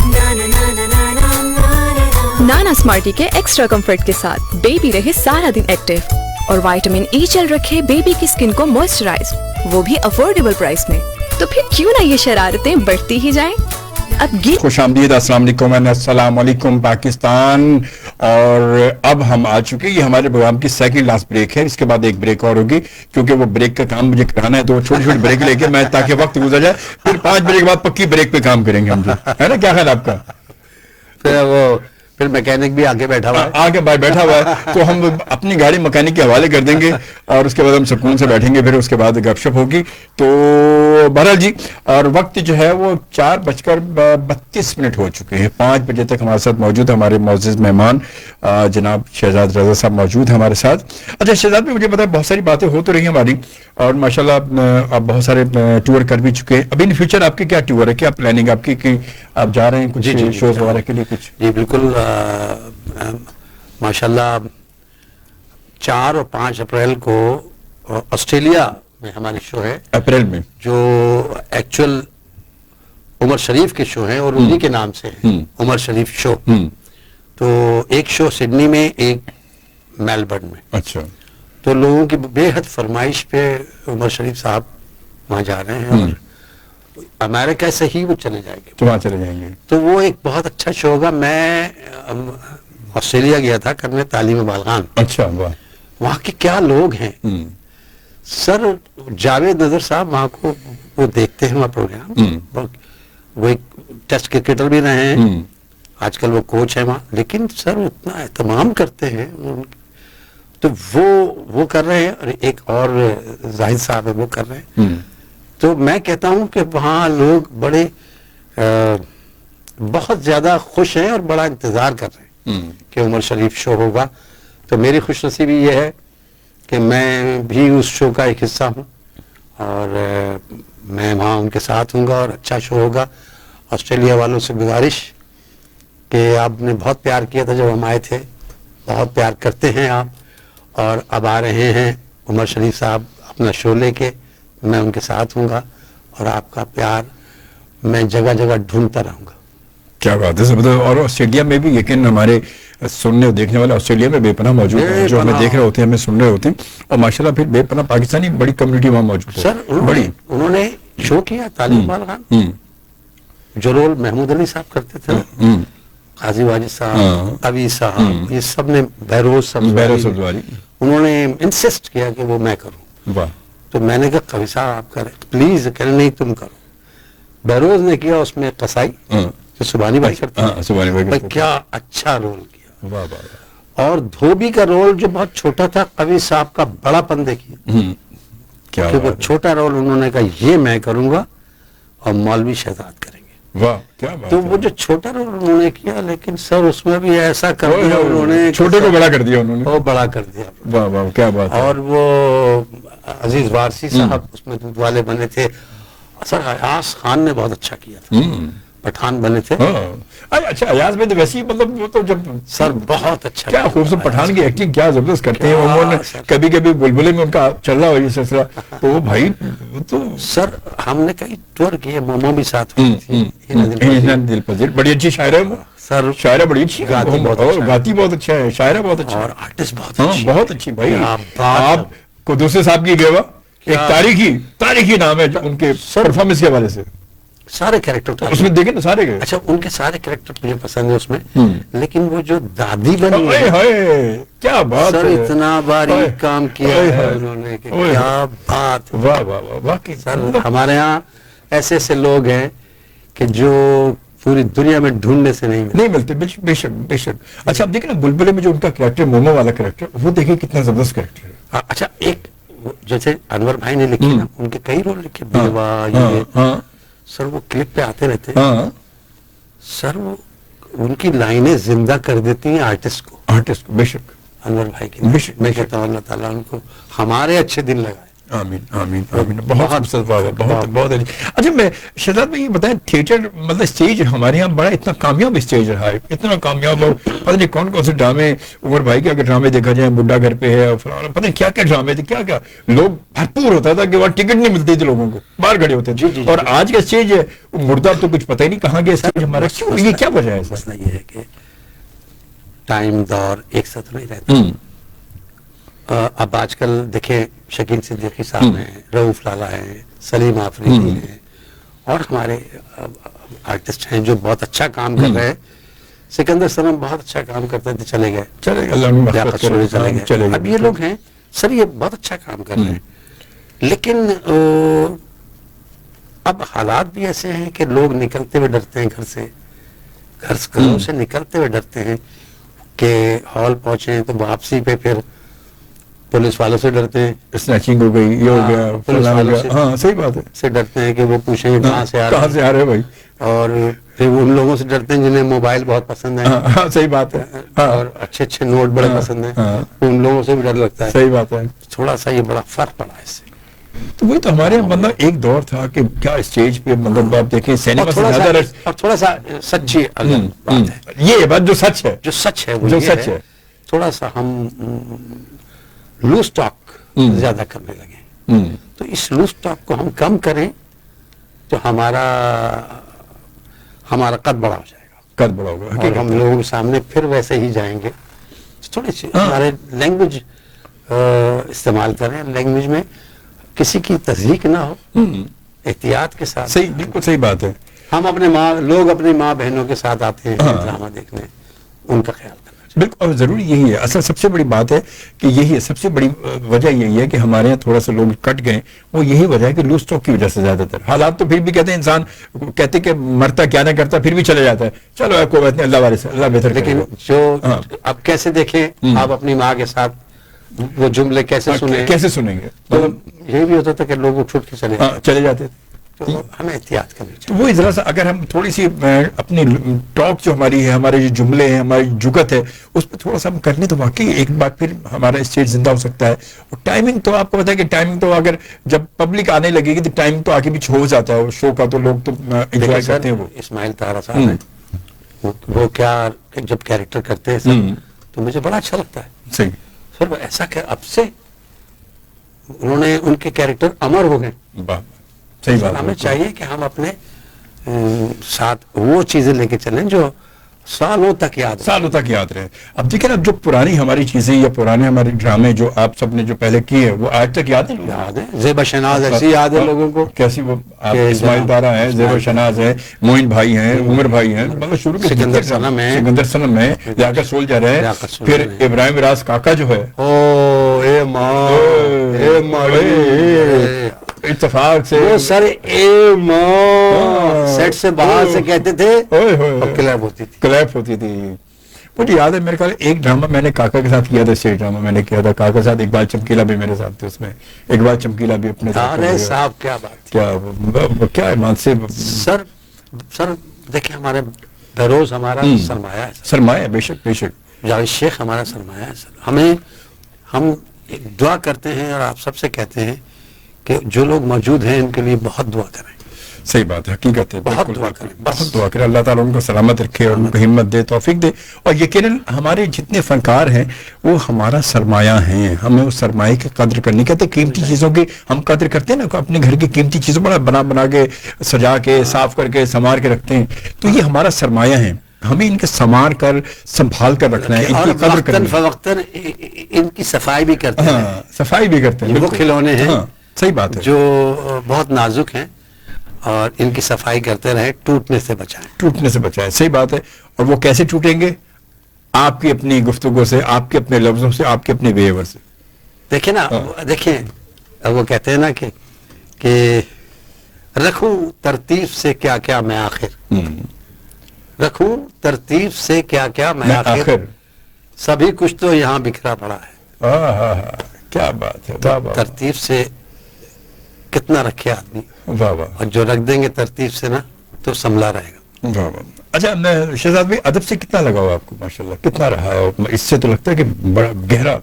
ना ना ना ना ना ना नाना स्मार्टी के एक्स्ट्रा कंफर्ट के साथ बेबी रहे सारा दिन एक्टिव और विटामिन ई जेल रखे बेबी की स्किन को मॉइस्चराइज, वो भी अफोर्डेबल प्राइस में। तो फिर क्यों ना ये शरारतें बढ़ती ही जाएं? अब खुशामदीद, अस्सलाम वालेकुम, अस्सलाम वालेकुम पाकिस्तान। और अब हम आ चुके, ये हमारे प्रोग्राम की सेकंड लास्ट ब्रेक है, इसके बाद एक ब्रेक और होगी क्योंकि वो ब्रेक का काम मुझे कराना है, तो छोटी छोटी ब्रेक लेके मैं ताकि वक्त गुजर जाए, फिर 5 ब्रेक के बाद पक्की ब्रेक पे काम करेंगे हम, है ना? क्या ख्याल आपका? फिर मैकेनिक भी आगे बैठा हुआ है, आगे बैठा हुआ है, तो हम अपनी गाड़ी मैकेनिक के हवाले कर देंगे और उसके बाद हम सुकून से बैठेंगे, फिर उसके बाद गपशप होगी। तो बहरहाल जी, और वक्त जो है वो 4:32 हो चुके हैं। 5 बजे तक हमारे साथ मौजूद हमारे मोअज़्ज़िज़ मेहमान जनाब शहजाद रज़ा साहब मौजूद हैं हमारे साथ। अच्छा शहजाद, मुझे पता है बहुत सारी बातें हो तो रही हैं हमारी, और माशाल्लाह आप बहुत सारे टूर कर भी चुके हैं। अभी इन फ्यूचर आपके क्या टूर है, क्या प्लानिंग आपकी, कि आप जा रहे हैं कुछ शोज वगैरह के लिए? कुछ जी बिल्कुल, माशाल्लाह 4 और 5 अप्रैल को ऑस्ट्रेलिया में हमारे शो है, अप्रैल में, जो एक्चुअल उमर शरीफ के शो हैं और उन्हीं के नाम से है, उमर शरीफ शो। तो एक शो सिडनी में, एक मेलबर्न में। अच्छा। तो लोगों की बेहद फरमाइश पे उमर शरीफ साहब वहाँ जा रहे हैं और अमेरिका से ही वो चले जाएंगे, तो वहाँ चले जाएंगे। तो वो एक बहुत अच्छा शो होगा। मैं ऑस्ट्रेलिया गया था करने तालीम बालगान। अच्छा, वाह। वहाँ के क्या लोग हैं सर। जावेद नजर साहब वहाँ को वो देखते हैं वहाँ प्रोग्राम, वो एक टेस्ट क्रिकेटर भी रहे हैं, आजकल वो कोच है वहाँ, लेकिन सर इतना एहतमाम करते हैं, तो वो कर रहे हैं। और एक और जाहिद साहब है, वो कर रहे हैं। तो मैं कहता हूं कि वहाँ लोग बड़े बहुत ज्यादा खुश हैं और बड़ा इंतजार कर रहे हैं कि उमर शरीफ शो होगा। तो मेरी खुशनसीबी ये है कि मैं भी उस शो का एक हिस्सा हूँ और मैं वहाँ उनके साथ हूँगा और अच्छा शो होगा। ऑस्ट्रेलिया वालों से गुजारिश कि आपने बहुत प्यार किया था जब हम आए थे, बहुत प्यार करते हैं आप, और अब आ रहे हैं उमर शरीफ साहब अपना शो लेके, मैं उनके साथ हूँगा और आपका प्यार मैं जगह जगह ढूंढता रहूँगा। क्या बात है सब। और ऑस्ट्रेलिया में भी यकीन हमारे सुनने और देखने वाले ऑस्ट्रेलिया में बेपनाह मौजूद हैं, जो हमें देख रहे होते हैं, हमें सुन रहे होते हैं, और माशाल्लाह फिर बेपनाह पाकिस्तानी बड़ी कम्युनिटी वहाँ मौजूद है। सर उन्होंने शो किया तालीम बालगान, जो रोल महमूद अली साहब करते थे, काजी वाजिद साहब, अवी साहब, ये सब ने, बहरोज सब्ज़वारी, उन्होंने इंसिस्ट किया कि वो मैं करूँ। वाह। तो मैंने कहा कवि साहब आप करें प्लीज, कहने नहीं तुम करो। बहरोज ने किया उसमें कसाई, जो सुबानी भाई करते हैं, क्या अच्छा रोल किया। वाह वाह। और धोबी का रोल जो बहुत छोटा था, कवि साहब का बड़ापन देखिए, क्या वो छोटा रोल उन्होंने कहा ये मैं करूंगा और मौलवी शहजाद करेंगे। वाह, क्या बात। तो वो जो छोटा रोल उन्होंने किया, लेकिन सर उसमें भी ऐसा कर दिया उन्होंने, छोटे को बड़ा कर दिया उन्होंने, वो बड़ा कर दिया। वाह वाह, क्या बात। और वो अजीज वारसी साहब उसमें दूध वाले बने थे। सर अयाज खान ने बहुत अच्छा किया था, पठान बने थे। अच्छा, अयाज में तो वैसे ही मतलब वो तो जब सर बहुत अच्छा, क्या खूबसूरत पठान की एक्टिंग क्या जबरदस्त करते हैं उन्होंने। कभी कभी बुलबुले में उनका चल रहा हो ये सिलसिला, तो वो भाई तो सर हमने कई टूर किए, मोमो भी साथ दिल पजीर, बड़ी अच्छी शायरा है वो सर, शायरा बड़ी अच्छी, गाती बहुत अच्छा है, शायरा बहुत अच्छा, और आर्टिस्ट बहुत अच्छी भाई। आप को दूसरे साहब की बेवा एक तारीखी नाम है उनके परफॉर्मेंस के हवाले से, सारे कैरेक्टर उसमें देखे ना सारे। अच्छा, उनके सारे कैरेक्टर मुझे पसंद है उसमें, लेकिन वो जो दादी बनी है, क्या बात सर, इतना बारीक काम किया है उन्होंने, क्या बात। वाह वाह वाह। सर हमारे यहाँ ऐसे ऐसे लोग हैं कि जो पूरी दुनिया में ढूंढने से नहीं मिलते। बेशक बेशक। अच्छा, अब देखिए ना बुलबुले में जो उनका कैरेक्टर, मोमो वाला कैरेक्टर, वो देखिए कितना जबरदस्त कैरेक्टर है। अच्छा, एक जैसे अनवर भाई ने लिखी ना, उनके कई रोल लिखे, बेवा, ये सर वो क्लिप पे आते रहते हैं। सर वो उनकी लाइनें जिंदा कर देती हैं आर्टिस्ट को। बेशक। انور بھائی کی. میں کہتا ہوں اللہ تعالیٰ ان کو ہمارے اچھے دن لگائے. آمین آمین آمین. بہت خوبصورت بات ہے, بہت بہت اچھا. میں شہزاد بھائی یہ بتائیں, تھیٹر مطلب اسٹیج ہمارے یہاں بڑا اتنا کامیاب اسٹیج رہا ہے, اتنا کامیاب ہو, پتہ نہیں کون کون سے ڈرامے, عمر بھائی کے اگر ڈرامے دیکھا جائے, بڈھا گھر پہ ہے, پتہ نہیں کیا کیا ڈرامے تھے, کیا کیا لوگ بھرپور ہوتا تھا کہ وہاں ٹکٹ نہیں ملتی تھی لوگوں کو, باہر کھڑے ہوتے تھے. اور آج کا اسٹیج ہے مردہ, تو کچھ پتہ ہی نہیں کہاں گیا اسٹیج ہمارا. کیوں, یہ کیا وجہ ہے؟ مسئلہ یہ ہے کہ ٹائم دور ایک ساتھ نہیں رہتا. اب آج کل دیکھیں شکیل صدیقی صاحب ہیں, رؤوف لالا ہیں, سلیم آفریدی ہیں, اور ہمارے آرٹسٹ ہیں جو بہت اچھا کام کر رہے ہیں. سکندر سنم بہت اچھا کام کرتے تھے, چلے گئے, چلے گئے. اب یہ لوگ ہیں سر, یہ بہت اچھا کام کر رہے ہیں, لیکن اب حالات بھی ایسے ہیں کہ لوگ نکلتے ہوئے ڈرتے ہیں, گھروں سے نکلتے ہوئے ڈرتے ہیں کہ ہال پہنچے تو واپسی پہ پھر پولیس والوں سے ڈرتے ہیں, اسنیچنگ ہو گئی, یہ ہو گیا, پولیس والوں سے, ہاں صحیح بات ہے, سے ڈرتے ہیں کہ وہ پوچھیں گے کہاں سے آ رہے بھائی, اور پھر ان لوگوں سے ڈرتے ہیں جنہیں موبائل بہت پسند ہے. ہاں صحیح بات ہے, اور اچھے اچھے نوٹ بڑے پسند ہیں, ان لوگوں سے بھی ڈر لگتا ہے. صحیح بات ہے. تھوڑا سا یہ بڑا فرق پڑا ہے اس سے. تو وہی تو ہمارے مطلب ایک دور تھا کہ کیا اسٹیج پہ مطلب آپ دیکھیں سینما سے زیادہ, اور تھوڑا سا سچی بات ہے, یہ بات جو سچ ہے, جو سچ ہے وہ سچ ہے, تھوڑا سا ہم لوز ٹاک زیادہ کرنے لگے. تو اس لوز ٹاک کو ہم کم کریں تو ہمارا قد بڑا ہو جائے گا, قد بڑا ہوگا, اور ہم لوگوں کے سامنے پھر ویسے ہی جائیں گے. تھوڑی سی ہمارے لینگویج استعمال کریں, لینگویج میں کسی کی تضحیک نہ ہو, احتیاط کے ساتھ. صحیح, بالکل صحیح بات ہے. ہم لوگ اپنی ماں بہنوں کے ساتھ آتے ہیں ڈرامہ دیکھنے, ان کا خیال کرنا چاہیے. بالکل, اور ضروری یہی ہے. اصل سب سے بڑی بات ہے کہ یہی ہے, سب سے بڑی وجہ یہی ہے کہ ہمارے یہاں تھوڑا سا لوگ کٹ گئے, وہ یہی وجہ ہے کہ لوز ٹاک کی وجہ سے. زیادہ تر حالات تو پھر بھی کہتے ہیں, انسان کہتے کہ مرتا کیا نہ کرتا, پھر بھی چلے جاتا ہے, چلو کوئی بات نہیں, اللہ والے سے, اللہ بہتر. لیکن جو اب کیسے دیکھیں, آپ اپنی ماں کے ساتھ وہ جملے کیسے سنیں گے, تو یہ بھی ہوتا تھا کہ لوگ اٹھ کے چلے جاتے تھے. تو ہمیں احتیاط کرنی چاہیے. تو وہی ذرا سا اگر ہم تھوڑی سی اپنی ٹاک جو ہماری ہے, ہمارے جو جملے ہیں, ہماری جگت ہے, اس پہ تھوڑا سا ہم کر لیں تو واقعی ایک بار پھر ہمارا اسٹیج زندہ ہو سکتا ہے. اور ٹائمنگ تو آپ کو پتا ہے کہ ٹائمنگ تو اگر جب پبلک آنے لگے گی تو ٹائمنگ تو آگے پیچھے ہو جاتا ہے شو کا, تو لوگ تو انجوائے کرتے ہیں. وہ اسماعیل طاہرہ صاحب ہیں, وہ کیا جب کیریکٹر کرتے ہیں سر تو مجھے بڑا اچھا لگتا ہے. صحیح سر, ایسا کہ اب سے انہوں نے ان کے کیریکٹر امر ہو گئے. صحیح بات. ہمیں چاہیے کہ ہم اپنے ساتھ وہ چیزیں لے کے چلیں جو سالوں تک یاد رہے. اب دیکھیں نا, جو پرانی ہماری چیزیں یا پرانے ہمارے ڈرامے جو آپ سب نے جو پہلے کیے وہ آج تک یاد ہے. زیبا شناز ایسی یاد ہے لوگوں کو, کیسی وہ اسماعیل طاہرہ ہیں, زیبا شناز ہے, موین بھائی ہیں, عمر بھائی ہیں, مطلب شروع کے سکندر سنم ہے, لیاقت سولجر ہے, پھر ابراہیم راز کاکا جو ہے, اتفاق سے وہ سر سیٹ سے باہر سے کہتے تھے, کلیپ ہوتی تھی. مجھے یاد ہے میرے خیال ایک ڈرامہ میں نے کاکا کے ساتھ کیا تھا, اسٹیج ڈرامہ میں نے کیا تھا کاکا کے ساتھ. اقبال چمکیلا بھی میرے ساتھ تھے اس میں, اقبال چمکیلا بھی اپنے صاحب. کیا بات, کیا ایمان سے. سر دیکھیں, ہمارے بہروز ہمارا سرمایہ بے شک بے شک. جاوید شیخ ہمارا سرمایہ ہے سر. ہم دعا کرتے ہیں اور آپ سب سے کہتے ہیں کہ جو لوگ موجود ہیں ان کے لیے بہت دعا کریں. صحیح بات ہے, حقیقت ہے, بہت دعا کریں, بہت دعا کریں. اللہ تعالیٰ ان کو سلامت رکھے اور ان کو ہمت دے, توفیق دے. اور یقیناً ہمارے جتنے فنکار ہیں وہ ہمارا سرمایہ ہیں, ہمیں اس سرمایہ کی قدر کرنی. کہتے ہیں قیمتی چیزوں کی ہم قدر کرتے ہیں نا, اپنے گھر کی قیمتی چیزوں بنا کے سجا کے صاف کر کے سنوار کے رکھتے ہیں, تو یہ ہمارا سرمایہ ہے. ہمیں ان کے سنوار کر سنبھال کر رکھنا ہے, ان کی قدر کرنی ہے. وقتاً ان کی صفائی بھی کرتے ہیں. صفائی بھی کرتے ہیں. وہ کھلونے ہیں, صحیح بات ہے, جو بہت نازک ہیں, اور ان کی صفائی کرتے رہیں, ٹوٹنے سے بچائیں. صحیح بات ہے. اور وہ کیسے ٹوٹیں گے؟ آپ کی اپنی گفتگو سے, آپ کے اپنے لفظوں سے, آپ کے اپنے بیہیور سے. دیکھیں نا, دیکھیں وہ کہتے ہیں نا کہ رکھوں ترتیب سے کیا کیا میں آخر, رکھوں ترتیب سے کیا کیا میں آخر, سبھی کچھ تو یہاں بکھرا پڑا ہے. کیا بات ہے. ترتیب سے کتنا رکھے آدمی, اور جو رکھ دیں گے ترتیب سے نا تو سنبھلا رہے گا. اچھا شہزاد بھائی, ادب سے کتنا لگاؤ آپ کو ماشاءاللہ, کتنا رہا ہے؟ اس سے تو لگتا ہے کہ بڑا گہرا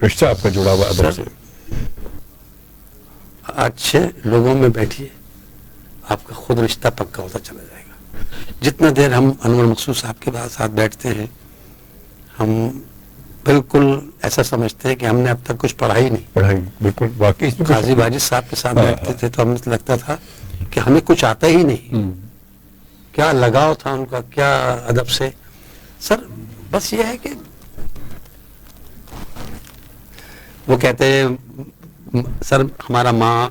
رشتہ آپ کا جڑا ہوا ادب سے. اچھے لوگوں میں بیٹھیے, آپ کا خود رشتہ پکا ہوتا چلا جائے گا. جتنا دیر ہم انور مقصود صاحب کے ساتھ بیٹھتے ہیں, ہم بالکل ایسا سمجھتے ہیں کہ ہم نے اب تک کچھ پڑھا ہی نہیں. پڑھائی بالکل واقعی. قاضی واجد صاحب کے ساتھ بیٹھتے تھے تو ہمیں لگتا تھا کہ ہمیں کچھ آتا ہی نہیں. کیا لگاؤ تھا ان کا, کیا ادب سے. سر بس یہ ہے کہ وہ کہتے ہیں سر ہمارا ماں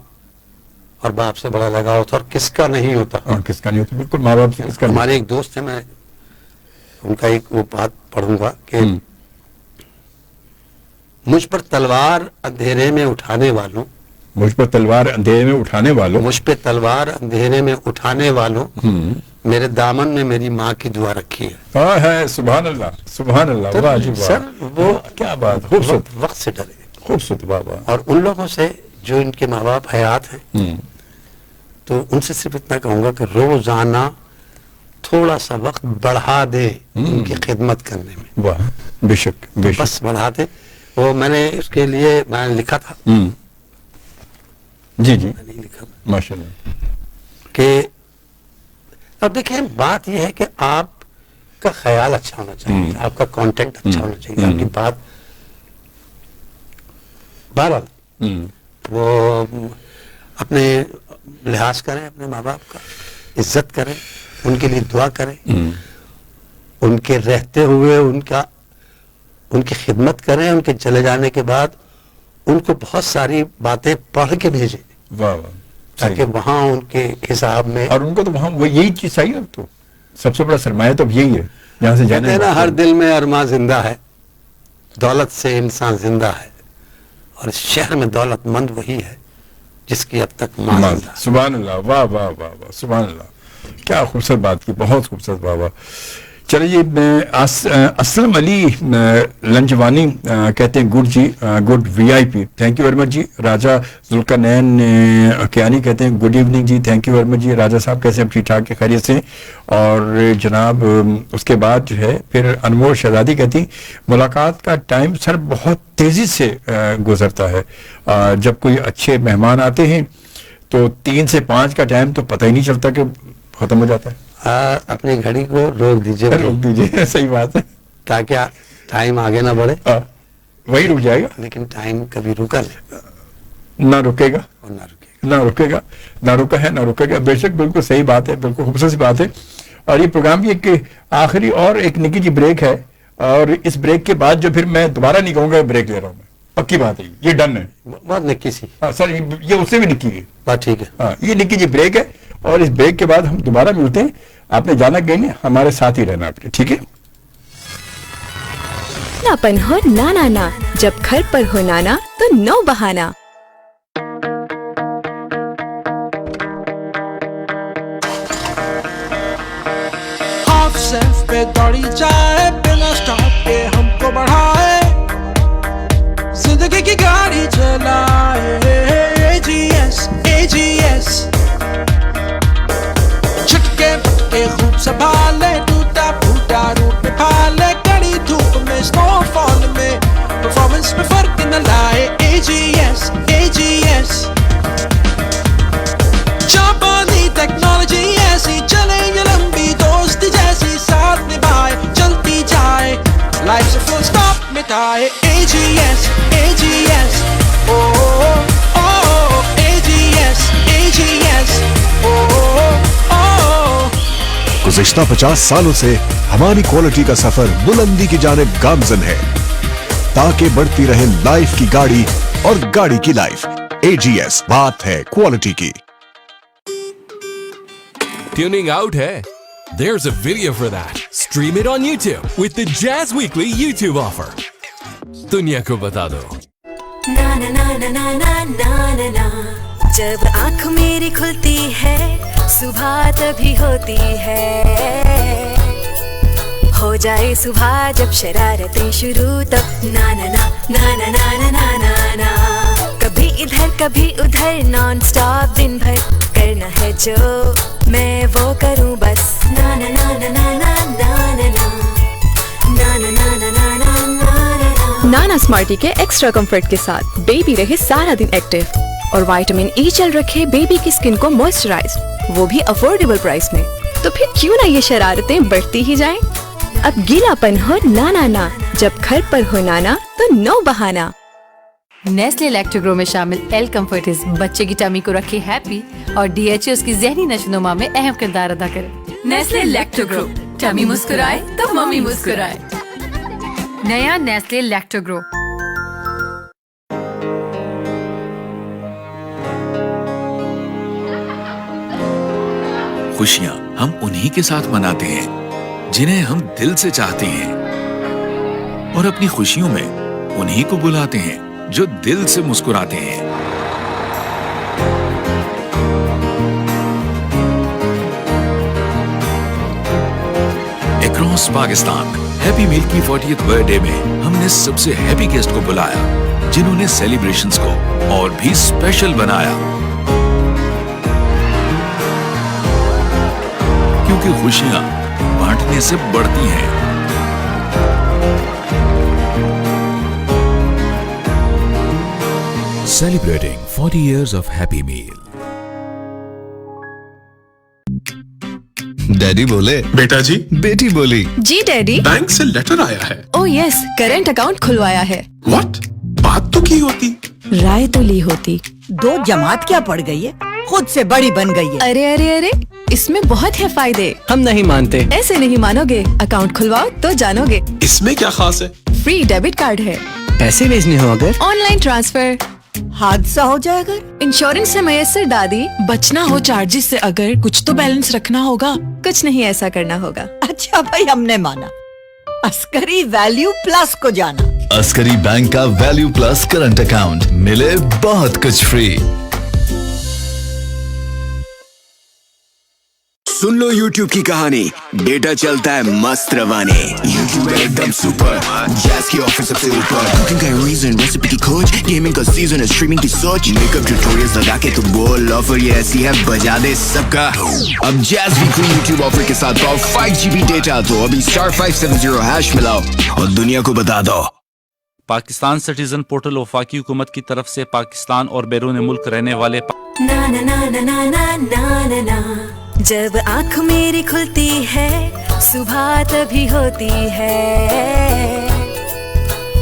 اور باپ سے بڑا لگاؤ تھا, اور کس کا نہیں ہوتا. کس کا نہیں ہوتا, بالکل ماں باپ سے کس کا. ہمارے ایک دوست ہیں, میں ان کا ایک وہ بات پڑھوں گا کہ مجھ پر تلوار اندھیرے میں اٹھانے والوں, مجھ پر تلوار اندھیرے میں اٹھانے والوں, مجھ پہ تلوار اندھیرے میں اٹھانے والوں, میرے دامن میں میری ماں کی دعا رکھی ہے. ہے سبحان اللہ, سبحان اللہ. واہ جی واہ, سر وہ کیا بات, خوبصورت. وقت سے ڈرے, خوبصورت بابا. اور ان لوگوں سے جو ان کے ماں باپ حیات ہیں, تو ان سے صرف اتنا کہوں گا کہ روزانہ تھوڑا سا وقت بڑھا دے ان کی خدمت کرنے میں. واہ, بے شک بے شک. بس بڑھا دے. وہ میں نے اس کے لیے میں نے لکھا تھا. جی جی میں نے لکھا ماشاءاللہ کہ اب دیکھیں بات یہ ہے کہ آپ کا خیال اچھا ہونا چاہیے, آپ کا کانٹینٹ اچھا ہونا چاہیے, آپ کی بات. بہرحال وہ اپنے لحاظ کریں اپنے ماں باپ کا, عزت کریں, ان کے لیے دعا کریں, ان کے رہتے ہوئے ان کی خدمت کریں, ان کے چلے جانے کے بعد ان کو بہت ساری باتیں پڑھ کے بھیجیں. واہ واہ, تاکہ وہاں ان کے حساب میں, اور ان کو تو وہاں وہ یہی چیز چاہیے. اب تو سب سے بڑا سرمایہ تو اب یہی ہے جہاں سے جانا ہے. ہر دل میں ارماں زندہ ہے, دولت سے انسان زندہ ہے, اور اس شہر میں دولت مند وہی ہے جس کی اب تک ماں زندہ. سبحان اللہ, واہ واہ واہ واہ, سبحان اللہ. کیا خوبصورت بات کی, بہت خوبصورت بابا. چلیے اسلم علی لنجوانی کہتے ہیں good ji, good V I P, thank you very much ji. Raja Zulqarnain Kiani کہتے ہیں good evening ji, thank you very much ji. Raja صاحب کیسے ہیں, ٹھیک ٹھاک کے خیریت سے. اور جناب اس کے بعد جو ہے پھر انمول شہزادی کہتی ملاقات کا ٹائم سر بہت تیزی سے گزرتا ہے, جب کوئی اچھے مہمان آتے ہیں تو 3 سے 5 کا ٹائم تو پتہ ہی نہیں چلتا کہ ختم ہو جاتا ہے. اپنی گھڑی کو روک دیجیے. صحیح بات ہے, تاکہ ٹائم آگے نہ بڑھے. وہی رک جائے گا, لیکن ٹائم کبھی رکا نہیں, نہ رکے گا, اور نہ رکا ہے نہ رکے گا. بے شک بالکل صحیح بات ہے, بالکل خوبصورت سی بات ہے. اور یہ پروگرام بھی ایک آخری اور ایک نکی جی بریک ہے, اور اس بریک کے بعد جو پھر میں دوبارہ نہیں کہوں گا بریک لے رہا ہوں میں, پکی بات ہے, یہ ڈن ہے. بہت نکی سی. ہاں سر, یہ اس سے بھی نکی ہے بات, ٹھیک ہے. ہاں یہ نکی جی بریک ہے, اور اس بریک کے بعد ہم دوبارہ ملتے ہیں. آپ نے جانا کہیں نہیں, ہمارے ساتھ ہی رہنا آپ نے, ٹھیک ہے. اپن ہو نانا نا, جب گھر پر ہو نانا تو نو بہانا. ہاف سیلف پہ دوڑی جائے, بنا سٹاپ کے ہم کو بڑھائے, زندگی کی گاڑی چلائے. AGS AGS چھٹکے پٹکے خوب سنبھالے, ٹوٹا پھوٹا روٹ پہ پھالے, کڑی دھوپ میں سنو فال میں پرفارمنس میں فرق نہ لائے. AGS AGS جاپانی ٹیکنالوجی ایسی, چلے یہ لمبی دوست جیسی, ساتھ نبھائے چلتی جائے, لائف سے فل stop مٹائے. AGS AGS oh AGS AGS گزشتہ 50 سالوں سے ہماری کوالٹی کا سفر بلندی کی جانب گامزن ہے, تاکہ بڑھتی رہے لائف کی گاڑی اور گاڑی کی لائف. AGS بات ہے کوالٹی کی. Tuning out hai? There's a video for that. Stream it on YouTube with the Jazz Weekly YouTube offer. Dunya ko bata do. Na na na na na na na na na. جب آنکھ میری کھلتی ہے صبح تبھی ہوتی ہے, ہو جائے صبح جب شرارتیں شروع تب نا نا نا نا نا نا نا نا نا. کبھی ادھر کبھی ادھر نان سٹاپ دن بھر کرنا ہے جو मैं वो करूं बस ना ना ना ना ना ना ना ना ना ना ना ना ना ना ना। नाना स्मार्टी के एक्स्ट्रा कंफर्ट के साथ बेबी रहे सारा दिन एक्टिव और विटामिन ई जेल रखे बेबी की स्किन को मॉइस्चराइज, वो भी अफोर्डेबल प्राइस में। तो फिर क्यों ना ये शरारतें बढ़ती ही जाएं? अब गीलापन हो नाना ना, जब घर पर हो नाना तो नो बहाना। नेस्ले लैक्टोग्रो में शामिल एल कंफर्टिस बच्चे की टमी को रखे हैप्पी और डीएचए उसकी जहनी नशोनुमा में अहम किरदार अदा करे। नेस्ले लैक्टोग्रो, टमी मुस्कुराए तो मम्मी मुस्कुराए। नया नेस्ले लैक्टोग्रो। खुशियां हम उन्हीं के साथ मनाते हैं जिन्हें हम दिल से चाहते हैं, और अपनी खुशियों में उन्हीं को बुलाते हैं जो दिल से मुस्कुराते हैं। अक्रॉस पाकिस्तान हैप्पी मील की 40th बर्थडे में हमने सबसे हैप्पी गेस्ट को बुलाया जिन्होंने सेलिब्रेशंस को और भी स्पेशल बनाया, क्योंकि खुशियां बांटने से बढ़ती हैं। Celebrating 40 years of Happy Meal. Daddy बोले, बेटा जी। बेटी बोली, जी डैडी। बैंक से लेटर आया है। ओह यस, करंट अकाउंट खुलवाया है। व्हाट? बात तो की होती, राय तो ली होती। 2 जमात क्या पड़ गई है, खुद से बड़ी बन गई है। अरे अरे अरे, इसमें बहुत है फायदे। हम नहीं मानते। ऐसे नहीं मानोगे, अकाउंट खुलवाओ तो जानोगे। इसमें क्या खास है? फ्री डेबिट कार्ड है। पैसे भेजने हो अगर? Online transfer. हादसा हो जाए अगर? इंश्योरेंस से मैसर दादी। बचना हो चार्जेस से अगर? कुछ तो बैलेंस रखना होगा। कुछ नहीं ऐसा करना होगा। अच्छा भाई, हमने माना। अस्करी वैल्यू प्लस को जाना। अस्करी बैंक का वैल्यू प्लस करंट अकाउंट, मिले बहुत कुछ फ्री। सुन लो YouTube की कहानी, डेटा चलता है मस्त रवाने। YouTube एकदम सुपर, जैज़ की ऑफर सबसे ऊपर। कुकिंग का रीजन, रेसिपी की खोज, गेमिंग का सीजन है, स्ट्रीमिंग की सोच, मेकअप ट्यूटोरियल्स लगा के तो बोल, ऑफर ये ऐसी है बजा दे सबका। अब जैज़ वीकली YouTube ऑफर के साथ पाओ 5 GB डेटा, तो अभी *570# मिलाओ और दुनिया को बता दो। पाकिस्तान सिटीजन पोर्टल वफाकी हुकूमत की तरफ से पाकिस्तान और बैरून मुल्क रहने वाले ना ना ना ना ना ना ना ना ना। जब आँख मेरी खुलती है सुबह तभी होती है,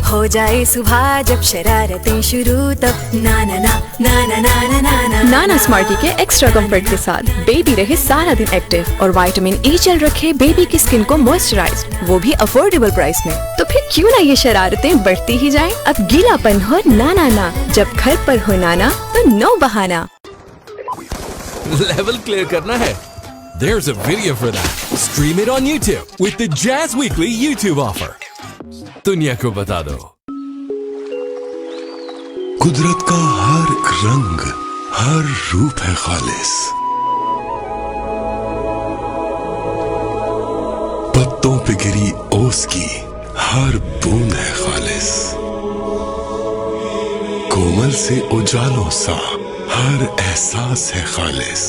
हो जाए सुबह जब शरारतें शुरू तब ना ना ना ना ना ना ना ना। नाना स्मार्टी के एक्स्ट्रा कंफर्ट के साथ बेबी रहे सारा दिन एक्टिव और विटामिन ई जेल रखे बेबी की स्किन को मॉइस्चराइज, वो भी अफोर्डेबल प्राइस में। तो फिर क्यों ना ये शरारतें बढ़ती ही जाएं? अब गीलापन हो नाना ना, जब घर पर हो नाना तो नो बहाना। Level clear करना है? There's a video for that. Stream it on YouTube with the Jazz Weekly YouTube offer. दुनिया को बता दो। कुदरत का हर रंग, हर रूप है खालिस। पत्तों पे गिरी ओस की हर बूंद है खालिस। कोमल से उजालों सा हर एहसास है खालिस।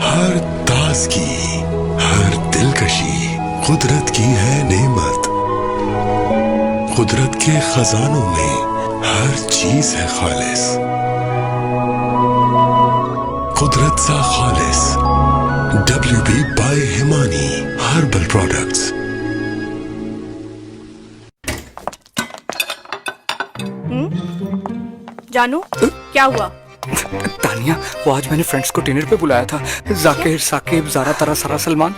हर ताजगी, हर दिलकशी कुदरत की है नेमत। कुदरत के खजानों में हर चीज है खालिस। कुदरत सा खालिस WB by Himani herbal products. जानू, क्या हुआ? तानिया, वो आज मैंने फ्रेंड्स को डिनर पे बुलाया था। जाकिर, साकिब, ज़ारा, तारा, सारा, सलमान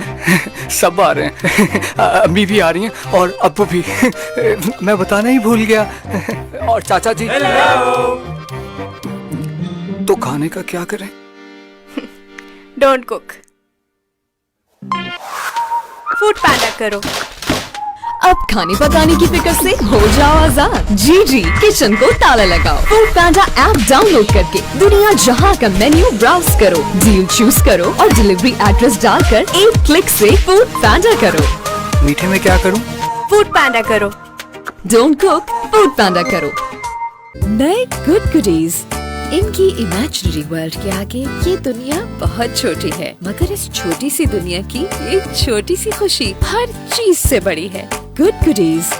सब आ रहे हैं। अम्मी भी आ रही हैं और अब्बू भी। मैं बताना ही भूल गया। और चाचा जी। तो खाने का क्या करें? डोंट कुक, फूड पैंडा करो। अब खाने पकाने की फिक्र से हो जाओ आजाद। जी किचन को ताला लगाओ। फूड पैंडा ऐप डाउनलोड करके दुनिया जहां का मेन्यू ब्राउज करो, डील चूज करो और डिलीवरी एड्रेस डालकर एक क्लिक से फूड पैंडा करो। मीठे में क्या करूं? फूड पैंडा करो। डोंट कुक, फूड पैंडा करो। नए गुड गुडीज ان کی امیجنری ورلڈ کے آگے یہ دنیا بہت چھوٹی ہے، مگر اس چھوٹی سی دنیا کی ایک چھوٹی سی خوشی ہر چیز سے بڑی ہے۔ گڈ گڈیز،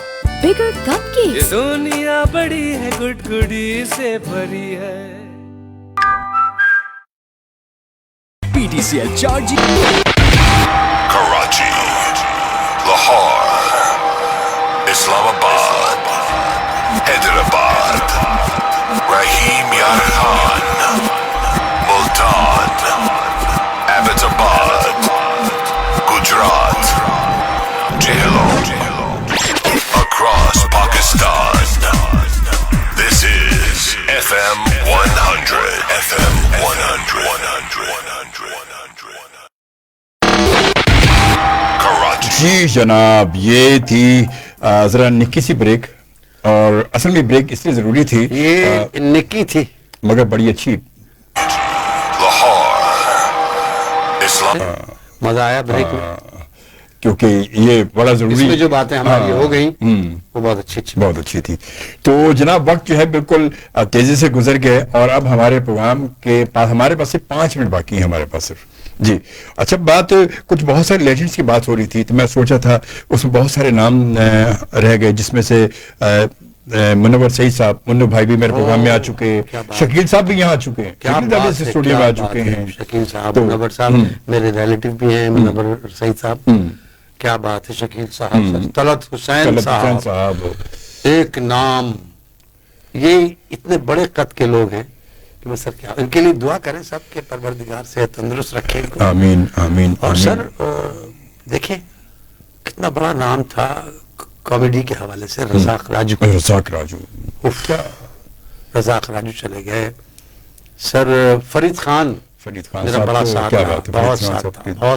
بگر کپ یہ کیکس۔ دنیا بڑی ہے گڈ گڈی سے بھری ہے۔ PTCL charging Karachi, Lahore, Islamabad, Hyderabad, Rahim Yar Khan, Multan, Abbottabad, Gujarat, Jhelum, across Pakistan. This is FM 100, FM 100, 100. جی جناب، یہ تھی ذرا نکی سی بریک، اور اصل میں بریک اس لیے ضروری تھی، یہ نکی تھی مگر بڑی اچھی، مزہ آیا بریک میں، کیونکہ یہ بڑا ضروری، اس میں جو باتیں ہماری ہو گئی وہ بہت اچھی تھی۔ تو جناب وقت جو ہے بالکل تیزی سے گزر گئے، اور اب ہمارے پروگرام کے پاس ہمارے پاس صرف 5 منٹ باقی ہیں ہمارے پاس صرف۔ جی اچھا، بات کچھ بہت سارے لیجنڈس کی بات ہو رہی تھی، تو میں سوچا تھا اس میں بہت سارے نام رہ گئے، جس میں سے منور سعید صاحب، منو بھائی بھی میرے پروگرام میں آ چکے، شکیل صاحب بھی یہاں آ چکے ہیں، اسٹوڈیو میں آ چکے ہیں، شکیل صاحب، منور صاحب میرے ریلیٹیو بھی ہیں، منور سعید صاحب، کیا بات ہے، شکیل صاحب، طلعت حسین صاحب، ایک نام، یہ اتنے بڑے قد کے لوگ ہیں کہ میں سر کیا ان کے لیے دعا کریں سب کے پروردگار سے تندرست رکھے ان کو، آمین آمین۔ اور سر دیکھیں کتنا بڑا نام تھا کامیڈی کے حوالے سے، رزاق راجو، رزاق راجو چلے گئے، سر فرید خان میرا بڑا ساتھ تھا، بہت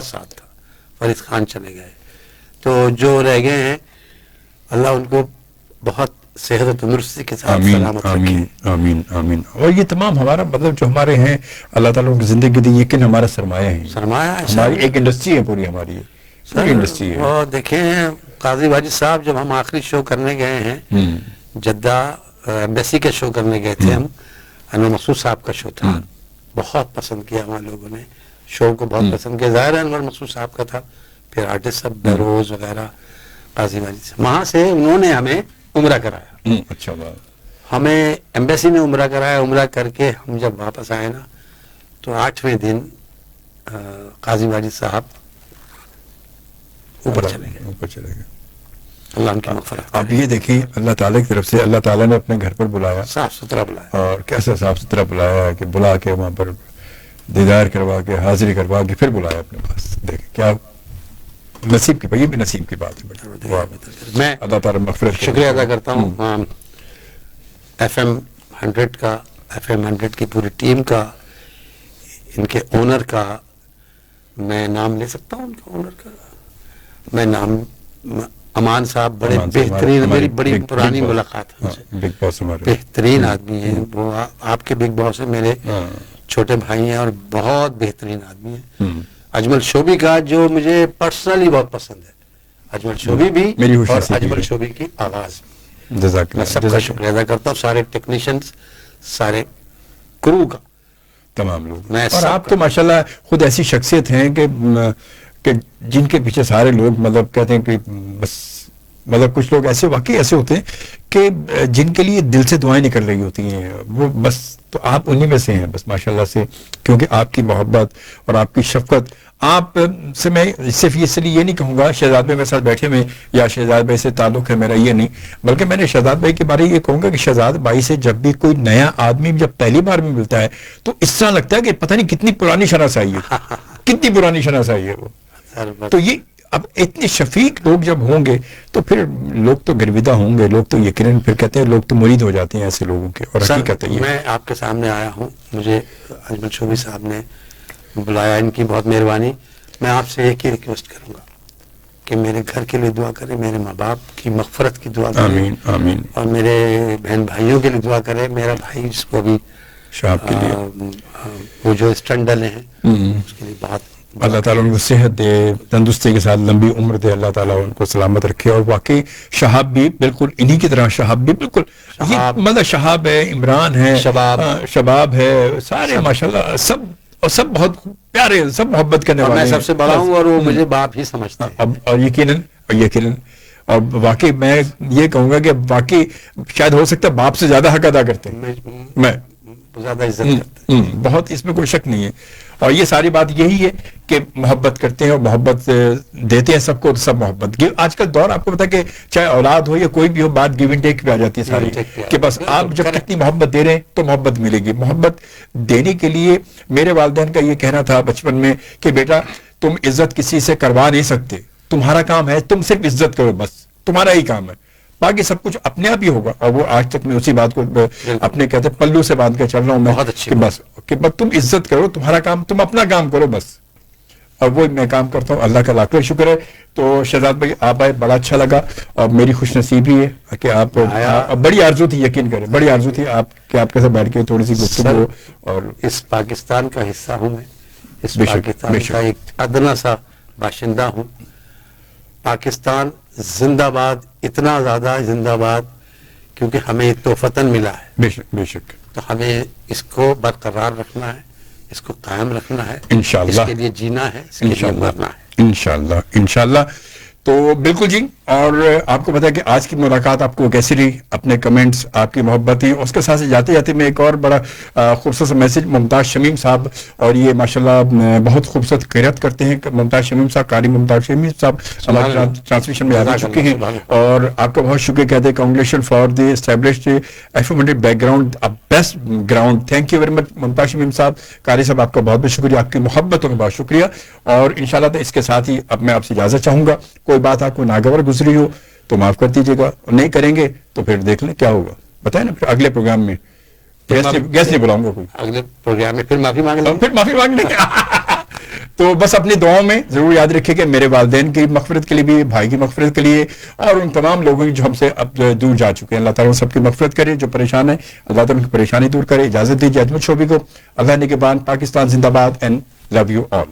ساتھ تھا، فرید خان چلے گئے، تو جو رہ گئے ہیں اللہ ان کو بہت صحت و تندرستی کے ساتھ سلامت رکھے۔ آمین آمین۔ اور یہ تمام ہمارا مطلب جو ہمارے ہیں اللہ تعالیٰ ان کی زندگی دی، یقین ہمارا سرمایہ ہے، ہماری ایک انڈسٹری ہے پوری، ہماری انڈسٹری ہے۔ اور دیکھیں قاضی واجد صاحب، جب ہم آخری شو کرنے گئے ہیں جدہ ایمبیسی کا شو کرنے گئے تھے ہم، انور مسعود صاحب کا شو تھا، بہت پسند کیا ہمارے لوگوں نے، شو کو بہت پسند کیا، ظاہر ہے انور مسعود صاحب کا تھا، پھر آرٹسٹ سب بہروز وغیرہ، قاضی واجد صاحب، وہاں سے انہوں نے ہمیں عمرہ کرایا، اچھا بات، ہمیں ایمبیسی میں عمرہ کرایا، عمرہ کر کے ہم جب واپس آئے نا تو 8ویں دن قاضی واجد صاحب اوپر چلے گئے، اللہ ان کی مغفرت۔ آپ یہ دیکھیں اللہ تعالیٰ کی طرف سے، اللہ تعالیٰ نے اپنے گھر پر بلایا، صاف ستھرا بلایا، اور کیسا صاف ستھرا بلایا کہ بلا کے وہاں پر دیدار کروا کے حاضری کروا کے پھر بلایا اپنے پاس، دیکھیں کیا نصیب کی، یہ بھی نصیب کی بات ہے۔ میں اللہ تعالیٰ مغفرت، شکریہ ادا کرتا ہوں FM 100 کا، FM 100 کی پوری ٹیم کا، ان کے اونر کا، میں نام لے سکتا ہوں ان کے اونر کا، میں نام امان صاحب، بڑے بہترین، میری بڑی پرانی ملاقات ہے، بہترین آدمی ہیں وہ، آپ کے بگ باس ہیں، میرے چھوٹے بھائی ہیں اور بہت بہترین آدمی ہیں۔ اجمل شوبی کا جو مجھے پرسنلی بہت پسند ہے، اجمل شوبی بھی اور اجمل شوبی کی آواز بھی، میں سب کا شکریہ ادا کرتا ہوں، سارے ٹیکنیشینز، سارے کرو کا، تمام لوگ، اور آپ تو ماشاءاللہ خود ایسی شخصیت ہیں کہ جن کے پیچھے سارے لوگ مطلب کہتے ہیں کہ بس، مطلب کچھ لوگ ایسے واقعی ایسے ہوتے ہیں کہ جن کے لیے دل سے دعائیں نکل رہی ہوتی ہیں، وہ بس، تو آپ انہی میں سے ہیں بس ماشاءاللہ سے، کیونکہ آپ کی محبت اور آپ کی شفقت، آپ سے میں صرف اس لیے یہ نہیں کہوں گا شہزاد بھائی میرے ساتھ بیٹھے ہوئے یا شہزاد بھائی سے تعلق ہے میرا، یہ نہیں، بلکہ میں نے شہزاد بھائی کے بارے یہ کہوں گا کہ شہزاد بھائی سے جب بھی کوئی نیا آدمی جب پہلی بار میں ملتا ہے تو اس طرح لگتا ہے کہ پتہ نہیں کتنی پرانی شناسائی ہے، کتنی پرانی شناسائی ہے وہ، تو یہ اب اتنے شفیق لوگ جب ہوں گے تو پھر لوگ تو گرویدہ ہوں گے، لوگ تو یقیناً پھر کہتے ہیں، لوگ تو مرید ہو جاتے ہیں ایسے لوگوں کے، اور حقیقت ہے یہ۔ میں آپ کے سامنے آیا ہوں، مجھے اجمل شوبی صاحب نے بلایا، ان کی بہت مہربانی، میں آپ سے ایک ہی ریکویسٹ کروں گا کہ میرے گھر کے لیے دعا کریں، میرے ماں باپ کی مغفرت کی دعا کریں، آمین آمین، اور میرے بہن بھائیوں کے لیے دعا کریں، میرا بھائی جس کو ابھی شاپ کے لیے وہ جو اسٹنٹ ڈلے ہیں اس کے لیے بہت اللہ تعالیٰ ان کو صحت دے, تندرستی کے ساتھ لمبی عمر دے, اللہ تعالیٰ ان کو سلامت رکھے. اور واقعی شہاب بھی بالکل انہی کی طرح, شہاب بھی بالکل مطلب شہاب ہے, عمران ہے, شباب ہے, سارے ماشاءاللہ سب بہت پیارے, سب محبت کرنے والے. میں سب سے بڑا ہوں اور وہ مجھے باپ ہی سمجھتے ہیں. اور یقیناً اور واقعی میں یہ کہوں گا کہ واقعی شاید ہو سکتا ہے باپ سے زیادہ حق ادا کرتے ہیں, میں زیادہ عزت کرتے ہیں, بہت, اس میں کوئی شک نہیں ہے. اور یہ ساری بات یہی ہے کہ محبت کرتے ہیں اور محبت دیتے ہیں سب کو, تو سب محبت. آج کل دور آپ کو پتا کہ چاہے اولاد ہو یا کوئی بھی ہو, بات گیو اینڈ ٹیک پہ آ جاتی ہے ساری, کہ بس آپ جب کتنی محبت دے رہے ہیں تو محبت ملے گی. محبت دینے کے لیے میرے والدین کا یہ کہنا تھا بچپن میں کہ بیٹا تم عزت کسی سے کروا نہیں سکتے, تمہارا کام ہے تم صرف عزت کرو, بس تمہارا ہی کام ہے, باقی سب کچھ اپنے آپ ہی ہوگا. اور وہ آج تک میں اسی بات کو اپنے کہتے پلو سے باندھ کے چل رہا ہوں میں, کہ بس تم عزت کرو, تمہارا کام, تم اپنا کام کرو بس. اور وہ میں کام کرتا ہوں, اللہ کا لاکھ شکر ہے. تو شہزاد بھائی آپ آئے, بڑا اچھا لگا, اور میری خوش نصیبی ہے کہ آپ, بڑی آرزو تھی, یقین کریں بڑی آرزو تھی آپ کہ آپ کے ساتھ بیٹھ کے تھوڑی سی گفتگو. اور اس پاکستان کا حصہ ہوں میں, اس پاکستان کا ایک ادنا سا باشندہ ہوں. پاکستان زندہ باد, اتنا زیادہ زندہ باد کیونکہ ہمیں توفتاً ملا ہے. بے شک. تو ہمیں اس کو برقرار رکھنا ہے, اس کو قائم رکھنا ہے, انشاءاللہ اس کے لیے جینا ہے, اس کے لیے مرنا ہے, انشاءاللہ. تو بالکل جی. اور آپ کو پتا ہے کہ آج کی ملاقات آپ کو کیسی رہی, اپنے کمنٹس, آپ کی محبت ہی, اس کے ساتھ جاتے جاتے میں ایک اور بڑا خوبصورت میسج ممتاز شمیم صاحب, اور یہ ماشاءاللہ بہت خوبصورت قرأت کرتے ہیں ممتاز شمیم صاحب, قاری ممتاز شمیم صاحب ہمارے ٹرانسلیشن میں آ چکے ہیں. اور آپ کا بہت شکریہ کہتے ہیں, congratulation for the established FM100 background, best ground. Thank you very much Mumtaz Shamim صاحب. قاری صاحب آپ کا بہت بہت شکریہ, آپ کی محبتوں کا بہت شکریہ. اور انشاءاللہ تو اس کے ساتھ ہی اب میں آپ سے اجازت چاہوں گا. کوئی بات آپ کو ناگوار گزری ہو تو معاف کر دیجیے گا, نہیں کریں گے تو پھر دیکھ لیں کیا ہوگا, بتائیں نا. پھر اگلے پروگرام میں گیسٹ نہیں بلاؤں گا کوئی, اگلے پروگرام میں پھر معافی مانگ لیں. تو بس اپنی دعاؤں میں ضرور یاد رکھیں کہ میرے والدین کی مغفرت کے لیے بھی, بھائی کی مغفرت کے لیے, اور ان تمام لوگوں کی جو ہم سے اب دور جا چکے ہیں, اللہ تعالیٰ سب کی مغفرت کرے. جو پریشان ہے اللہ تعالیٰ کی پریشانی دور کرے. اجازت دیجیے اجمل شعبی کو. اللہ نے کے بعد پاکستان زندہ باد, اینڈ لو یو آل.